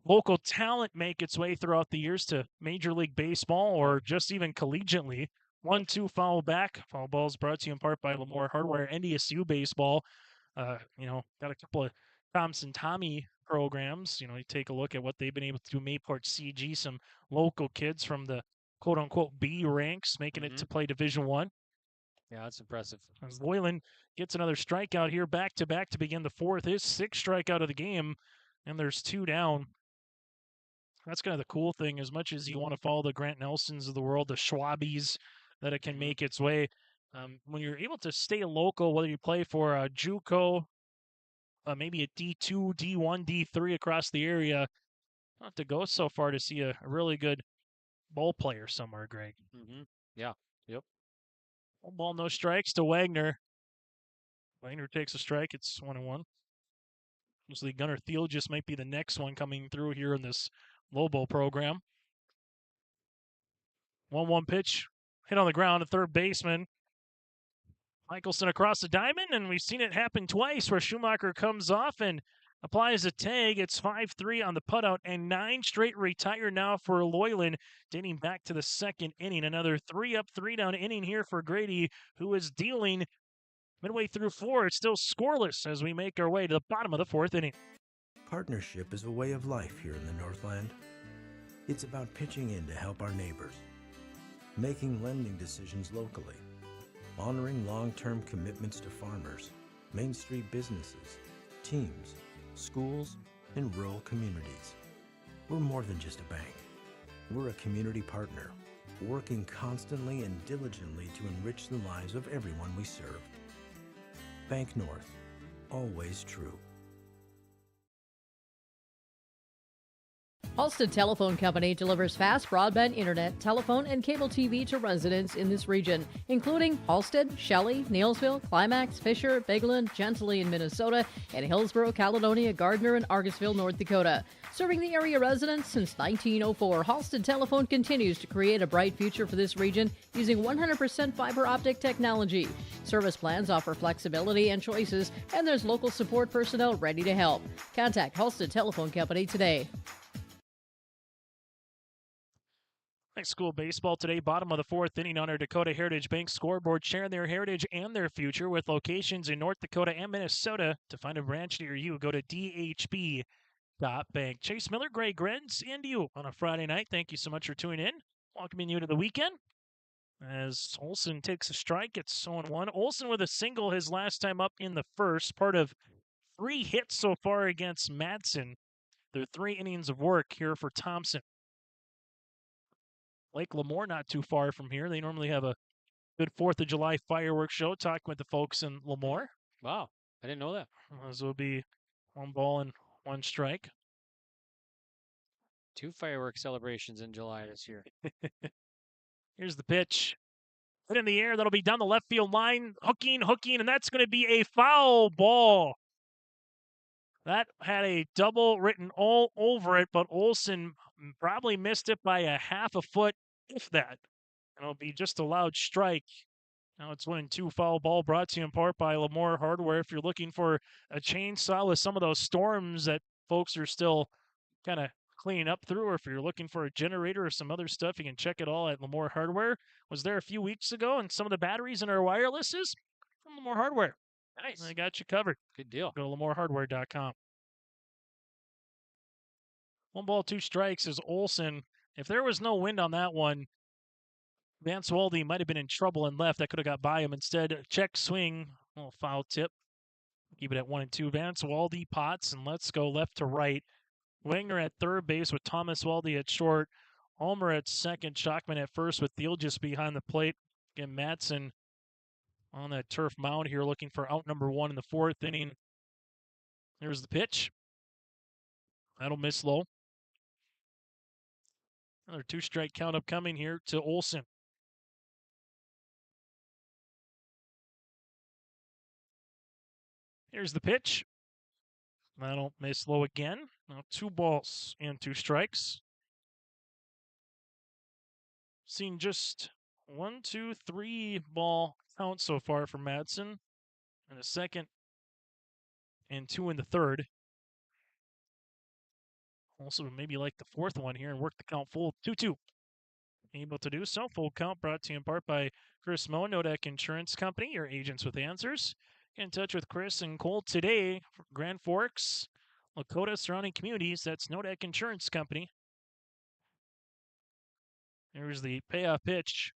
local talent make its way throughout the years to Major League Baseball or just even collegiately. 1-2 foul back. Foul balls brought to you in part by LaMoure Hardware, NDSU Baseball. Got a couple of Thompson Tommy programs. You take a look at what they've been able to do. Mayport CG, some local kids from the quote-unquote B ranks making it to play Division I. Yeah, that's impressive. As Moylan gets another strikeout here, back-to-back to begin the 4th. His 6th strikeout of the game, and there's 2 down. That's kind of the cool thing. As much as you want to follow the Grant Nelsons of the world, the Schwabbies, that it can make its way, when you're able to stay local, whether you play for a JUCO, maybe a D2, D1, D3 across the area, you don't have to go so far to see a really good ball player somewhere, Greg. Yeah. Yep. 1 ball, no strikes to Wagner. Wagner takes a strike. It's 1-1. Mostly Gunnar Thiel just might be the next one coming through here in this Lobo program. 1-1 pitch. Hit on the ground, a third baseman. Michelson across the diamond, and we've seen it happen twice where Schumacher comes off and applies a tag. It's 5-3 on the putout, and 9 straight retired now for Loyland, dating back to the 2nd inning. Another 3 up, 3 down inning here for Grady, who is dealing midway through 4. It's still scoreless as we make our way to the bottom of the 4th inning. Partnership is a way of life here in the Northland. It's about pitching in to help our neighbors, making lending decisions locally, honoring long-term commitments to farmers, Main Street businesses, teams, schools, and rural communities. We're more than just a bank. We're a community partner, working constantly and diligently to enrich the lives of everyone we serve. Bank North, always true. Halstead Telephone Company delivers fast broadband internet, telephone, and cable TV to residents in this region, including Halstead, Shelley, Neilsville, Climax, Fisher, Bigland, Gentilly in Minnesota, and Hillsborough, Caledonia, Gardner, and Argosville, North Dakota. Serving the area residents since 1904, Halstead Telephone continues to create a bright future for this region using 100% fiber optic technology. Service plans offer flexibility and choices, and there's local support personnel ready to help. Contact Halstead Telephone Company today. High school baseball today, bottom of the 4th inning on our Dakota Heritage Bank scoreboard, sharing their heritage and their future with locations in North Dakota and Minnesota. To find a branch near you, go to dhb.bank. Chase Miller, Greg Grenz, and you on a Friday night. Thank you so much for tuning in. Welcoming you to the weekend. As Olson takes a strike, it's 0-1. Olson with a single his last time up in the first, part of 3 hits so far against Madsen. They're 3 innings of work here for Thompson. Lake LaMoure not too far from here. They normally have a good 4th of July fireworks show. Talking with the folks in LaMoure. Wow, I didn't know that. This will be 1 ball and 1 strike. 2 fireworks celebrations in July this year. Here's the pitch. Hit in the air. That'll be down the left field line. Hooking, and that's going to be a foul ball. That had a double written all over it, but Olson probably missed it by a half a foot, if that. And it'll be just a loud strike. Now it's 1-2 foul ball, brought to you in part by LaMoure Hardware. If you're looking for a chainsaw with some of those storms that folks are still kind of cleaning up through, or if you're looking for a generator or some other stuff, you can check it all at LaMoure Hardware. Was there a few weeks ago, and some of the batteries in our wireless is from LaMoure Hardware. Nice. I got you covered. Good deal. Go to LaMoureHardware.com. 1 ball, 2 strikes is Olson. If there was no wind on that one, Vance Waldy might have been in trouble and left. That could have got by him. Instead, check swing, little foul tip. Keep it at 1-2. Vance Waldy, Potts, and let's go left to right. Wagner at third base with Thomas Waldy at short. Ulmer at second. Shockman at first with Thiel just behind the plate. Again, Madsen on that turf mound here looking for out number 1 in the 4th inning. Here's the pitch. That'll miss low. Another 2-strike count upcoming here to Olson. Here's the pitch. That'll miss low again. Now 2 balls and 2 strikes. Seen just 1, 2, 3 ball count so far for Madsen. And a second and 2 in the 3rd. Also maybe like the 4th one here and work the count full. 2-2. Able to do so. Full count brought to you in part by Chris Moe, Nodak Insurance Company, your agents with answers. Get in touch with Chris and Cole today from Grand Forks, Dakota, surrounding communities. That's Nodak Insurance Company. Here's the payoff pitch.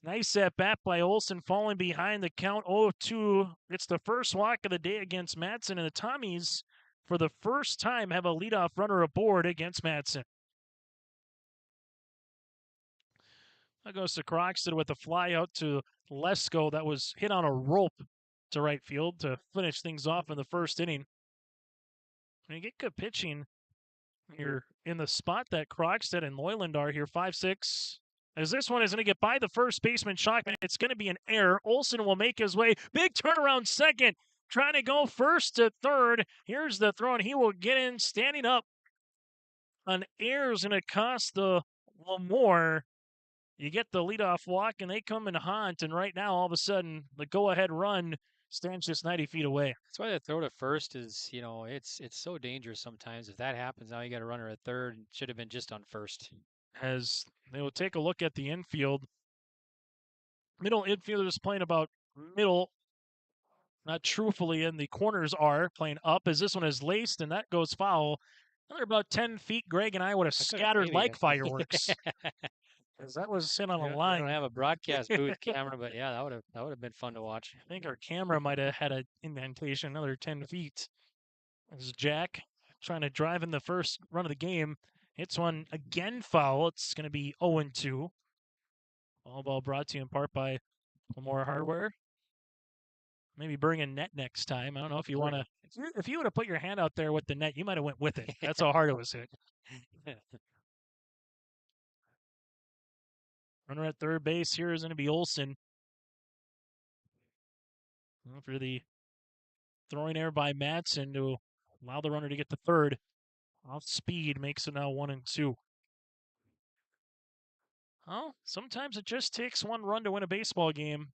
Nice at bat by Olson, falling behind the count 0-2. It's the first walk of the day against Madsen, and the Tommies, for the first time, have a leadoff runner aboard against Madsen. That goes to Croxton with a fly out to Lesko that was hit on a rope to right field to finish things off in the 1st inning. When you get good pitching, you're in the spot that Croxton and Loyland are here, 5-6. As this one is going to get by the first baseman, Shockman. It's going to be an error. Olson will make his way. Big turnaround second. Trying to go first to third. Here's the throw, and he will get in standing up. An error is going to cost the LaMoure. You get the leadoff walk, and they come and haunt, and right now, all of a sudden, the go-ahead run stands just 90 feet away. That's why the throw to first is, it's so dangerous sometimes. If that happens, now you got a runner at third. It should have been just on first. As they will take a look at the infield. Middle infielders playing about middle, not truthfully, and the corners are playing up as this one is laced, and that goes foul. Another about 10 feet, Greg and I would have scattered like fireworks. Because that was sitting on a line. I don't have a broadcast booth camera, but yeah, that would have been fun to watch. I think our camera might have had an indentation, another 10 feet. This is Jack trying to drive in the first run of the game. Hits one again foul. It's going to be 0-2. All ball brought to you in part by LaMoure Hardware. Maybe bring a net next time. I don't know if you want to. If you would have put your hand out there with the net, you might have went with it. That's how hard it was hit. Runner at third base here is going to be Olson. For the throwing error by Madsen to allow the runner to get to third. Off speed makes it now 1-2. Well, sometimes it just takes 1 run to win a baseball game,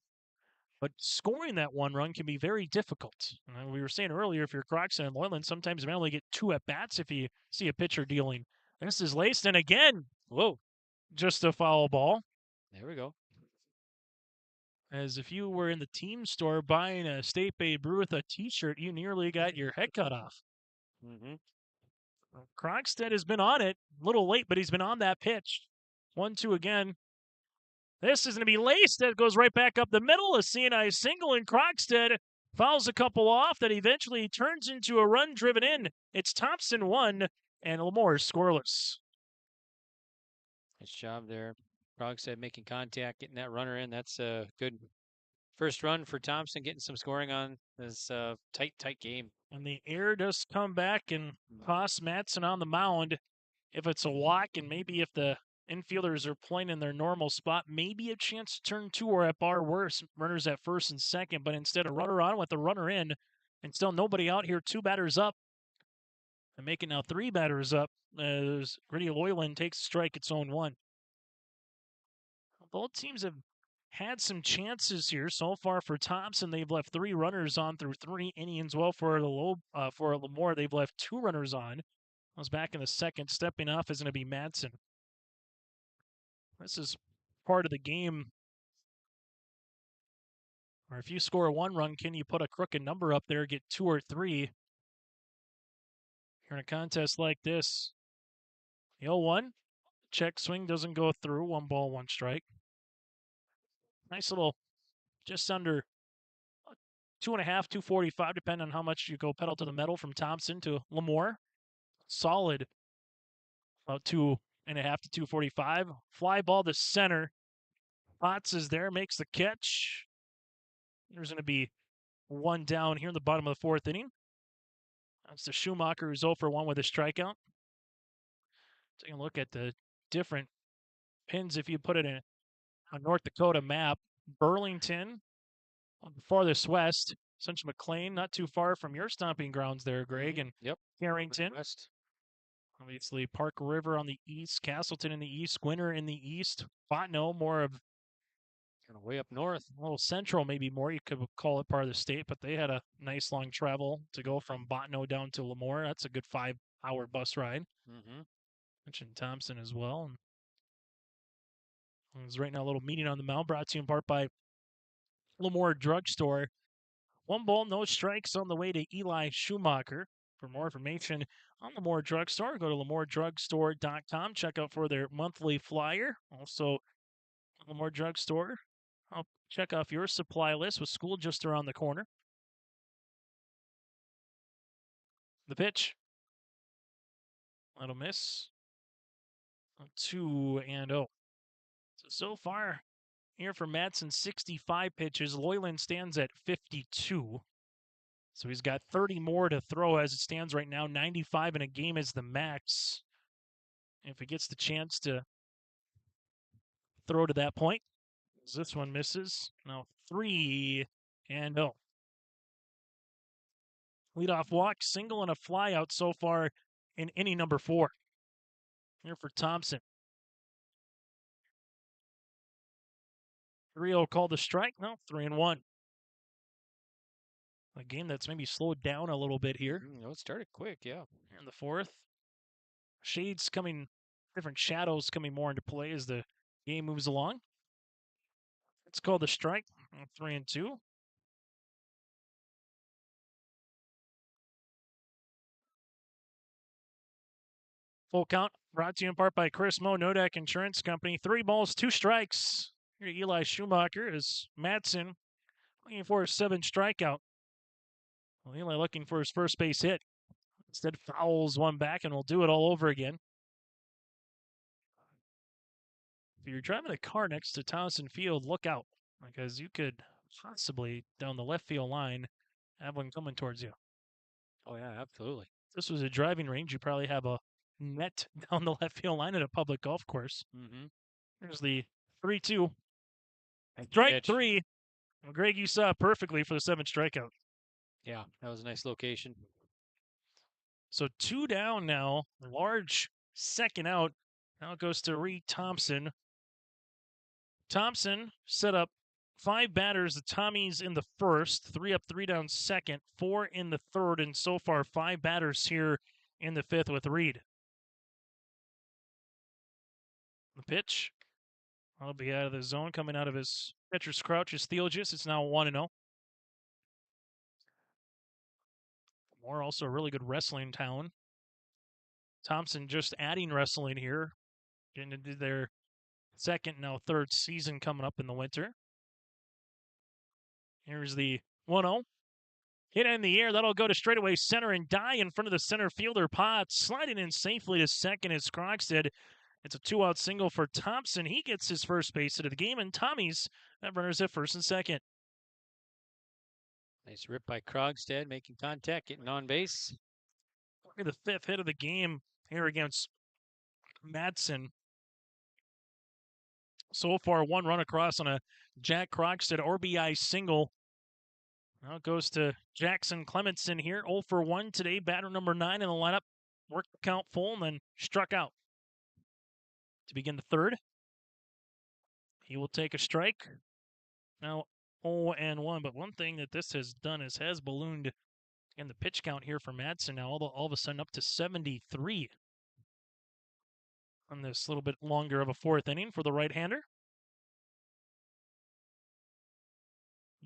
but scoring that 1 run can be very difficult. We were saying earlier, if you're Croxton and Loyland, sometimes you may only get 2 at-bats if you see a pitcher dealing. This is laced, and again, whoa, just a foul ball. There we go. As if you were in the team store buying a State Babe Ruth a t-shirt, you nearly got your head cut off. Mm-hmm. Croxton has been on it, a little late, but he's been on that pitch. 1-2 again. This is going to be laced. That goes right back up the middle. A CNI single, and Crockstead fouls a couple off that eventually turns into a run driven in. It's Thompson 1 and LaMoure scoreless. Nice job there. Krogstad making contact, getting that runner in. That's a good first run for Thompson, getting some scoring on this tight game. And the air does come back and cost Madsen on the mound. If it's a walk, and maybe if the infielders are playing in their normal spot, maybe a chance to turn two, or at bar worse, runners at first and second. But instead, a runner on with the runner in, and still nobody out here, 2 batters up. And make it now 3 batters up as Gritty Loyland takes a strike, its own 1. Both teams have had some chances here so far. For Thompson, they've left 3 runners on through 3 innings. Well, for LaMoure, they've left 2 runners on. I was back in the second. Stepping off is going to be Madsen. This is part of the game. Or if you score 1 run, can you put a crooked number up there, get 2 or 3? Here in a contest like this. The 0-1. Check swing doesn't go through. 1 ball, 1 strike. Nice little, just under 2.5, 245, depending on how much you go pedal to the metal from Thompson to LaMoure. Solid, about 2.5 to 245. Fly ball to center. Potts is there, makes the catch. There's going to be 1 down here in the bottom of the 4th inning. That's the Schumacher, who's 0 for 1 with a strikeout. Taking a look at the different pins if you put it in a North Dakota map. Burlington on the farthest west. Central McLean, not too far from your stomping grounds there, Greg. And Carrington. West. Obviously, Park River on the east, Castleton in the east, Gwinner in the east. Botno, more of kind of way up north. A little central, maybe more. You could call it part of the state, but they had a nice long travel to go from Botno down to LaMoure. That's a good 5-hour bus ride. Mm-hmm. Mentioned Thompson as well. And there's right now a little meeting on the mound, brought to you in part by LaMoure Drugstore. 1 ball, no strikes on the way to Eli Schumacher. For more information on LaMoure Drugstore, go to LaMoureDrugstore.com. Check out for their monthly flyer. Also, LaMoure Drugstore. I'll check off your supply list with school just around the corner. The pitch. That'll miss. 2-0. So far, here for Madsen, 65 pitches. Loyland stands at 52. So he's got 30 more to throw as it stands right now. 95 in a game is the max. If he gets the chance to throw to that point. This one misses. Now 3-0. Leadoff walk, single, and a flyout so far in inning number 4. Here for Thompson. 3-0 called the strike. No, 3-1. A game that's maybe slowed down a little bit here. It started quick, yeah. In the 4th. Shades coming, different shadows coming more into play as the game moves along. It's called the strike. 3-2. Full count brought to you in part by Chris Moe, Nodak Insurance Company. 3 balls, 2 strikes. Here Eli Schumacher is Madsen looking for a 7th strikeout. Well, Eli looking for his first base hit. Instead fouls one back and will do it all over again. If you're driving a car next to Thompson Field, look out, because you could possibly, down the left field line, have one coming towards you. Oh, yeah, absolutely. If this was a driving range, you probably have a net down the left field line at a public golf course. Mm-hmm. Here's the 3-2. Strike 3. Well, Greg, you saw it perfectly for the 7th strikeout. Yeah, that was a nice location. So 2 down now. Large second out. Now it goes to Reed Thompson. Thompson set up 5 batters. The Tommies in the 1st. 3 up, 3 down second. 4 in the 3rd. And so far, 5 batters here in the 5th with Reed. The pitch. I'll be out of the zone, coming out of his pitcher's crouch is Theologist. It's now 1-0. More also a really good wrestling town. Thompson just adding wrestling here. Getting into their second, now third season coming up in the winter. Here's the 1-0. Hit in the air. That'll go to straightaway center and die in front of the center fielder, Potts. Sliding in safely to second is Krogstad. It's a 2-out single for Thompson. He gets his first base hit of the game, and Tommy's have runners at first and second. Nice rip by Krogstad, making contact, getting on base. Look at the fifth hit of the game here against Madsen. So far, one run across on a Jack Krogstad RBI single. Now it goes to Jackson Clementson here. 0 for 1 today. Batter number 9 in the lineup. Worked the count full and then struck out. To begin the third, he will take a strike. Now 0-1. But one thing that this has done is has ballooned in the pitch count here for Madsen. Now all of a sudden up to 73 on this little bit longer of a fourth inning for the right-hander.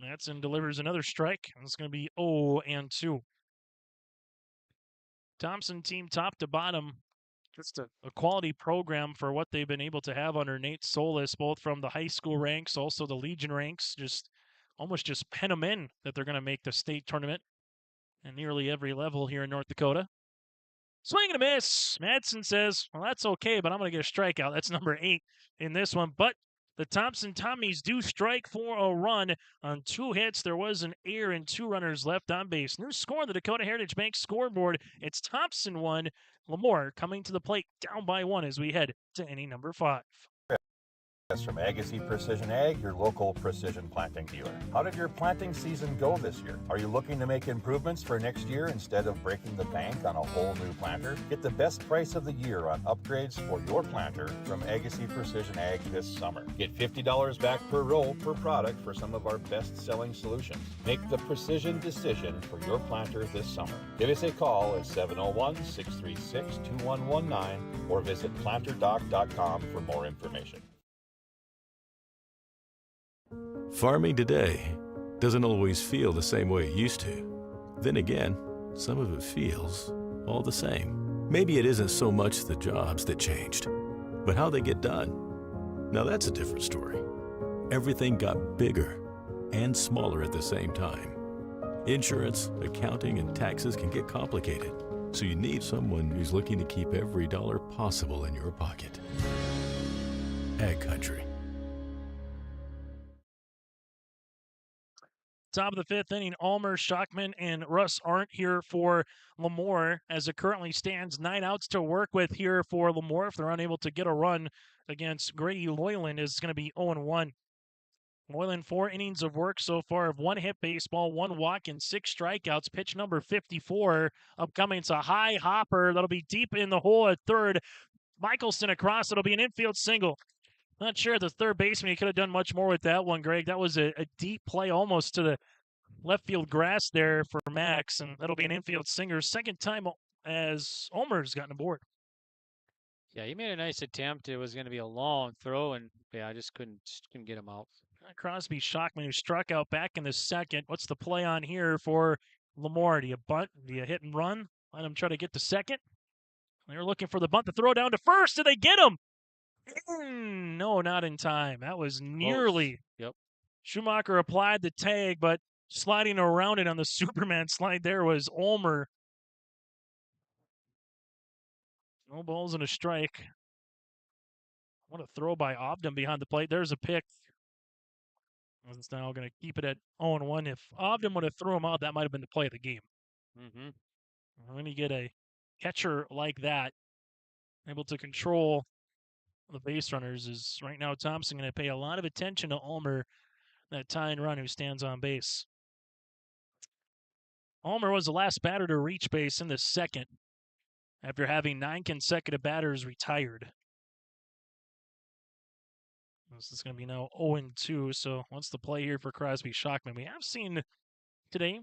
Madsen delivers another strike. It's going to be 0-2. Thompson team top to bottom. Just a quality program for what they've been able to have under Nate Solis, both from the high school ranks, also the Legion ranks. Just almost just pen them in that they're going to make the state tournament at nearly every level here in North Dakota. Swing and a miss. Madsen says, well, that's okay, but I'm going to get a strikeout. That's number 8 in this one. But the Thompson Tommies do strike for a run on 2 hits. There was an error and 2 runners left on base. New score on the Dakota Heritage Bank scoreboard. It's Thompson 1, LaMoure coming to the plate down by 1 as we head to inning number 5. From Agassiz Precision Ag, your local precision planting dealer. How did your planting season go this year? Are you looking to make improvements for next year instead of breaking the bank on a whole new planter? Get the best price of the year on upgrades for your planter from Agassiz Precision Ag this summer. Get $50 back per row per product for some of our best-selling solutions. Make the precision decision for your planter this summer. Give us a call at 701-636-2119 or visit planterdoc.com for more information. Farming today doesn't always feel the same way it used to. Then again, some of it feels all the same. Maybe it isn't so much the jobs that changed, but how they get done. Now that's a different story. Everything got bigger and smaller at the same time. Insurance, accounting, and taxes can get complicated, so you need someone who's looking to keep every dollar possible in your pocket. Ag Country. Top of the 5th inning, Almer, Schockman, and Russ aren't here for LaMoure. As it currently stands, 9 outs to work with here for LaMoure. If they're unable to get a run against Grady Loyland, is going to be 0-1. Loyland, 4 innings of work so far of 1 hit baseball, 1 walk, and 6 strikeouts. Pitch number 54 upcoming. It's a high hopper that'll be deep in the hole at third. Michelson across. It'll be an infield single. Not sure the third baseman, he could have done much more with that one, Greg. That was a deep play almost to the left field grass there for Max, and that'll be an infield single. Second time as Ulmer's gotten aboard. Yeah, he made a nice attempt. It was going to be a long throw, and yeah, I just couldn't get him out. Crosby Schockman, who struck out back in the second. What's the play on here for LaMoure? Do you bunt? Do you hit and run? Let him try to get to second. They're looking for the bunt to throw down to first. Did they get him? No, not in time. That was nearly. Yep. Schumacher applied the tag, but sliding around it on the Superman slide there was Ulmer. No balls and a strike. What a throw by Obdam behind the plate. There's a pick. It's now going to keep it at 0-1. If Obdam would have thrown him out, that might have been the play of the game. Mm-hmm. When you get a catcher like that, able to control the base runners, is right now Thompson going to pay a lot of attention to Ulmer, that tying run who stands on base. Ulmer was the last batter to reach base in the second after having 9 consecutive batters retired. This is going to be now 0-2, so what's the play here for Crosby Schockman? We have seen today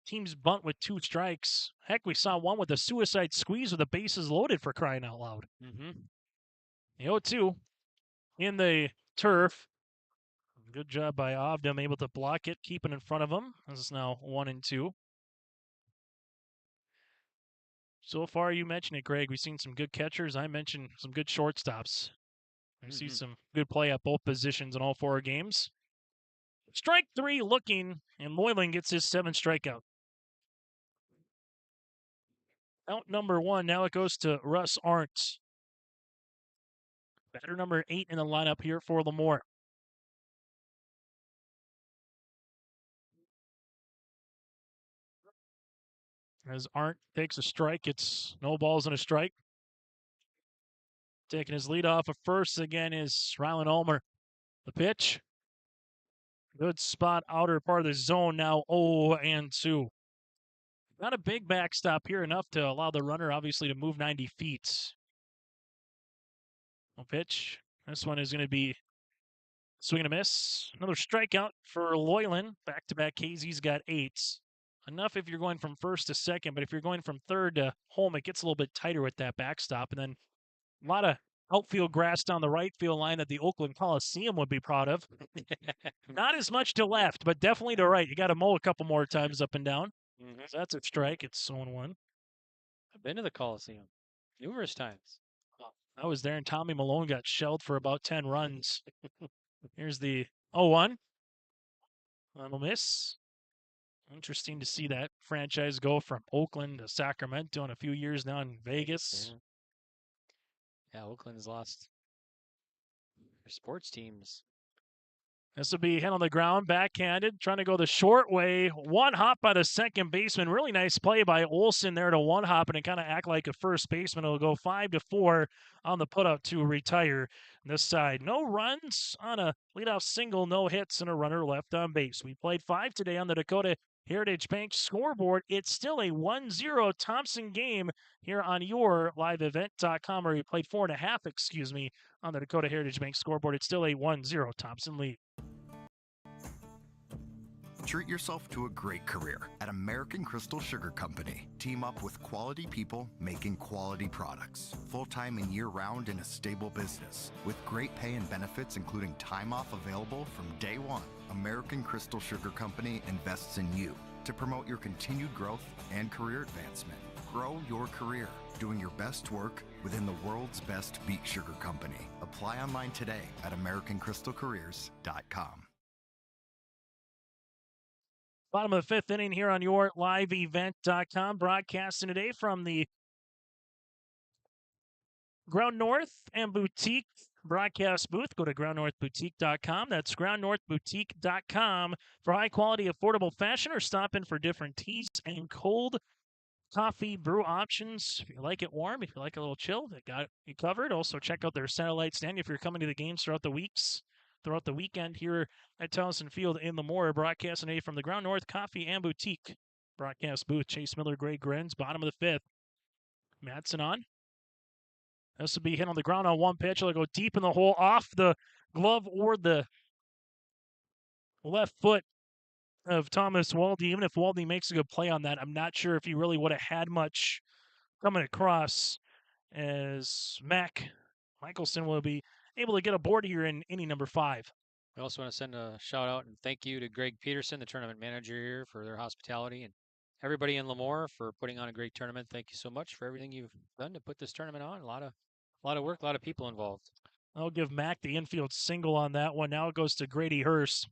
teams bunt with 2 strikes. Heck, we saw one with a suicide squeeze with the bases loaded, for crying out loud. Mm-hmm. The 0-2 in the turf. Good job by Obdam, able to block it, keeping in front of him. This is now 1-2. So far, you mentioned it, Greg. We've seen some good catchers. I mentioned some good shortstops. I see some good play at both positions in all 4 games. Strike 3 looking, and Moylan gets his 7th strikeout. Out number 1, now it goes to Russ Arndt. Batter number 8 in the lineup here for LaMoure. As Arndt takes a strike, it's no balls and a strike. Taking his lead off of first again is Rylan Ulmer. The pitch. Good spot, outer part of the zone now, 0-2. Not a big backstop here, enough to allow the runner obviously to move 90 feet. No pitch. This one is going to be swing and a miss. Another strikeout for Loylan. Back-to-back Ks, he's got 8. Enough if you're going from first to second, but if you're going from third to home, it gets a little bit tighter with that backstop. And then a lot of outfield grass down the right field line that the Oakland Coliseum would be proud of. Not as much to left, but definitely to right. You got to mow a couple more times up and down. So that's a strike. It's 0-1. I've been to the Coliseum numerous times. I was there, and Tommy Malone got shelled for about 10 runs. Here's the 0-1. Little miss. Interesting to see that franchise go from Oakland to Sacramento in a few years now in Vegas. Yeah, Oakland's lost their sports teams. This will be hit on the ground, backhanded, trying to go the short way. One hop by the second baseman. Really nice play by Olson there to one hop and kind of act like a first baseman. It'll go 5-4 on the put-up to retire this side. No runs on a leadoff single, no hits, and a runner left on base. We played 5 today on the Dakota Heritage Bank scoreboard. It's still a 1-0 Thompson game here on your liveevent.com, or we played 4.5, on the Dakota Heritage Bank scoreboard. It's still a 1-0 Thompson lead. Treat yourself to a great career at American Crystal Sugar Company. Team up with quality people making quality products. Full-time and year-round in a stable business. With great pay and benefits including time off available from day one. American Crystal Sugar Company invests in you to promote your continued growth and career advancement. Grow your career doing your best work within the world's best beet sugar company. Apply online today at AmericanCrystalCareers.com. Bottom of the 5th inning here on your liveevent.com. Broadcasting today from the Ground North and Boutique broadcast booth. Go to groundnorthboutique.com. That's groundnorthboutique.com for high-quality, affordable fashion, or stop in for different teas and cold coffee brew options. If you like it warm, if you like a little chill, they got you covered. Also, check out their satellite stand if you're coming to the games throughout the weekend here at Towson Field in LaMoure. Broadcasting today from the Ground North Coffee and Boutique broadcast booth. Chase Miller, Greg Grens, bottom of the 5th. Madsen on. This will be hit on the ground on one pitch. It'll go deep in the hole, off the glove or the left foot of Thomas Waldy. Even if Waldy makes a good play on that, I'm not sure if he really would have had much coming across, as Mac Michelson will be able to get aboard here in inning number 5. We also want to send a shout out and thank you to Greg Peterson, the tournament manager here, for their hospitality, and everybody in LaMoure for putting on a great tournament. Thank you so much for everything you've done to put this tournament on. A lot of work, a lot of people involved. I'll give Mac the infield single on that one. Now it goes to Grady Hurst,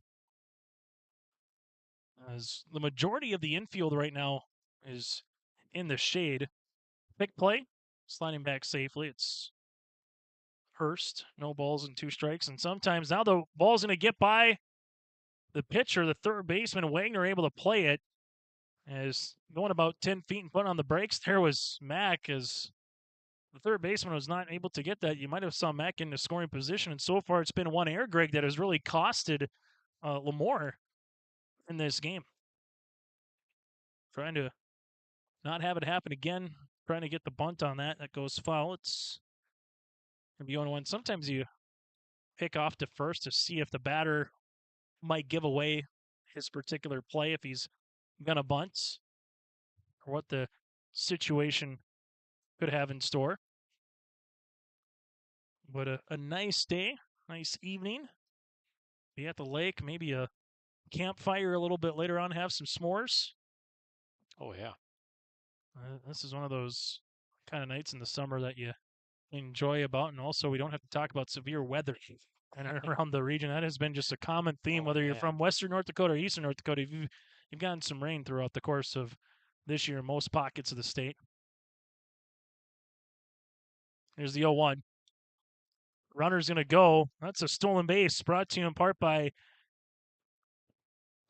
as the majority of the infield right now is in the shade. Big play, sliding back safely. It's Hurst, no balls and 2 strikes. And sometimes now the ball's going to get by the pitcher, the third baseman, Wagner, able to play it. As going about 10 feet and putting on the brakes, there was Mac, as the third baseman was not able to get that. You might have saw Mac in the scoring position, and so far it's been one error, Greg, that has really costed LaMoure in this game. Trying to not have it happen again, trying to get the bunt on that. That goes foul. It's going to be 0-1. Sometimes you pick off to first to see if the batter might give away his particular play, if he's going to bunt, or what the situation could have in store. But a nice day, nice evening. Be at the lake, maybe a campfire a little bit later on, have some s'mores. Oh, yeah. This is one of those kind of nights in the summer that you enjoy about. And also, we don't have to talk about severe weather in and around the region. That has been just a common theme, whether you're from Western North Dakota or Eastern North Dakota. You've gotten some rain throughout the course of this year in most pockets of the state. Here's the 0-1. Runner's going to go. That's a stolen base brought to you in part by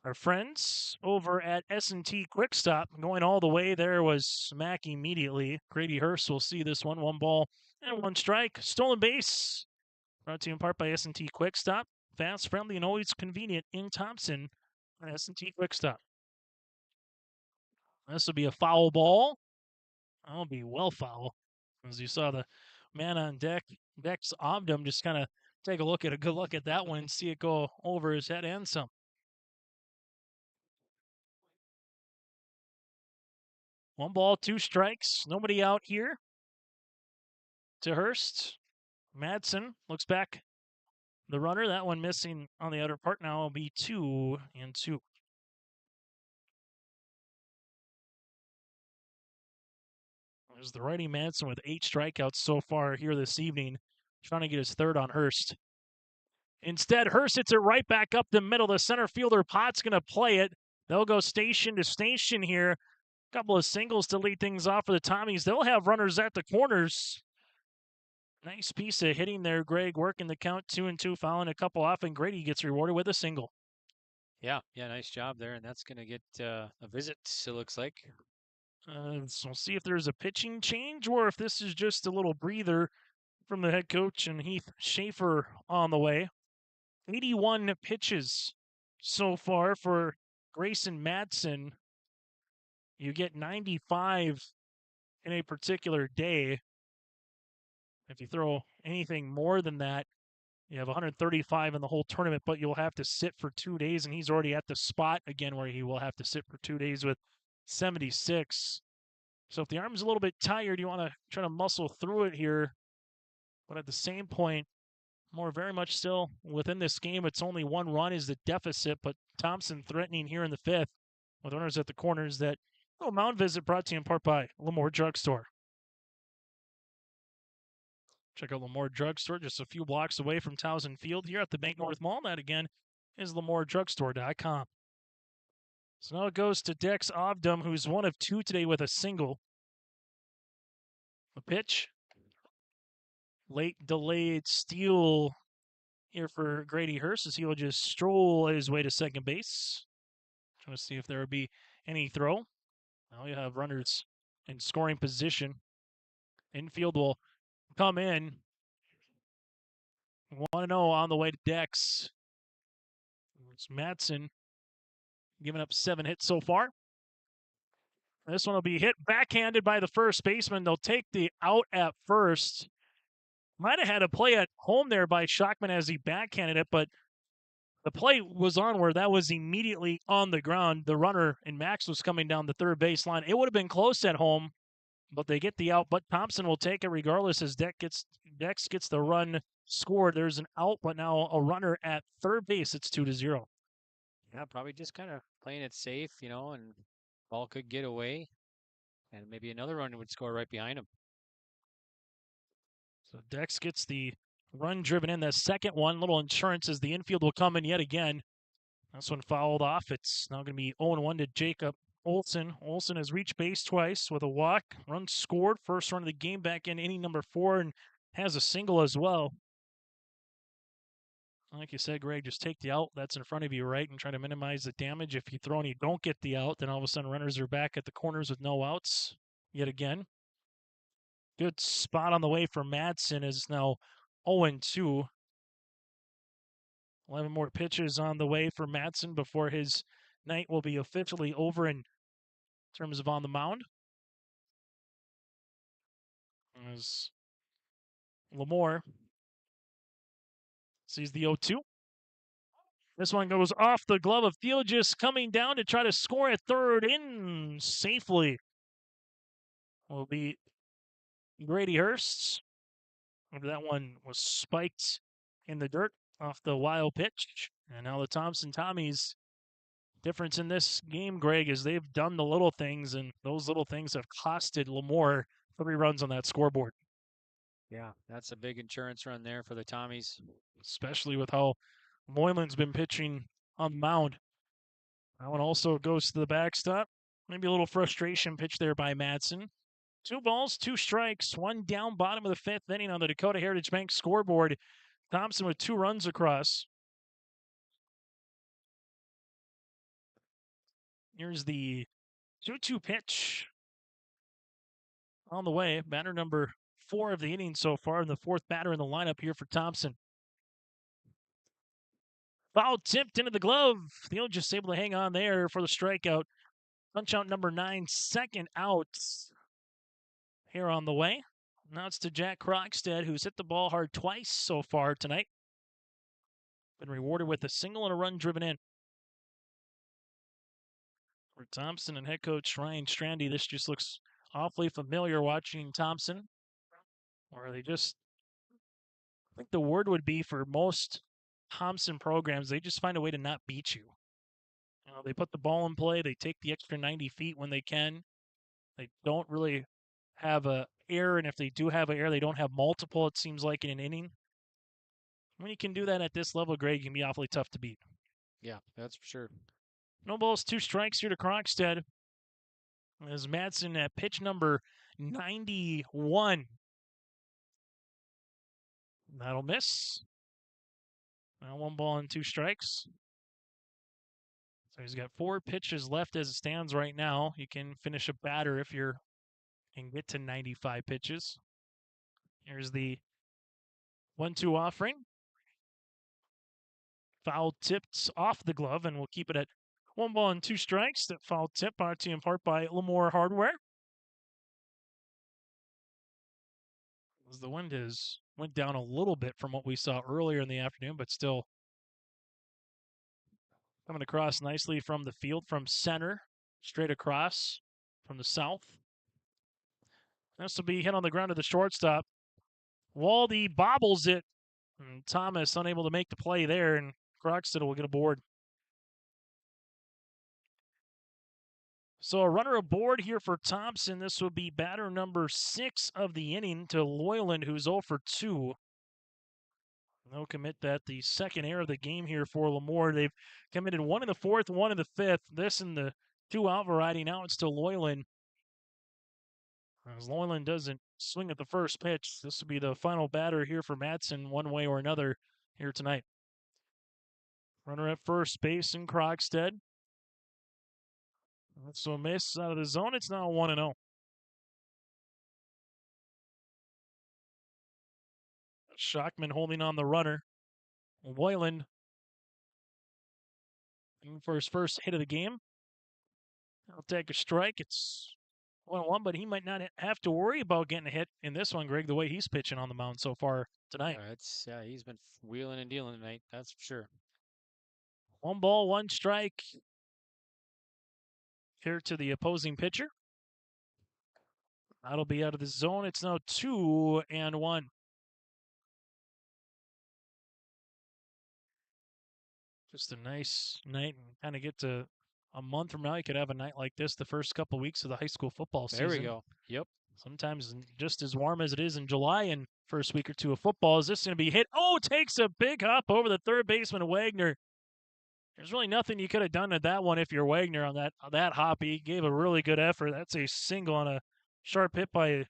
our friends over at S&T Quick Stop. Going all the way there was smack immediately. Grady Hurst will see this one. 1 ball and 1 strike. Stolen base brought to you in part by S&T Quick Stop. Fast, friendly, and always convenient in Thompson. S&T Quick Stop. This will be a foul ball. That'll be well foul. As you saw the man on deck, Dex Obdam, just kind of take a good look at that one and see it go over his head and some. 1 ball, 2 strikes. Nobody out here. To Hurst. Madsen looks back. The runner, that one missing on the outer part now will be 2-2. There's the righty Madsen with 8 strikeouts so far here this evening, trying to get his third on Hurst. Instead, Hurst hits it right back up the middle. The center fielder Potts going to play it. They'll go station to station here. A couple of singles to lead things off for the Tommies. They'll have runners at the corners. Nice piece of hitting there, Greg, working the count 2-2, fouling a couple off, and Grady gets rewarded with a single. Yeah, nice job there, and that's going to get a visit, it looks like. So we'll see if there's a pitching change or if this is just a little breather from the head coach and Heath Schaefer on the way. 81 pitches so far for Grayson Madsen. You get 95 in a particular day. If you throw anything more than that, you have 135 in the whole tournament, but you'll have to sit for 2 days, and he's already at the spot again where he will have to sit for 2 days with 76. So if the arm's a little bit tired, you want to try to muscle through it here. But at the same point, very much still within this game. It's only 1 run is the deficit, but Thompson threatening here in the 5th with runners at the corners. That mound visit brought to you in part by LaMoure Drugstore. Check out LaMoure Drugstore just a few blocks away from Towson Field here at the Bank North Mall. That again is LaMoureDrugstore.com. So now it goes to Dex Obdam, who's 1 of 2 today with a single. The pitch. Late delayed steal here for Grady Hurst as he will just stroll his way to second base. Trying to see if there will be any throw. Now you have runners in scoring position. Infield will come in. 1-0 on the way to Dex. It's Madsen giving up 7 hits so far. This one will be hit backhanded by the first baseman. They'll take the out at first. Might have had a play at home there by Schachman as he backhanded it, but the play was on where that was immediately on the ground. The runner and Max was coming down the third baseline. It would have been close at home, but they get the out. But Thompson will take it regardless as Dex gets the run scored. There's an out, but now a runner at third base. It's 2-0. Yeah, probably just kind of playing it safe, and ball could get away, and maybe another runner would score right behind him. So Dex gets the run driven in. The second one, little insurance as the infield will come in yet again. This one fouled off. It's now going to be 0-1 to Jacob Olson. Olson has reached base twice with a walk. Run scored. First run of the game back in inning number 4 and has a single as well. Like you said, Greg, just take the out that's in front of you, right, and try to minimize the damage. If you throw and you don't get the out, then all of a sudden runners are back at the corners with no outs yet again. Good spot on the way for Madsen is now 0-2. 11 more pitches on the way for Madsen before his night will be officially over in terms of on the mound. As LaMoure sees the 0-2. This one goes off the glove of Field, just coming down to try to score at third in safely. Will be Grady Hurst. That one was spiked in the dirt off the wild pitch. And now the Thompson Tommies. Difference in this game, Greg, is they've done the little things, and those little things have costed LaMoure 3 runs on that scoreboard. Yeah, that's a big insurance run there for the Tommies. Especially with how Moylan's been pitching on the mound. That one also goes to the backstop. Maybe a little frustration pitch there by Madsen. 2 balls, 2 strikes, 1 down, bottom of the 5th inning on the Dakota Heritage Bank scoreboard. Thompson with 2 runs across. Here's the 2-2 pitch on the way. Batter number 4 of the inning so far, and the 4th batter in the lineup here for Thompson. Foul tipped into the glove. Thiel just able to hang on there for the strikeout. Punch out number 9, second out here on the way. Now it's to Jack Krogstad, who's hit the ball hard twice so far tonight. Been rewarded with a single and a run driven in. For Thompson and head coach Ryan Strandy, this just looks awfully familiar watching Thompson. Or they just, I think the word would be for most Thompson programs, they just find a way to not beat you. You know, they put the ball in play, they take the extra 90 feet when they can. They don't really have a error, and if they do have an error, they don't have multiple, it seems like, in an inning. When you can do that at this level, Greg, it can be awfully tough to beat. Yeah, that's for sure. No balls, 2 strikes here to Krogstad. As Madsen at pitch number 91. That'll miss. Now 1 ball and 2 strikes. So he's got 4 pitches left as it stands right now. You can finish a batter if you can get to 95 pitches. Here's the 1-2 offering. Foul tipped off the glove, and we'll keep it at 1 ball and 2 strikes. That foul tip brought to you in part by LaMoure Hardware. As the wind went down a little bit from what we saw earlier in the afternoon, but still coming across nicely from the field, from center, straight across from the south. This will be hit on the ground to the shortstop. Waldy bobbles it, and Thomas unable to make the play there, and Krogstad will get aboard. So a runner aboard here for Thompson. This will be batter number 6 of the inning to Loyland, who's 0 for 2. They'll commit that the second error of the game here for LaMoure. They've committed 1 in the 4th, 1 in the 5th. This in the 2-out variety. Now it's to Loyland. As Loyland doesn't swing at the first pitch, this will be the final batter here for Madsen one way or another here tonight. Runner at first base in Krogstad. That's a miss out of the zone. It's now 1-0. Shockman holding on the runner. Loyland for his first hit of the game. He'll take a strike. It's 1-1, but he might not have to worry about getting a hit in this one, Greg, the way he's pitching on the mound so far tonight. He's been wheeling and dealing tonight, that's for sure. 1 ball, 1 strike here to the opposing pitcher. That'll be out of the zone. It's now 2-1. Just a nice night, and kind of get to a month from now, you could have a night like this the first couple weeks of the high school football season. There we go. Yep. Sometimes just as warm as it is in July and first week or two of football. Is this going to be hit? Oh, takes a big hop over the third baseman, Wagner. There's really nothing you could have done at that one if you're Wagner on that hop. He gave a really good effort. That's a single on a sharp hit by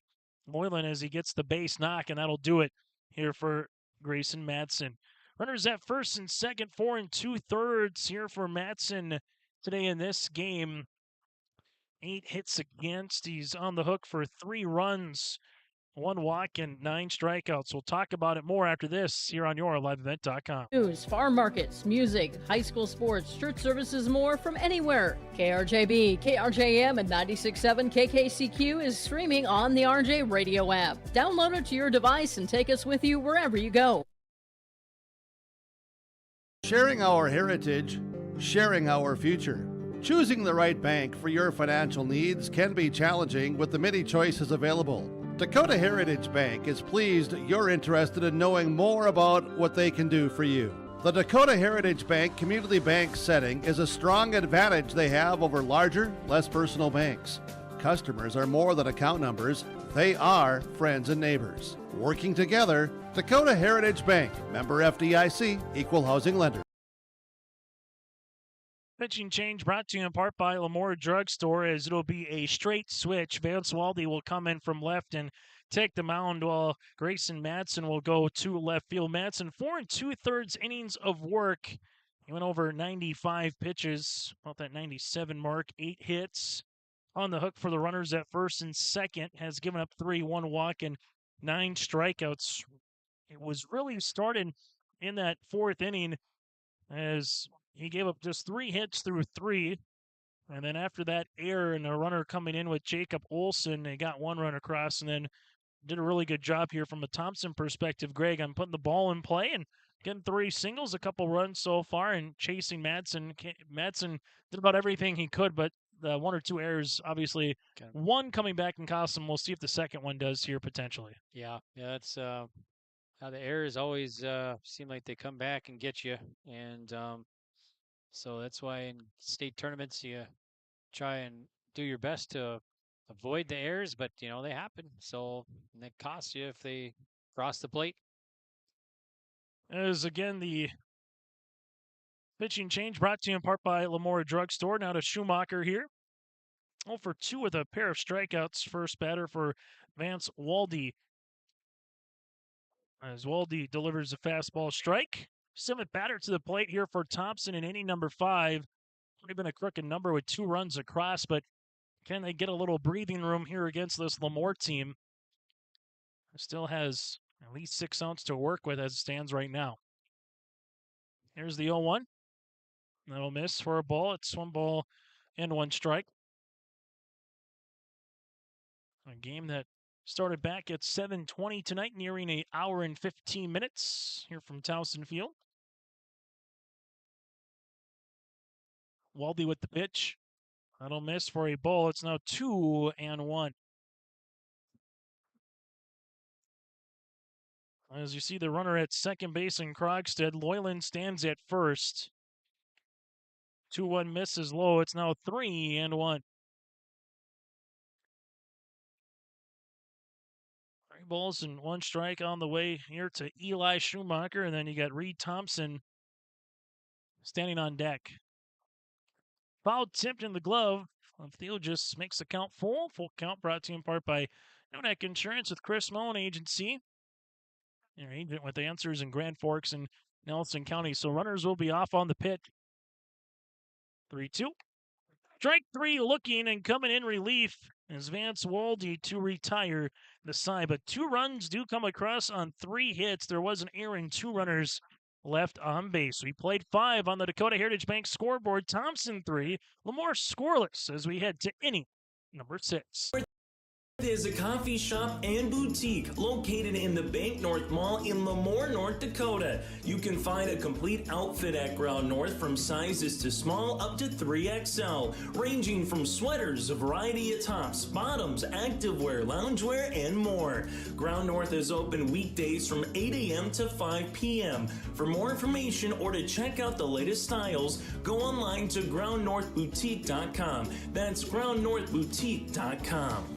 Moylan as he gets the base knock, and that'll do it here for Grayson Madsen. Runners at first and second, 4 2/3 here for Madsen today in this game. 8 hits against. He's on the hook for 3 runs, 1 walk, and 9 strikeouts. We'll talk about it more after this here on YourLiveEvent.com. News, farm markets, music, high school sports, church services, more from anywhere. KRJB, KRJM, and 96.7 KKCQ is streaming on the RJ Radio app. Download it to your device and take us with you wherever you go. Sharing our heritage, sharing our future. Choosing the right bank for your financial needs can be challenging with the many choices available. Dakota Heritage Bank is pleased you're interested in knowing more about what they can do for you. The Dakota Heritage Bank community bank setting is a strong advantage they have over larger, less personal banks. Customers are more than account numbers. They are friends and neighbors. Working together, Dakota Heritage Bank, member FDIC, equal housing lender. Pitching change brought to you in part by LaMoure Drugstore, as it'll be a straight switch. Vance Waldy will come in from left and take the mound, while Grayson Madsen will go to left field. Madsen, 4 2/3 innings of work. He went over 95 pitches, about that 97 mark, 8 hits. On the hook for the runners at first and second, has given up 3, 1 walk, and 9 strikeouts. It was really started in that 4th inning, as he gave up just 3 hits through 3. And then after that error and a runner coming in with Jacob Olson, they got 1 run across, and then did a really good job here from a Thompson perspective, Greg, on putting the ball in play and getting 3 singles, a couple runs so far, and chasing Madsen. Madsen did about everything he could, but the 1 or 2 errors, obviously, one coming back and cost him. We'll see if the second one does here potentially. Yeah, that's how the errors always seem like they come back and get you, and so that's why in state tournaments you try and do your best to avoid the errors, but they happen. So and it costs you if they cross the plate. As again, the pitching change brought to you in part by LaMoure Drugstore. Now to Schumacher here. 0 for 2 with a pair of strikeouts. First batter for Vance Waldy. As Waldy delivers a fastball strike. 7th batter to the plate here for Thompson in inning number 5. Would have been a crooked number with 2 runs across, but can they get a little breathing room here against this LaMoure team? It still has at least 6 outs to work with as it stands right now. Here's the 0-1. That'll miss for a ball. It's 1 ball and 1 strike. A game that started back at 7:20 tonight, nearing an hour and 15 minutes here from Towson Field. Waldy with the pitch. That'll miss for a ball. It's now 2-1. As you see the runner at second base in Krogstad, Loyland stands at first. 2-1 misses low. It's now 3-1. 3 balls and 1 strike on the way here to Eli Schumacher, and then you got Reed Thompson standing on deck. Foul tipped in the glove. Theo just makes the count full. Full count brought to you in part by No Neck Insurance with Chris Mullen Agency. Your agent with answers in Grand Forks and Nelson County. So runners will be off on the pit. 3-2. Strike 3 looking and coming in relief is Vance Waldy to retire the side. But 2 runs do come across on 3 hits. There was an error and 2 runners left on base. We played 5 on the Dakota Heritage Bank scoreboard. Thompson 3, LaMoure scoreless as we head to inning number 6. Is a coffee shop and boutique located in the Bank North Mall in LaMoure, North Dakota. You can find a complete outfit at Ground North from sizes to small up to 3XL, ranging from sweaters, a variety of tops, bottoms, activewear, loungewear, and more. Ground North is open weekdays from 8 a.m. to 5 p.m. For more information or to check out the latest styles, go online to groundnorthboutique.com. That's groundnorthboutique.com.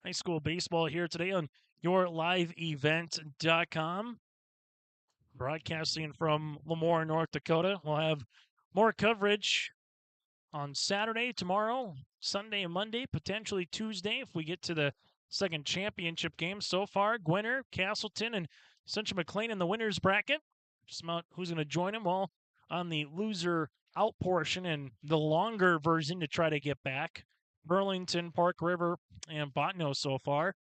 High school baseball here today on yourliveevent.com. Broadcasting from LaMoure, North Dakota. We'll have more coverage on Saturday, tomorrow, Sunday, and Monday, potentially Tuesday if we get to the second championship game. So far, Gwinner, Castleton, and Central McLean in the winners bracket. Just about who's going to join them all on the loser out portion and the longer version to try to get back. Burlington, Park River, and Botno so far.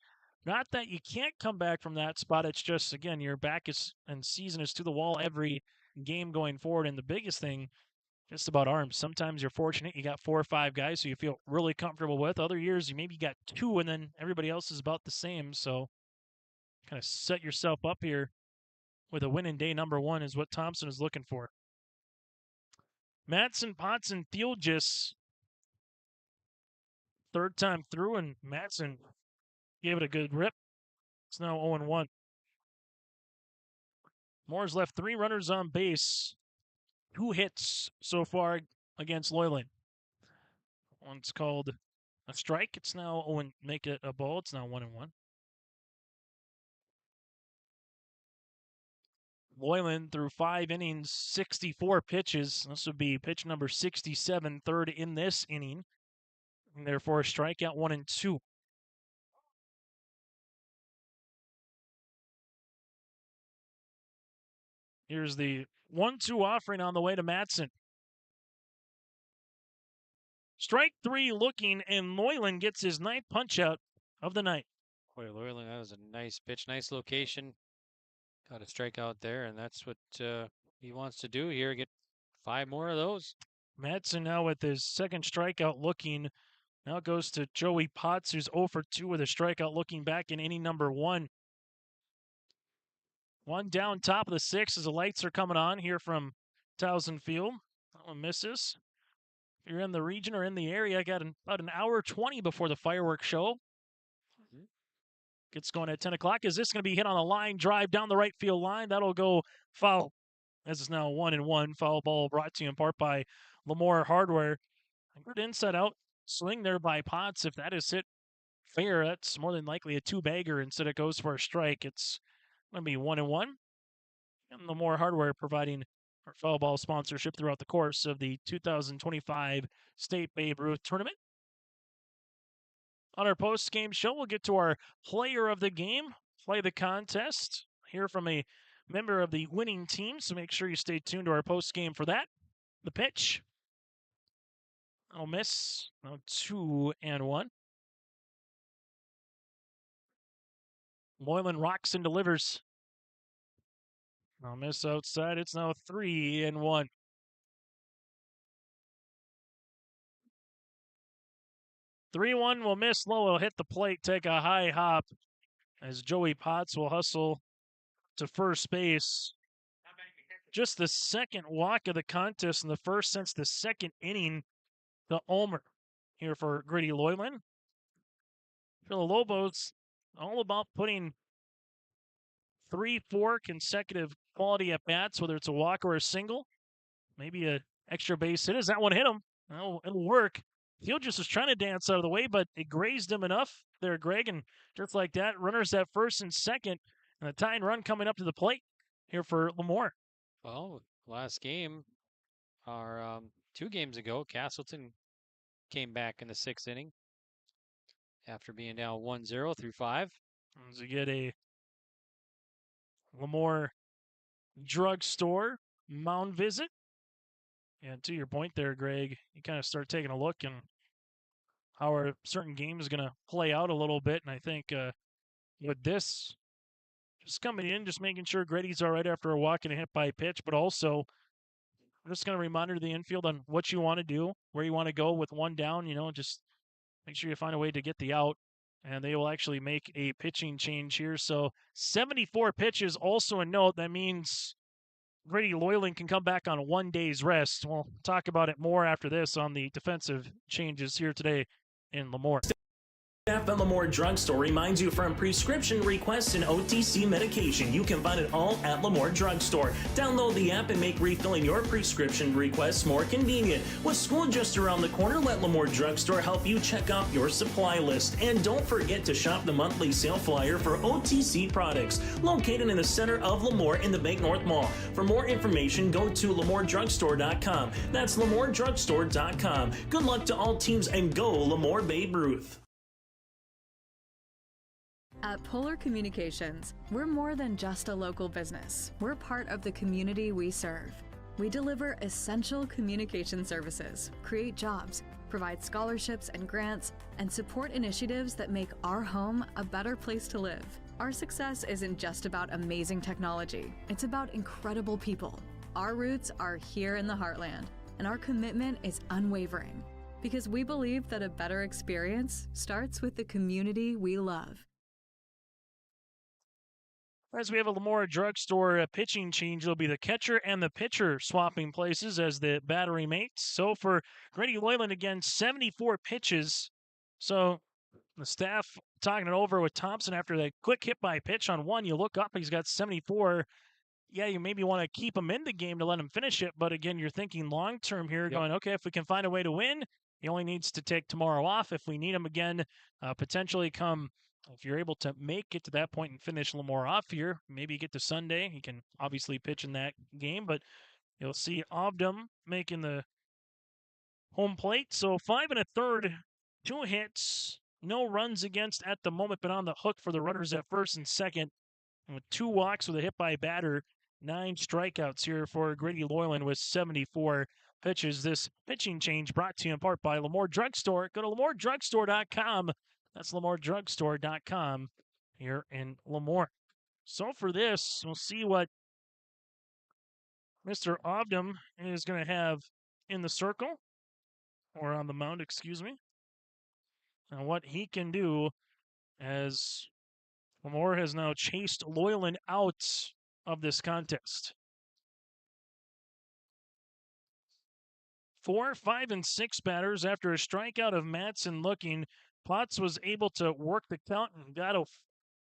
Not that you can't come back from that spot. It's just, again, your back is and season is to the wall every game going forward. And the biggest thing, just about arms. Sometimes you're fortunate you got 4 or 5 guys who you feel really comfortable with. Other years, you maybe got 2, and then everybody else is about the same. So kind of set yourself up here with a win in day number 1 is what Thompson is looking for. Madsen, Potts, and Thielgis. Third time through, and Madsen gave it a good rip. It's now 0-1. Moore's left 3 runners on base. 2 hits so far against Loyland. One's called a strike. It's now 0 make it a ball. It's now 1-1. Moylan through 5 innings, 64 pitches. This would be pitch number 67, third in this inning. And therefore, a strikeout 1-2. Here's the 1-2 offering on the way to Madsen. Strike 3 looking, and Moylan gets his 9th punch out of the night. Boy, Moylan, that was a nice pitch, nice location. Got a strikeout there, and that's what he wants to do here. Get 5 more of those. Madsen now with his 2nd strikeout looking. Now it goes to Joey Potts, who's 0 for 2 with a strikeout looking back in inning number 1. One down, top of the 6th as the lights are coming on here from Towson Field. That one misses. If you're in the region or in the area, got about an hour 20 before the fireworks show. Gets going at 10 o'clock. Is this going to be hit on the line? Drive down the right field line. That'll go foul. As it's now 1-1. Foul ball brought to you in part by LaMoure Hardware. Good inside out swing there by Potts. If that is hit fair, that's more than likely a 2-bagger. Instead, it goes for a strike. It's going to be 1-1. And LaMoure Hardware providing our foul ball sponsorship throughout the course of the 2025 State Babe Ruth Tournament. On our post-game show, we'll get to our player of the game, play the contest, hear from a member of the winning team, so make sure you stay tuned to our post-game for that. The pitch. I'll miss. Now 2-1. Moylan rocks and delivers. I'll miss outside. It's now 3-1. 3-1 will miss low. Will hit the plate, take a high hop as Joey Potts will hustle to first base. Just the 2nd walk of the contest and the first since the 2nd inning. The homer here for Grady Loyland. For the Lobos, all about putting 3-4 consecutive quality at bats, whether it's a walk or a single. Maybe a extra base hit. As that one hit him, it'll work. Field just was trying to dance out of the way, but it grazed him enough there, Greg. And just like that, runners at first and second, and a tying run coming up to the plate here for LaMoure. Well, last game, our 2 games ago, Castleton came back in the 6th inning after being down 1-0 through 5. As we get a LaMoure drugstore mound visit. And to your point there, Greg, you kind of start taking a look and how a certain game is going to play out a little bit. And I think with this, just coming in, just making sure Grady's all right after a walk and a hit by pitch, but also I'm just going to remind the infield on what you want to do, where you want to go with one down, just make sure you find a way to get the out. And they will actually make a pitching change here. So 74 pitches, also a note. That means Grady Loyland can come back on 1 day's rest. We'll talk about it more after this on the defensive changes here today in LaMoure. Staff at LaMoure Drugstore reminds you from prescription requests and OTC medication. You can find it all at LaMoure Drugstore. Download the app and make refilling your prescription requests more convenient. With school just around the corner, let LaMoure Drugstore help you check out your supply list. And don't forget to shop the monthly sale flyer for OTC products, located in the center of LaMoure in the Bank North Mall. For more information, go to LaMoureDrugstore.com. That's LaMoureDrugstore.com. Good luck to all teams and go LaMoure Babe Ruth. At Polar Communications, we're more than just a local business. We're part of the community we serve. We deliver essential communication services, create jobs, provide scholarships and grants, and support initiatives that make our home a better place to live. Our success isn't just about amazing technology, it's about incredible people. Our roots are here in the heartland, and our commitment is unwavering because we believe that a better experience starts with the community we love. As we have a LaMoure Drugstore pitching change, it'll be the catcher and the pitcher swapping places as the battery mates. So for Grady Loyland, again, 74 pitches. So the staff talking it over with Thompson after the quick hit by pitch on one. You look up, he's got 74. Yeah, you maybe want to keep him in the game to let him finish it. But again, you're thinking long-term here, going, okay, if we can find a way to win, He only needs to take tomorrow off if we need him again, potentially come. If you're able to make it to that point and finish LaMoure off here, maybe get to Sunday. He can obviously pitch in that game, but you'll see Obdam making the home plate. So 5 1/3, 2 hits, no runs against at the moment, but on the hook for the runners at first and second. And with 2 walks with a hit by batter, 9 strikeouts here for Grady Loyland with 74 pitches. This pitching change brought to you in part by LaMoure Drugstore. Go to LaMoureDrugstore.com. That's LaMoureDrugstore.com here in LaMoure. So for this, we'll see what Mr. Obdam is going to have in the circle, or on the mound, excuse me, and what he can do as LaMoure has now chased Loyland out of this contest. 4, 5, and 6 batters after a strikeout of Madsen looking. Potts was able to work the count and got a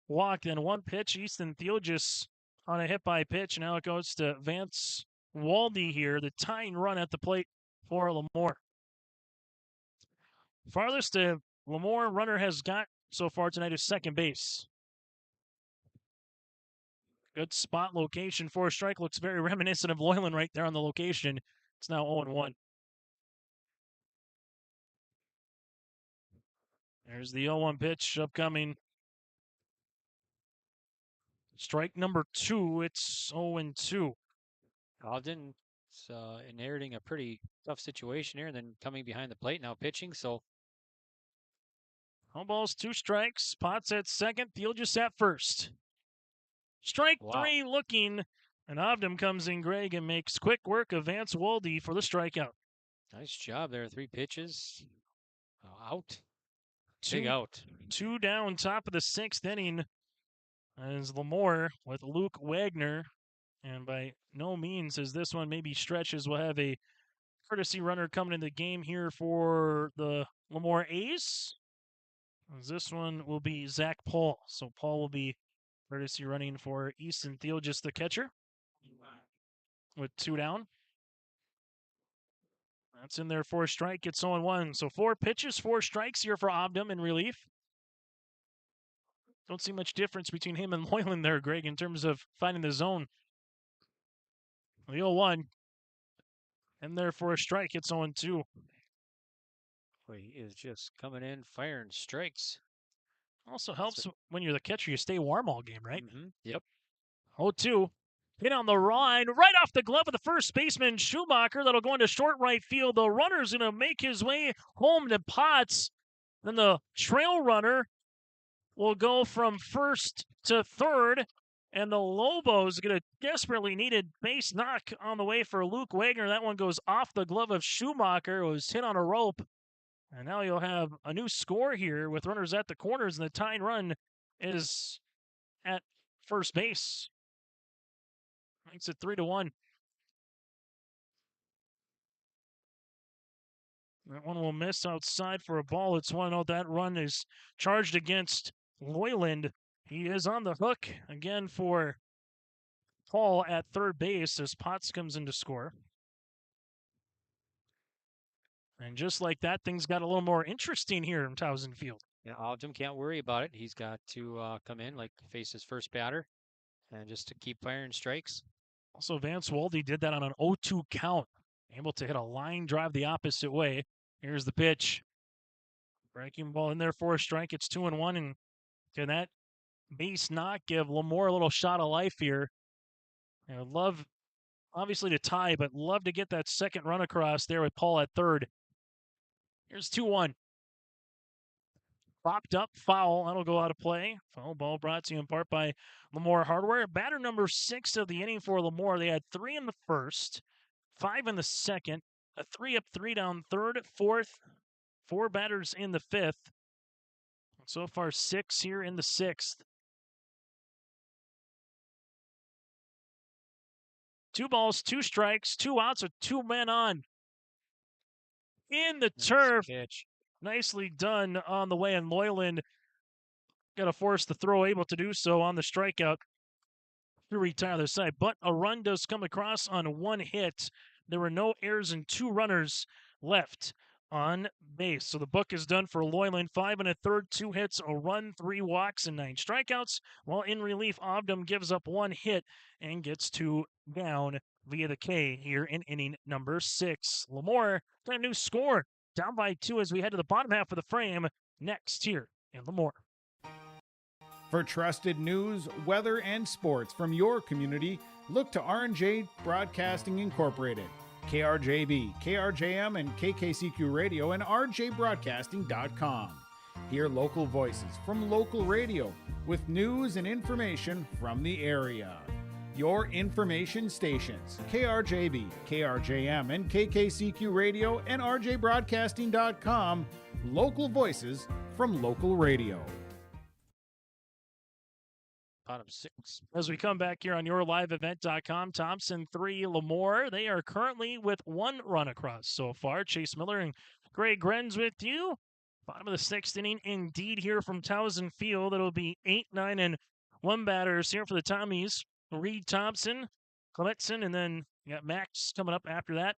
walk. Then 1 pitch, Easton Theogis on a hit by pitch. Now it goes to Vance Waldy here, the tying run at the plate for LaMoure. Farthest the LaMoure runner has got so far tonight is second base. Good spot location for a strike. Looks very reminiscent of Loyland right there on the location. It's now 0-1. There's the 0-1 pitch upcoming. Strike number 2. It's 0-2. Ogden inheriting a pretty tough situation here and then coming behind the plate now pitching. So, no balls, 2 strikes. Potts at second. Theogis at first. Strike 3 looking. And Obdam comes in, Greg, and makes quick work of Vance Waldy for the strikeout. Nice job there. 3 pitches. Out. 2 Big out. 2 down, top of the 6th inning as LaMoure with Luke Wagner. And by no means as this one maybe stretches, we'll have a courtesy runner coming in the game here for the LaMoure A's. As this one will be Zach Paul. So Paul will be courtesy running for Easton Theogis, the catcher, with 2 down. That's in there for a strike. It's 0-1. So 4 pitches, 4 strikes here for Obdam in relief. Don't see much difference between him and Loyland there, Greg, in terms of finding the zone. The 0-1. In there for a strike. It's 0-2. Boy, he is just coming in, firing strikes. Also helps when you're the catcher, you stay warm all game, right? Mm-hmm. Yep. 0-2. Hit on the line, right off the glove of the first baseman, Schumacher. That'll go into short right field. The runner's going to make his way home to Potts. Then the trail runner will go from first to third. And the Lobos get a desperately needed base knock on the way for Luke Wagner. That one goes off the glove of Schumacher. It was hit on a rope. And now you'll have a new score here with runners at the corners, and the tying run is at first base. Makes it 3-1. That one will miss outside for a ball. It's 1-0. That run is charged against Loyland. He is on the hook again for Paul at third base as Potts comes in to score. And just like that, things got a little more interesting here in Towson Field. Yeah, Ogden can't worry about it. He's got to come in, face his first batter, and just to keep firing strikes. Also, Vance Waldy did that on an 0-2 count. Able to hit a line drive the opposite way. Here's the pitch. Breaking ball in there for a strike. It's 2-1. And can that base knock give LaMoure a little shot of life here? I would love, obviously, to tie, but love to get that second run across there with Paul at third. Here's 2-1. Popped up, foul. That'll go out of play. Foul ball brought to you in part by LaMoure Hardware. Batter number 6 of the inning for LaMoure. They had 3 in the first, 5 in the second, a 3 up, 3 down third, fourth, 4 batters in the fifth. So far, 6 here in the sixth. 2 balls, 2 strikes, 2 outs with 2 men on. In the turf. Pitch. Nicely done on the way, and Loyland got to force the throw, able to do so on the strikeout to retire the side. But a run does come across on 1 hit. There were no errors and 2 runners left on base. So the book is done for Loyland. 5 1/3, 2 hits, a run, 3 walks, and 9 strikeouts. While in relief, Obdam gives up 1 hit and gets 2 down via the K here in inning number 6. LaMoure got a new score, down by 2 as we head to the bottom half of the frame. Next here in LaMoure. For trusted news, weather, and sports from your community, look to R&J Broadcasting Incorporated. KRJB, KRJM, and KKCQ Radio and rjbroadcasting.com. Hear local voices from local radio with news and information from the area. Your information stations, KRJB, KRJM, and KKCQ Radio and rjbroadcasting.com. Local voices from local radio. Bottom 6. As we come back here on yourliveevent.com, Thompson 3, LaMoure. They are currently with 1 run across so far. Chase Miller and Greg Grenz with you. Bottom of the 6th inning, indeed, here from Towson Field. It'll be 8, 9, and 1 batters here for the Tommies. Reed, Thompson, Clementson, and then you got Max coming up after that.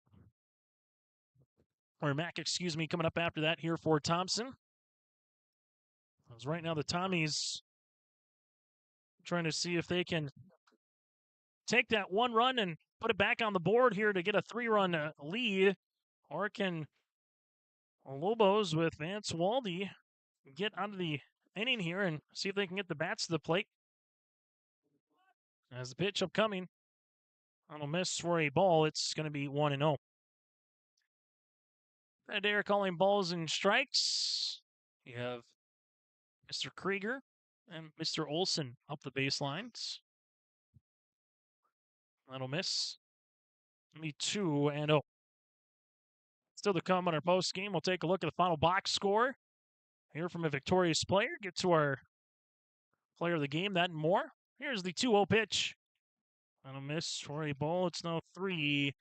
Or Mac, excuse me, coming up after that here for Thompson. As right now the Tommies trying to see if they can take that 1 run and put it back on the board here to get a 3-run lead. Or can Lobos with Vance Waldy get out of the inning here and see if they can get the bats to the plate. As the pitch upcoming on a miss for a ball, it's going to be 1-0. Adair calling balls and strikes. You have Mr. Krieger and Mr. Olson up the baselines. That'll miss. Me 2-0. Still to come on our post game. We'll take a look at the final box score. Hear from a victorious player. Get to our player of the game, that and more. Here's the 2-0 pitch. That'll miss for a ball. It's now 3-0.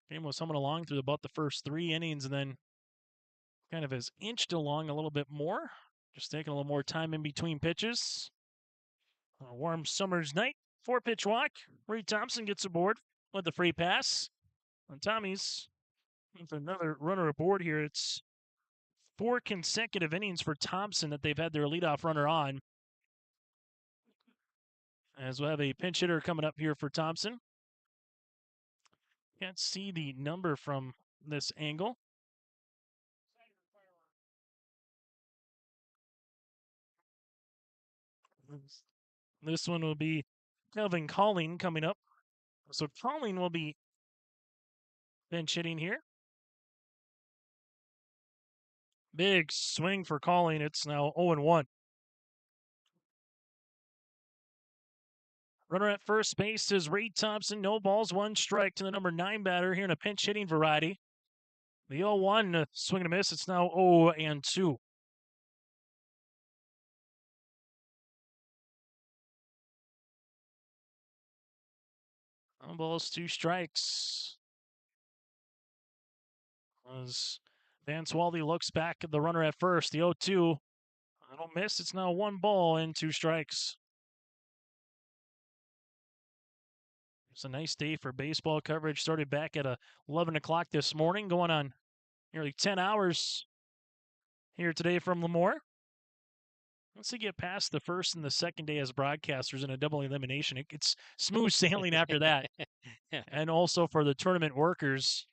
Game was humming along through about the first 3 innings and then kind of has inched along a little bit more. Just taking a little more time in between pitches. On a warm summer's night. 4-pitch walk. Reed Thompson gets aboard with the free pass. And Tommy's with another runner aboard here. It's 4 consecutive innings for Thompson that they've had their leadoff runner on. As we'll have a pinch hitter coming up here for Thompson. Can't see the number from this angle. This one will be Kelvin Colling coming up. So Colling will be pinch hitting here. Big swing for Colling. It's now 0-1. Runner at first base is Reed Thompson. No balls, 1 strike to the number 9 batter here in a pinch hitting variety. The 0-1 swing and a miss. It's now 0-2. No balls, 2 strikes. As Vance Waldy looks back at the runner at first, the 0-2. I don't miss. It's now 1 ball and 2 strikes. It's a nice day for baseball coverage. Started back at 11 o'clock this morning, going on nearly 10 hours here today from LaMoure. Once we get past the first and the second day as broadcasters in a double elimination, it's smooth sailing after that. And also for the tournament workers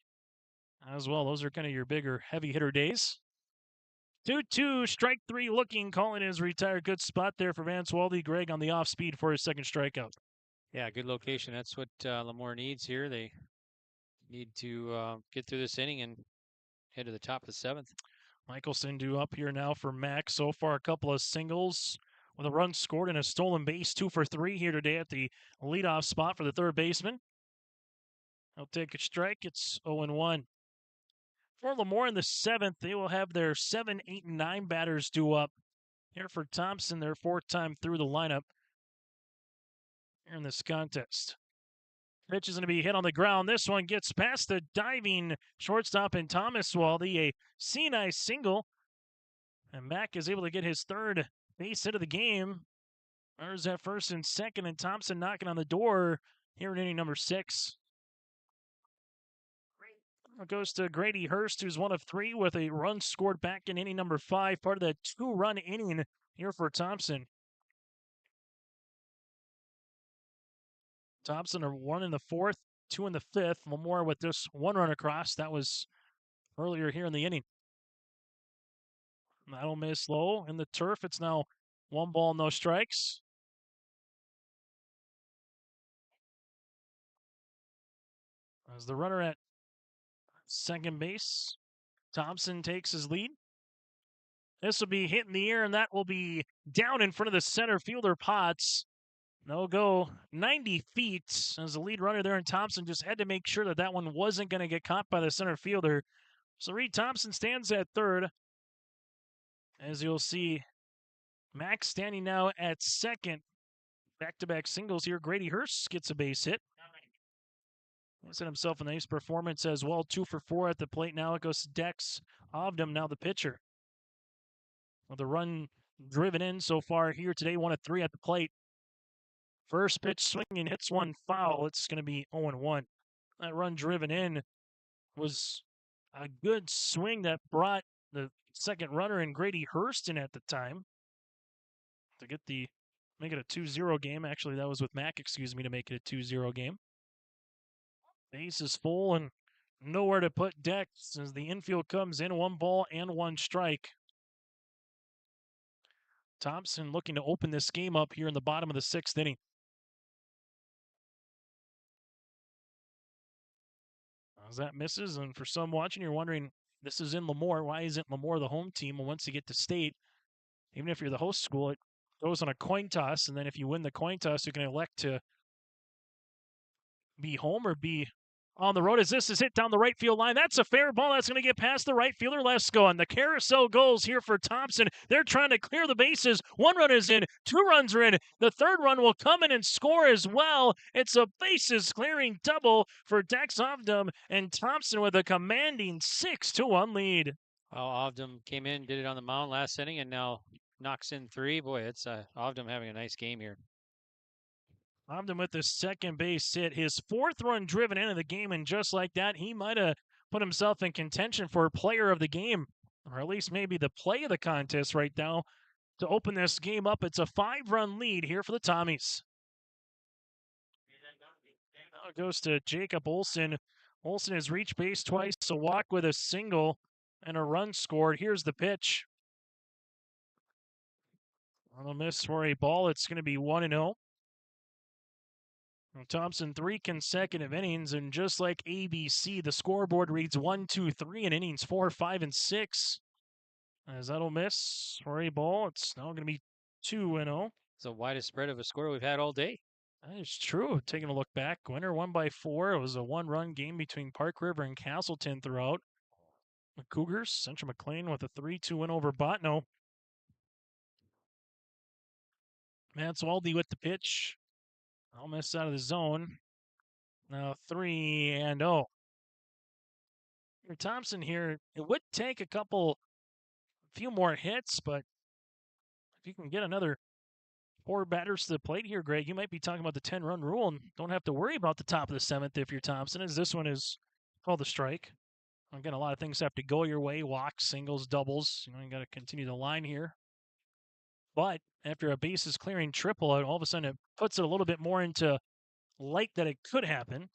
as well. Those are kind of your bigger heavy hitter days. 2-2, strike 3 looking. Calling his retired. Good spot there for Vance Waldy. Greg on the off speed for his second strikeout. Yeah, good location. That's what LaMoure needs here. They need to get through this inning and head to the top of the 7th. Michelson due up here now for Max. So far, a couple of singles with a run scored and a stolen base. 2 for 3 here today at the leadoff spot for the third baseman. He'll take a strike. It's 0-1. For LaMoure in the 7th, they will have their 7, 8, and 9 batters due up. Here for Thompson, their 4th time through the lineup here in this contest. Pitch is going to be hit on the ground. This one gets past the diving shortstop in Thomas Waldy. A C-nice single. And Mack is able to get his 3rd base hit of the game. There's that 1st and 2nd, and Thompson knocking on the door here in inning number 6. It goes to Grady Hurst, who's 1 of 3 with a run scored back in inning number 5, part of the 2-run inning here for Thompson. Thompson are 1 in the 4th, 2 in the 5th. LaMoure with this 1 run across. That was earlier here in the inning. That'll miss low in the turf. It's now 1 ball, no strikes. As the runner at second base, Thompson takes his lead. This will be hit in the air, and that will be down in front of the center fielder, Potts. They'll go 90 feet as the lead runner there, and Thompson just had to make sure that that one wasn't going to get caught by the center fielder. So Reed Thompson stands at third. As you'll see, Max standing now at second. Back-to-back singles here. Grady Hurst gets a base hit. He's had himself a nice performance as well. 2 for 4 at the plate. Now it goes to Dex Ovdom, now the pitcher. With a run driven in so far here today, 1 of 3 at the plate. First pitch swinging, hits one foul. It's going to be 0-1. That run driven in was a good swing that brought the second runner in Grady Hurst in at the time to make it a 2-0 game. Actually, that was with Mac, to make it a 2-0 game. Base is full and nowhere to put Dex as the infield comes in. 1 ball and 1 strike. Thompson looking to open this game up here in the bottom of the 6th inning. As that misses, and for some watching, you're wondering, this is in LaMoure. Why isn't LaMoure the home team? Well, once you get to state, even if you're the host school, it goes on a coin toss, and then if you win the coin toss, you can elect to be home or be on the road. As this is hit down the right field line, that's a fair ball. That's going to get past the right fielder. Lesko, and the carousel goes here for Thompson. They're trying to clear the bases. 1 run is in, 2 runs are in. The 3rd run will come in and score as well. It's a bases clearing double for Dex Ovdom, and Thompson with a commanding 6-1 lead. Well, Ovdom came in, did it on the mound last inning, and now knocks in 3. Boy, it's Ovdom having a nice game here. Ovdom with the second base hit, his 4th run driven into the game, and just like that, he might have put himself in contention for player of the game, or at least maybe the play of the contest right now to open this game up. It's a 5-run lead here for the Tommies. Now it goes to Jacob Olson. Olson has reached base twice, a walk with a single, and a run scored. Here's the pitch. On a miss for a ball, it's going to be 1-0. Thompson 3 consecutive innings, and just like ABC, the scoreboard reads 1, 2, 3 in innings 4, 5, and 6. As that'll miss for a ball, it's now going to be 2-0. It's the widest spread of a score we've had all day. That is true. Taking a look back, winner won by 4. It was a 1-run game between Park River and Castleton throughout. The Cougars, Central McLean with a 3-2 win over Botno. Manswalde with the pitch. Almost out of the zone. Now 3-0. For Thompson here, it would take a few more hits, but if you can get another 4 batters to the plate here, Greg, you might be talking about the 10-run rule and don't have to worry about the top of the 7th if you're Thompson, as this one is called a strike. Again, a lot of things have to go your way, walks, singles, doubles. You got to continue the line here. But after a bases clearing triple, all of a sudden it puts it a little bit more into light that it could happen.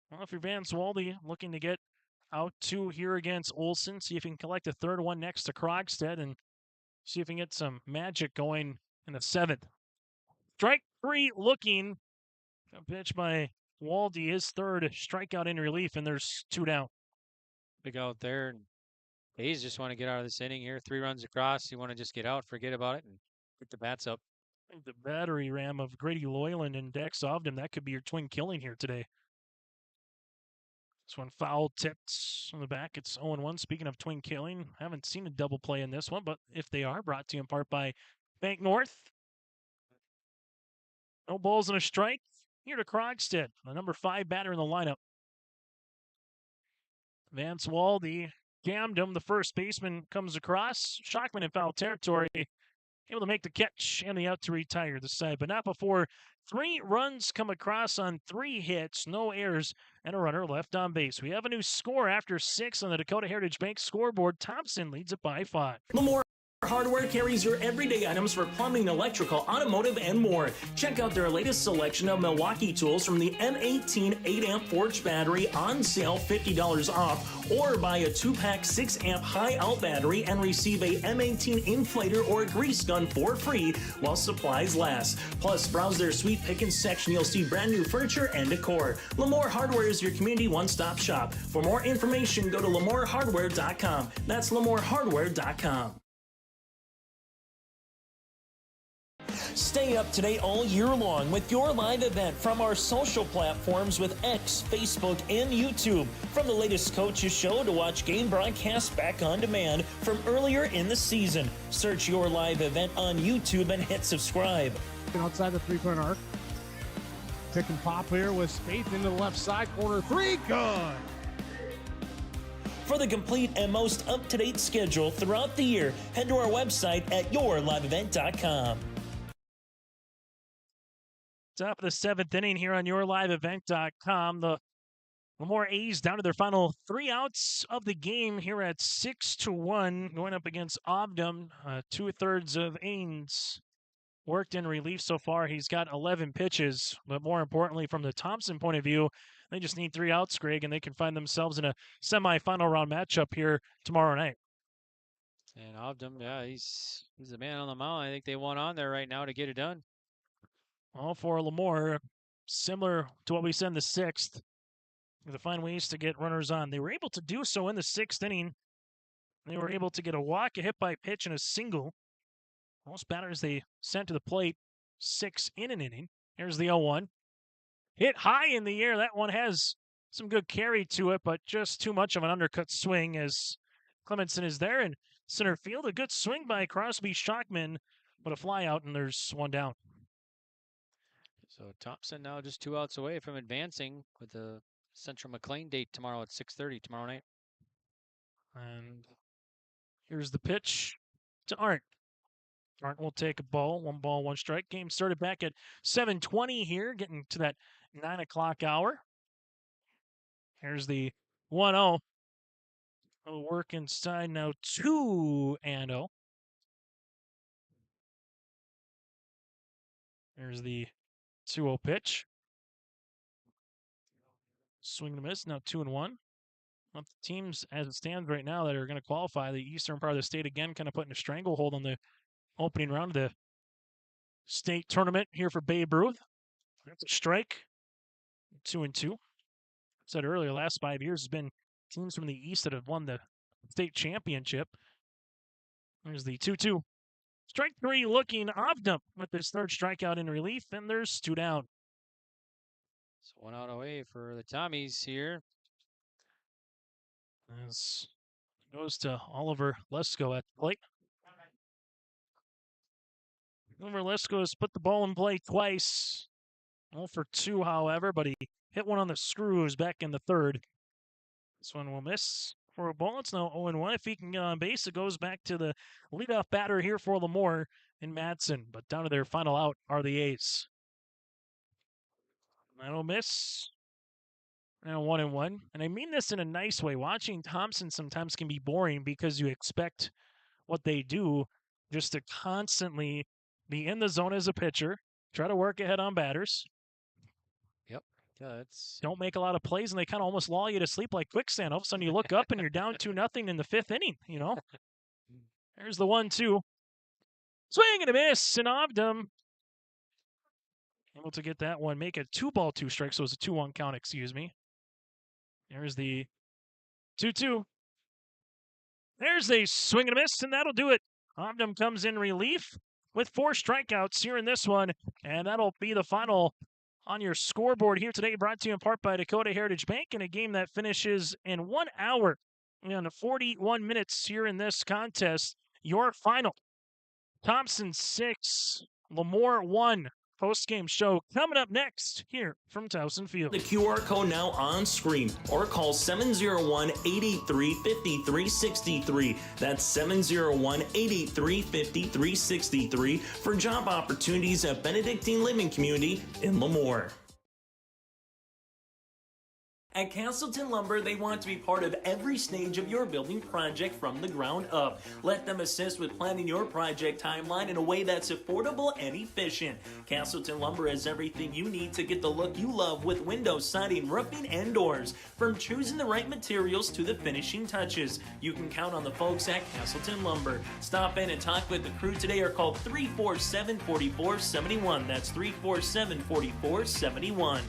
Well, if you're Manswalde looking to get out 2 here against Olson, see if you can collect a 3rd one next to Krogstad and see if you can get some magic going in the 7th. Strike 3 looking. A pitch by Walde, his 3rd strikeout in relief, and there's 2 down. Big out there. And Hayes just want to get out of this inning here. 3 runs across. You want to just get out, forget about it, and get the bats up. I think the battery ram of Grady Loyland and Dex Ovdom, that could be your twin killing here today. This one foul tipped on the back. It's 0-1. Speaking of twin killing, haven't seen a double play in this one, but if they are, brought to you in part by Bank North. No balls and a strike. Here to Krogstad, the number 5 batter in the lineup. Manswalde jammed him. The first baseman comes across. Shockman in foul territory. able to make the catch and the out to retire the side, but not before 3 runs come across on 3 hits, no errors, and a runner left on base. We have a new score after 6 on the Dakota Heritage Bank scoreboard. Thompson leads it by 5. LaMoure Hardware carries your everyday items for plumbing, electrical, automotive, and more. Check out their latest selection of Milwaukee tools from the M18 8-amp Forge battery on sale, $50 off, or buy a 2-pack 6-amp high-out battery and receive a M18 inflator or grease gun for free while supplies last. Plus, browse their sweet pickings section. You'll see brand new furniture and decor. LaMoure Hardware is your community one-stop shop. For more information, go to LaMoureHardware.com. That's LaMoureHardware.com. Stay up to date all year long with your live event from our social platforms with X, Facebook, and YouTube. From the latest coaches show to watch game broadcasts back on demand from earlier in the season. Search your live event on YouTube and hit subscribe. Outside the three-point arc. Pick and pop here with Spaeth into the left side corner. 3, good. For the complete and most up-to-date schedule throughout the year, head to our website at yourliveevent.com. Top of the 7th inning here on yourliveevent.com. The LaMoure A's down to their final 3 outs of the game here at 6-1, going up against Obdam. 2/3 of innings worked in relief so far. He's got 11 pitches, but more importantly, from the Thompson point of view, they just need 3 outs, Greg, and they can find themselves in a semifinal round matchup here tomorrow night. And Obdam, yeah, he's the man on the mound. I think they want on there right now to get it done. All for LaMoure, similar to what we said in the 6th, to find ways to get runners on. They were able to do so in the 6th inning. They were able to get a walk, a hit by pitch, and a single. Most batters they sent to the plate, 6 in an inning. Here's the 0-1. Hit high in the air. That one has some good carry to it, but just too much of an undercut swing as Clemenson is there in center field. A good swing by Crosby Shockman, but a fly out, and there's 1 down. So Thompson now just 2 outs away from advancing with the Central McLean date tomorrow at 6:30 tomorrow night. And here's the pitch to Arndt. Arndt will take a ball, 1 ball, 1 strike. Game started back at 7:20 here, getting to that 9 o'clock hour. Here's the 1-0. Will work inside now, 2-0. Here's the 2-0 pitch. Swing and a miss, now 2-1. The teams, as it stands right now, that are going to qualify, the eastern part of the state, again, kind of putting a stranglehold on the opening round of the state tournament here for Babe Ruth. That's a strike. 2-2. Said earlier, last 5 years has been teams from the east that have won the state championship. There's the 2-2. Strike 3 looking Obdam with his 3rd strikeout in relief, and there's 2 down. So 1 out away for the Tommies here. As goes to Oliver Lesko at the plate. Oliver Lesko has put the ball in play twice. 0 for 2, however, but he hit one on the screws back in the 3rd. This one will miss for a ball. It's now 0-1. If he can get on base, it goes back to the leadoff batter here for LaMoure in Madsen. But down to their final out are the A's. That'll miss. Now 1-1. And I mean this in a nice way. Watching Thompson sometimes can be boring because you expect what they do just to constantly be in the zone as a pitcher, try to work ahead on batters. Yep. Yeah, it's don't make a lot of plays, and they kind of almost lull you to sleep like quicksand. All of a sudden you look up and you're down 2-0 in the 5th inning, you know? There's the 1-2. Swing and a miss, and Obdam able to get that one, make it 2 ball, 2 strikes, so it's a 2-1 count, excuse me. There's the 2-2. There's a swing and a miss, and that'll do it. Obdam comes in relief with 4 strikeouts here in this one, and that'll be the final on your scoreboard here today, brought to you in part by Dakota Heritage Bank, in a game that finishes in 1 hour and 41 minutes here in this contest. Your final: Thompson 6, LaMoure 1. post-game show coming up next here from Towson Field. The QR code now on screen or call 701-883-5363. That's 701-883-5363 for job opportunities at Benedictine Living Community in LaMoure. At Castleton Lumber, they want to be part of every stage of your building project from the ground up. Let them assist with planning your project timeline in a way that's affordable and efficient. Castleton Lumber has everything you need to get the look you love with windows, siding, roofing, and doors. From choosing the right materials to the finishing touches, you can count on the folks at Castleton Lumber. Stop in and talk with the crew today or call 347-4471. That's 347-4471.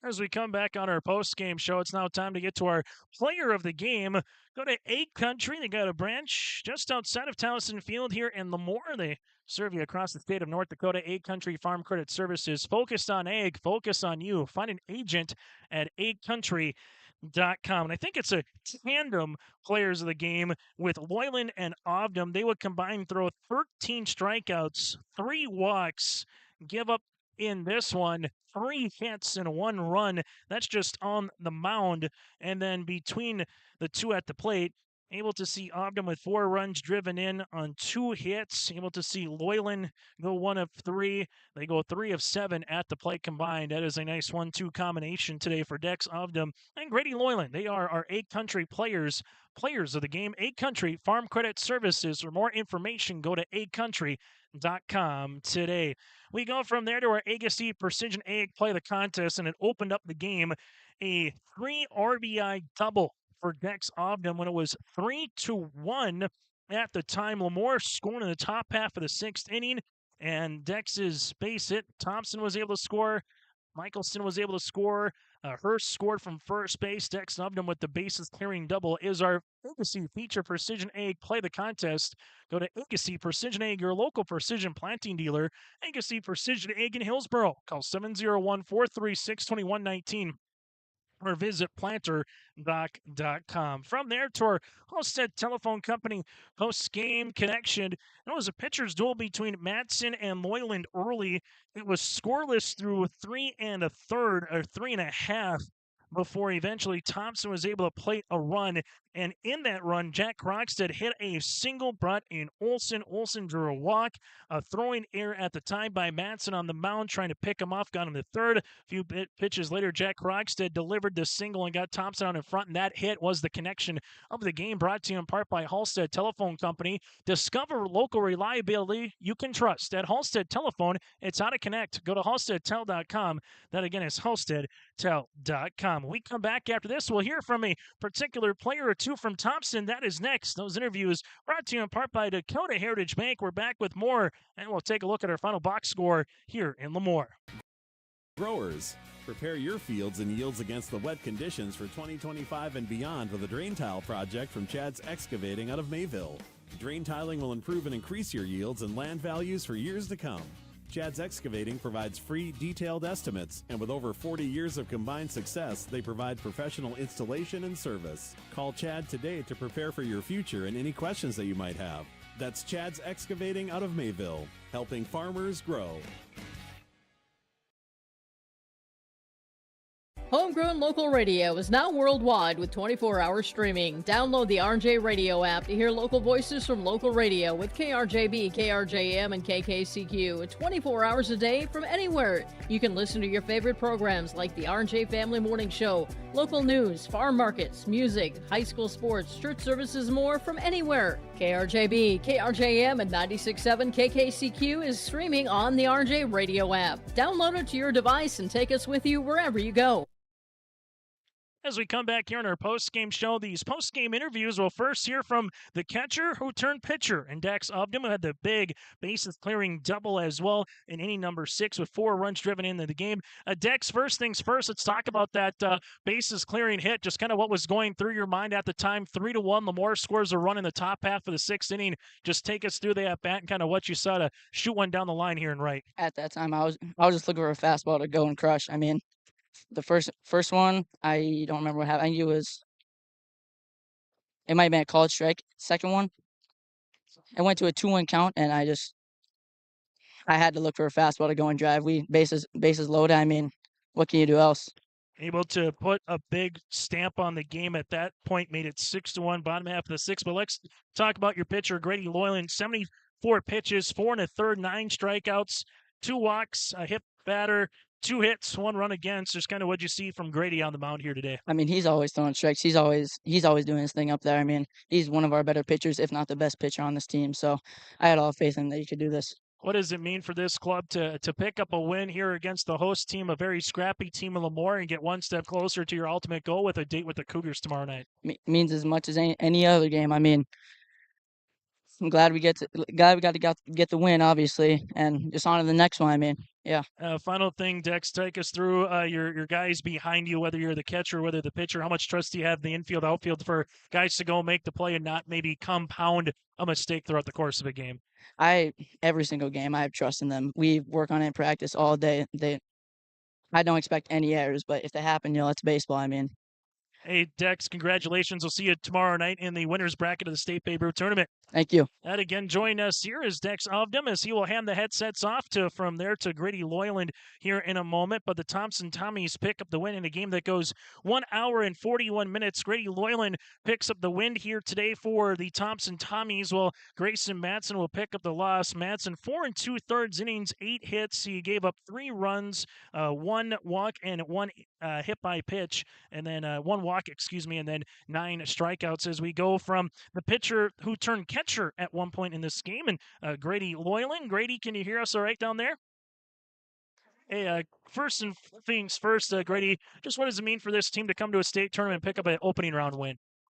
As we come back on our post-game show, it's now time to get to our player of the game. Go to Egg Country. They got a branch just outside of Towson Field here in LaMoure. They serve you across the state of North Dakota. Egg Country Farm Credit Services. Focused on egg. Focus on you. Find an agent at eggcountry.com. And I think it's a tandem players of the game with Loyland and Ovdam. They would combine throw 13 strikeouts, 3 walks, give up in this one 3 hits and 1 run. That's just on the mound. And then between the two at the plate, able to see Ogden with 4 runs driven in on 2 hits. Able to see Loyland go 1 of 3. They go 3 of 7 at the plate combined. That is a nice 1-2 combination today for Dex Ogden and Grady Loyland. They are our Egg Country players of the game. Egg Country Farm Credit Services. For more information, go to eggcountry.com today. We go from there to our Agassiz Precision Egg Play the Contest, and it opened up the game. A 3 RBI double for Dex Ogden when it was 3-1 at the time. LaMoure scoring in the top half of the 6th inning, and Dex's base hit. Thompson was able to score. Michelson was able to score. Hurst scored from first base. Dex Ogden with the bases clearing double is our Agassiz Feature Precision Egg Play the Contest. Go to Agassiz Precision Egg, your local precision planting dealer. Agassiz Precision Egg in Hillsboro. Call 701-436-2119. or visit planterdoc.com. From there to our Halstead Telephone Company post-game connection. It was a pitcher's duel between Madsen and Loyland early. It was scoreless through 3 1/3 or 3 1/2 before eventually Thompson was able to plate a run. And in that run, Jack Krogstad hit a single, brought in Olson. Olson drew a walk, a throwing error at the time by Madsen on the mound, trying to pick him off, got him to third. A few pitches later, Jack Krogstad delivered the single and got Thompson out in front, and that hit was the connection of the game, brought to you in part by Halstead Telephone Company. Discover local reliability you can trust. At Halstead Telephone, it's how to connect. Go to halsteadtel.com. That again is halsteadtel.com. We come back after this. We'll hear from a particular player or two from Thompson. That is next. Those interviews brought to you in part by Dakota Heritage Bank. We're back with more, and we'll take a look at our final box score here in LaMoure. Growers, prepare your fields and yields against the wet conditions for 2025 and beyond with a drain tile project from Chad's Excavating out of Mayville. Drain tiling will improve and increase your yields and land values for years to come. Chad's Excavating provides free, detailed estimates, and with over 40 years of combined success, they provide professional installation and service. Call Chad today to prepare for your future and any questions that you might have. That's Chad's Excavating out of Mayville, helping farmers grow. Homegrown local radio is now worldwide with 24-hour streaming. Download the RJ Radio app to hear local voices from local radio with KRJB, KRJM, and KKCQ 24 hours a day from anywhere. You can listen to your favorite programs like the RJ Family Morning Show, local news, farm markets, music, high school sports, church services, more from anywhere. KRJB, KRJM, and 96.7 KKCQ is streaming on the RJ Radio app. Download it to your device and take us with you wherever you go. As we come back here on our post-game show, these post-game interviews, we'll first hear from the catcher who turned pitcher, and Dex Ogden, who had the big bases-clearing double as well in inning number 6 with 4 runs driven into the game. Dex, first things first, let's talk about that bases-clearing hit, just kind of what was going through your mind at the time. 3-1, LaMoure scores a run in the top half of the 6th inning. Just take us through the at-bat and kind of what you saw to shoot one down the line here and right. At that time, I was just looking for a fastball to go and crush. I mean, the first one, I don't remember what happened. I think it might have been a called strike. Second one, it went to a 2-1 count, and I had to look for a fastball to go and drive. We bases loaded. I mean, what can you do else? Able to put a big stamp on the game at that point, made it 6-1, bottom half of the sixth. But let's talk about your pitcher, Grady Loyland. 74 pitches, 4 1/3, 9 strikeouts, 2 walks, a hit batter, 2 hits, 1 run against. Just kind of what you see from Grady on the mound here today. I mean, he's always throwing strikes. He's always doing his thing up there. I mean, he's one of our better pitchers, if not the best pitcher on this team. So I had all faith in him that he could do this. What does it mean for this club to pick up a win here against the host team, a very scrappy team of LaMoure, and get one step closer to your ultimate goal with a date with the Cougars tomorrow night? Means as much as any other game. I mean, I'm glad we got to get the win, obviously, and just on to the next one. I mean, yeah. Final thing, Dex, take us through your guys behind you, whether you're the catcher, whether the pitcher. How much trust do you have in the infield, outfield for guys to go make the play and not maybe compound a mistake throughout the course of a game? Every single game, I have trust in them. We work on it in practice all day. I don't expect any errors, but if they happen, it's baseball. I mean. Hey, Dex, congratulations. We'll see you tomorrow night in the winner's bracket of the State Babe Ruth Tournament. Thank you. And again, join us here is Dex Ovdom as he will hand the headsets off from there to Grady Loyland here in a moment. But the Thompson Tommies pick up the win in a game that goes 1 hour and 41 minutes. Grady Loyland picks up the win here today for the Thompson Tommies, while Grayson Madsen will pick up the loss. Madsen, 4 2/3 innings, 8 hits. He gave up 3 runs, 1 walk, and 1 hit by pitch, and then 1 walk, and then 9 strikeouts as we go from the pitcher who turned catcher at one point in this game, and Grady Loyland. Grady, can you hear us all right down there? Hey, first and things first, Grady, just what does it mean for this team to come to a state tournament and pick up an opening round win?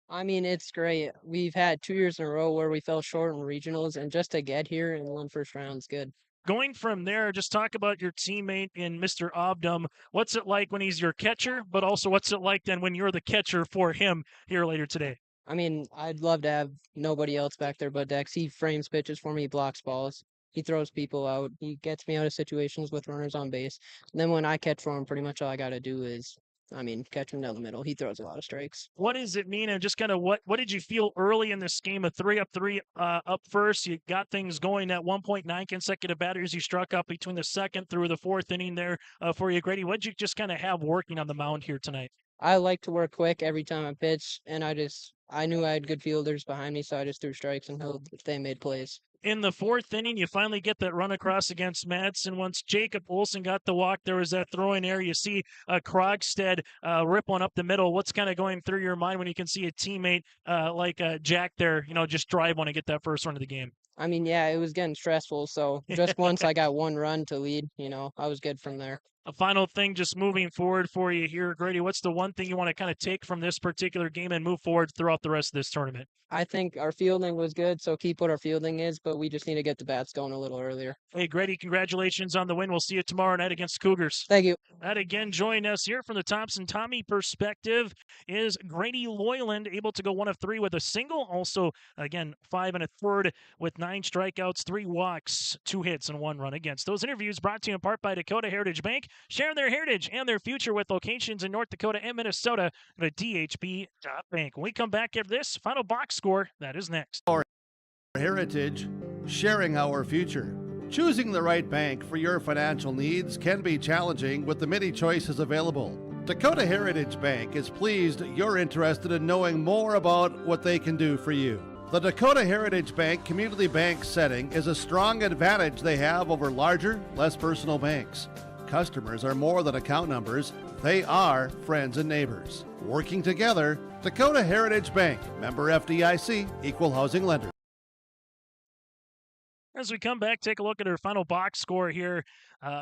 I mean, it's great. We've had 2 years in a row where we fell short in regionals, and just to get here and win first round's good. Going from there, just talk about your teammate in Mr. Obdum. What's it like when he's your catcher, but also what's it like then when you're the catcher for him here later today? I mean, I'd love to have nobody else back there but Dex. He frames pitches for me, he blocks balls, he throws people out, he gets me out of situations with runners on base. And then when I catch for him, pretty much all I got to do is, catch him down the middle. He throws a lot of strikes. What does it mean, and just kind of what did you feel early in this game? A 3 up first. You got things going at 1.9 consecutive batters. You struck up between the second through the 4th inning there for you, Grady. What did you just kind of have working on the mound here tonight? I like to work quick every time I pitch, and I knew I had good fielders behind me, so I just threw strikes and hoped they made plays. In the 4th inning, you finally get that run across against Madsen. Once Jacob Olson got the walk, there was that throw in there. You see Krogstad rip one up the middle. What's kind of going through your mind when you can see a teammate like Jack there, just drive one and get that first run of the game? I mean, yeah, it was getting stressful, so just once I got 1 run to lead, I was good from there. A final thing, just moving forward for you here, Grady, what's the one thing you want to kind of take from this particular game and move forward throughout the rest of this tournament? I think our fielding was good, so keep what our fielding is, but we just need to get the bats going a little earlier. Hey, Grady, congratulations on the win. We'll see you tomorrow night against Cougars. Thank you. And again, join us here from the Thompson Tommy perspective is Grady Loyland, able to go 1 of 3 with a single. Also, again, 5 1/3 with 9 strikeouts, 3 walks, 2 hits, and 1 run against. Those interviews brought to you in part by Dakota Heritage Bank. Share their heritage and their future with locations in North Dakota and Minnesota. Go to dhb.bank. When we come back after this, final box score, that is next. Our heritage, sharing our future. Choosing the right bank for your financial needs can be challenging with the many choices available. Dakota Heritage Bank is pleased you're interested in knowing more about what they can do for you. The Dakota Heritage Bank community bank setting is a strong advantage they have over larger, less personal banks. Customers are more than account numbers, they are friends and neighbors. Working together, Dakota Heritage Bank, member FDIC, equal housing lender. As we come back, take a look at our final box score here.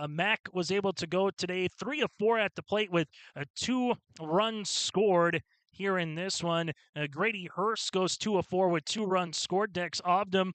Mac was able to go today 3 of 4 at the plate with 2 runs scored. Here in this one, Grady Hurst goes 2 of 4 with 2 runs scored. Dex Obdum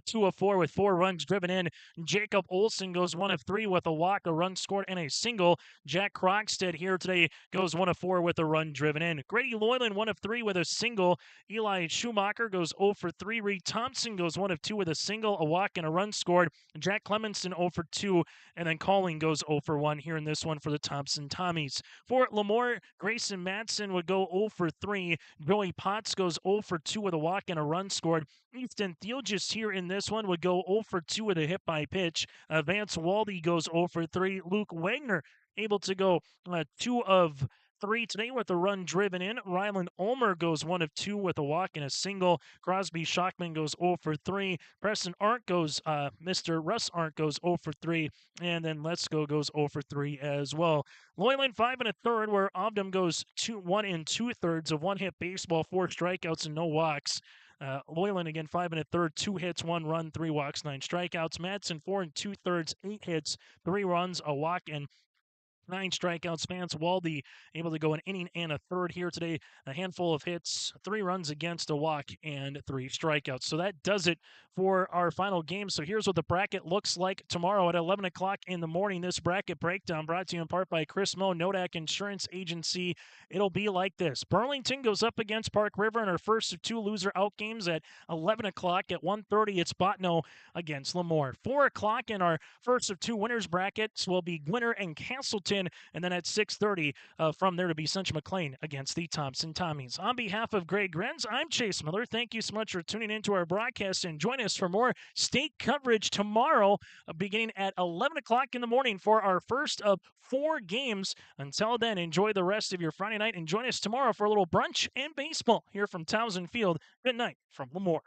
2 of 4 with 4 runs driven in. Jacob Olson goes 1 of 3 with a walk, a run scored, and a single. Jack Krogstad here today goes 1 of 4 with a run driven in. Grady Loyland 1 of 3 with a single. Eli Schumacher goes 0 for 3. Reed Thompson goes 1 of 2 with a single, a walk, and a run scored. Jack Clemenson 0 for 2, and then Calling goes 0 for 1 here in this one for the Thompson Tommies. For LaMoure, Grayson Madsen would go 0 for for 3. Joey Potts goes 0 for 2 with a walk and a run scored. Easton Thielgis here in this one would go 0 for 2 with a hit by pitch. Vance Waldy goes 0 for 3. Luke Wagner able to go 2 of 3 today with a run driven in. Ryland Ulmer goes 1 of 2 with a walk and a single. Crosby Shockman goes 0 for 3. Preston Arndt goes, Mr. Russ Arndt goes 0 for 3. And then Let's Go goes 0 for 3 as well. Loyland 5 1/3, where Obdam goes 1 2/3 of 1 hit baseball, 4 strikeouts and no walks. Loyland again 5 1/3, 2 hits, 1 run, 3 walks, 9 strikeouts. Madsen 4 2/3, 8 hits, 3 runs, a walk, and 9 strikeouts. Vance Waldy able to go an inning and a third here today. A handful of hits, 3 runs against, a walk, and 3 strikeouts. So that does it for our final game. So here's what the bracket looks like tomorrow at 11 o'clock in the morning. This bracket breakdown brought to you in part by Chris Moe, Nodak Insurance Agency. It'll be like this. Burlington goes up against Park River in our first of 2 loser out games at 11 o'clock. At 1:30, it's Botno against LaMoure. 4 o'clock in our first of 2 winners brackets will be Gwinner and Castleton. And then at 6:30, from there to be Central McLean against the Thompson Tommies. On behalf of Greg Grenz, I'm Chase Miller. Thank you so much for tuning into our broadcast, and join us for more state coverage tomorrow, beginning at 11 o'clock in the morning for our first of 4 games. Until then, enjoy the rest of your Friday night, and join us tomorrow for a little brunch and baseball here from Townsend Field. Good night from LaMoure.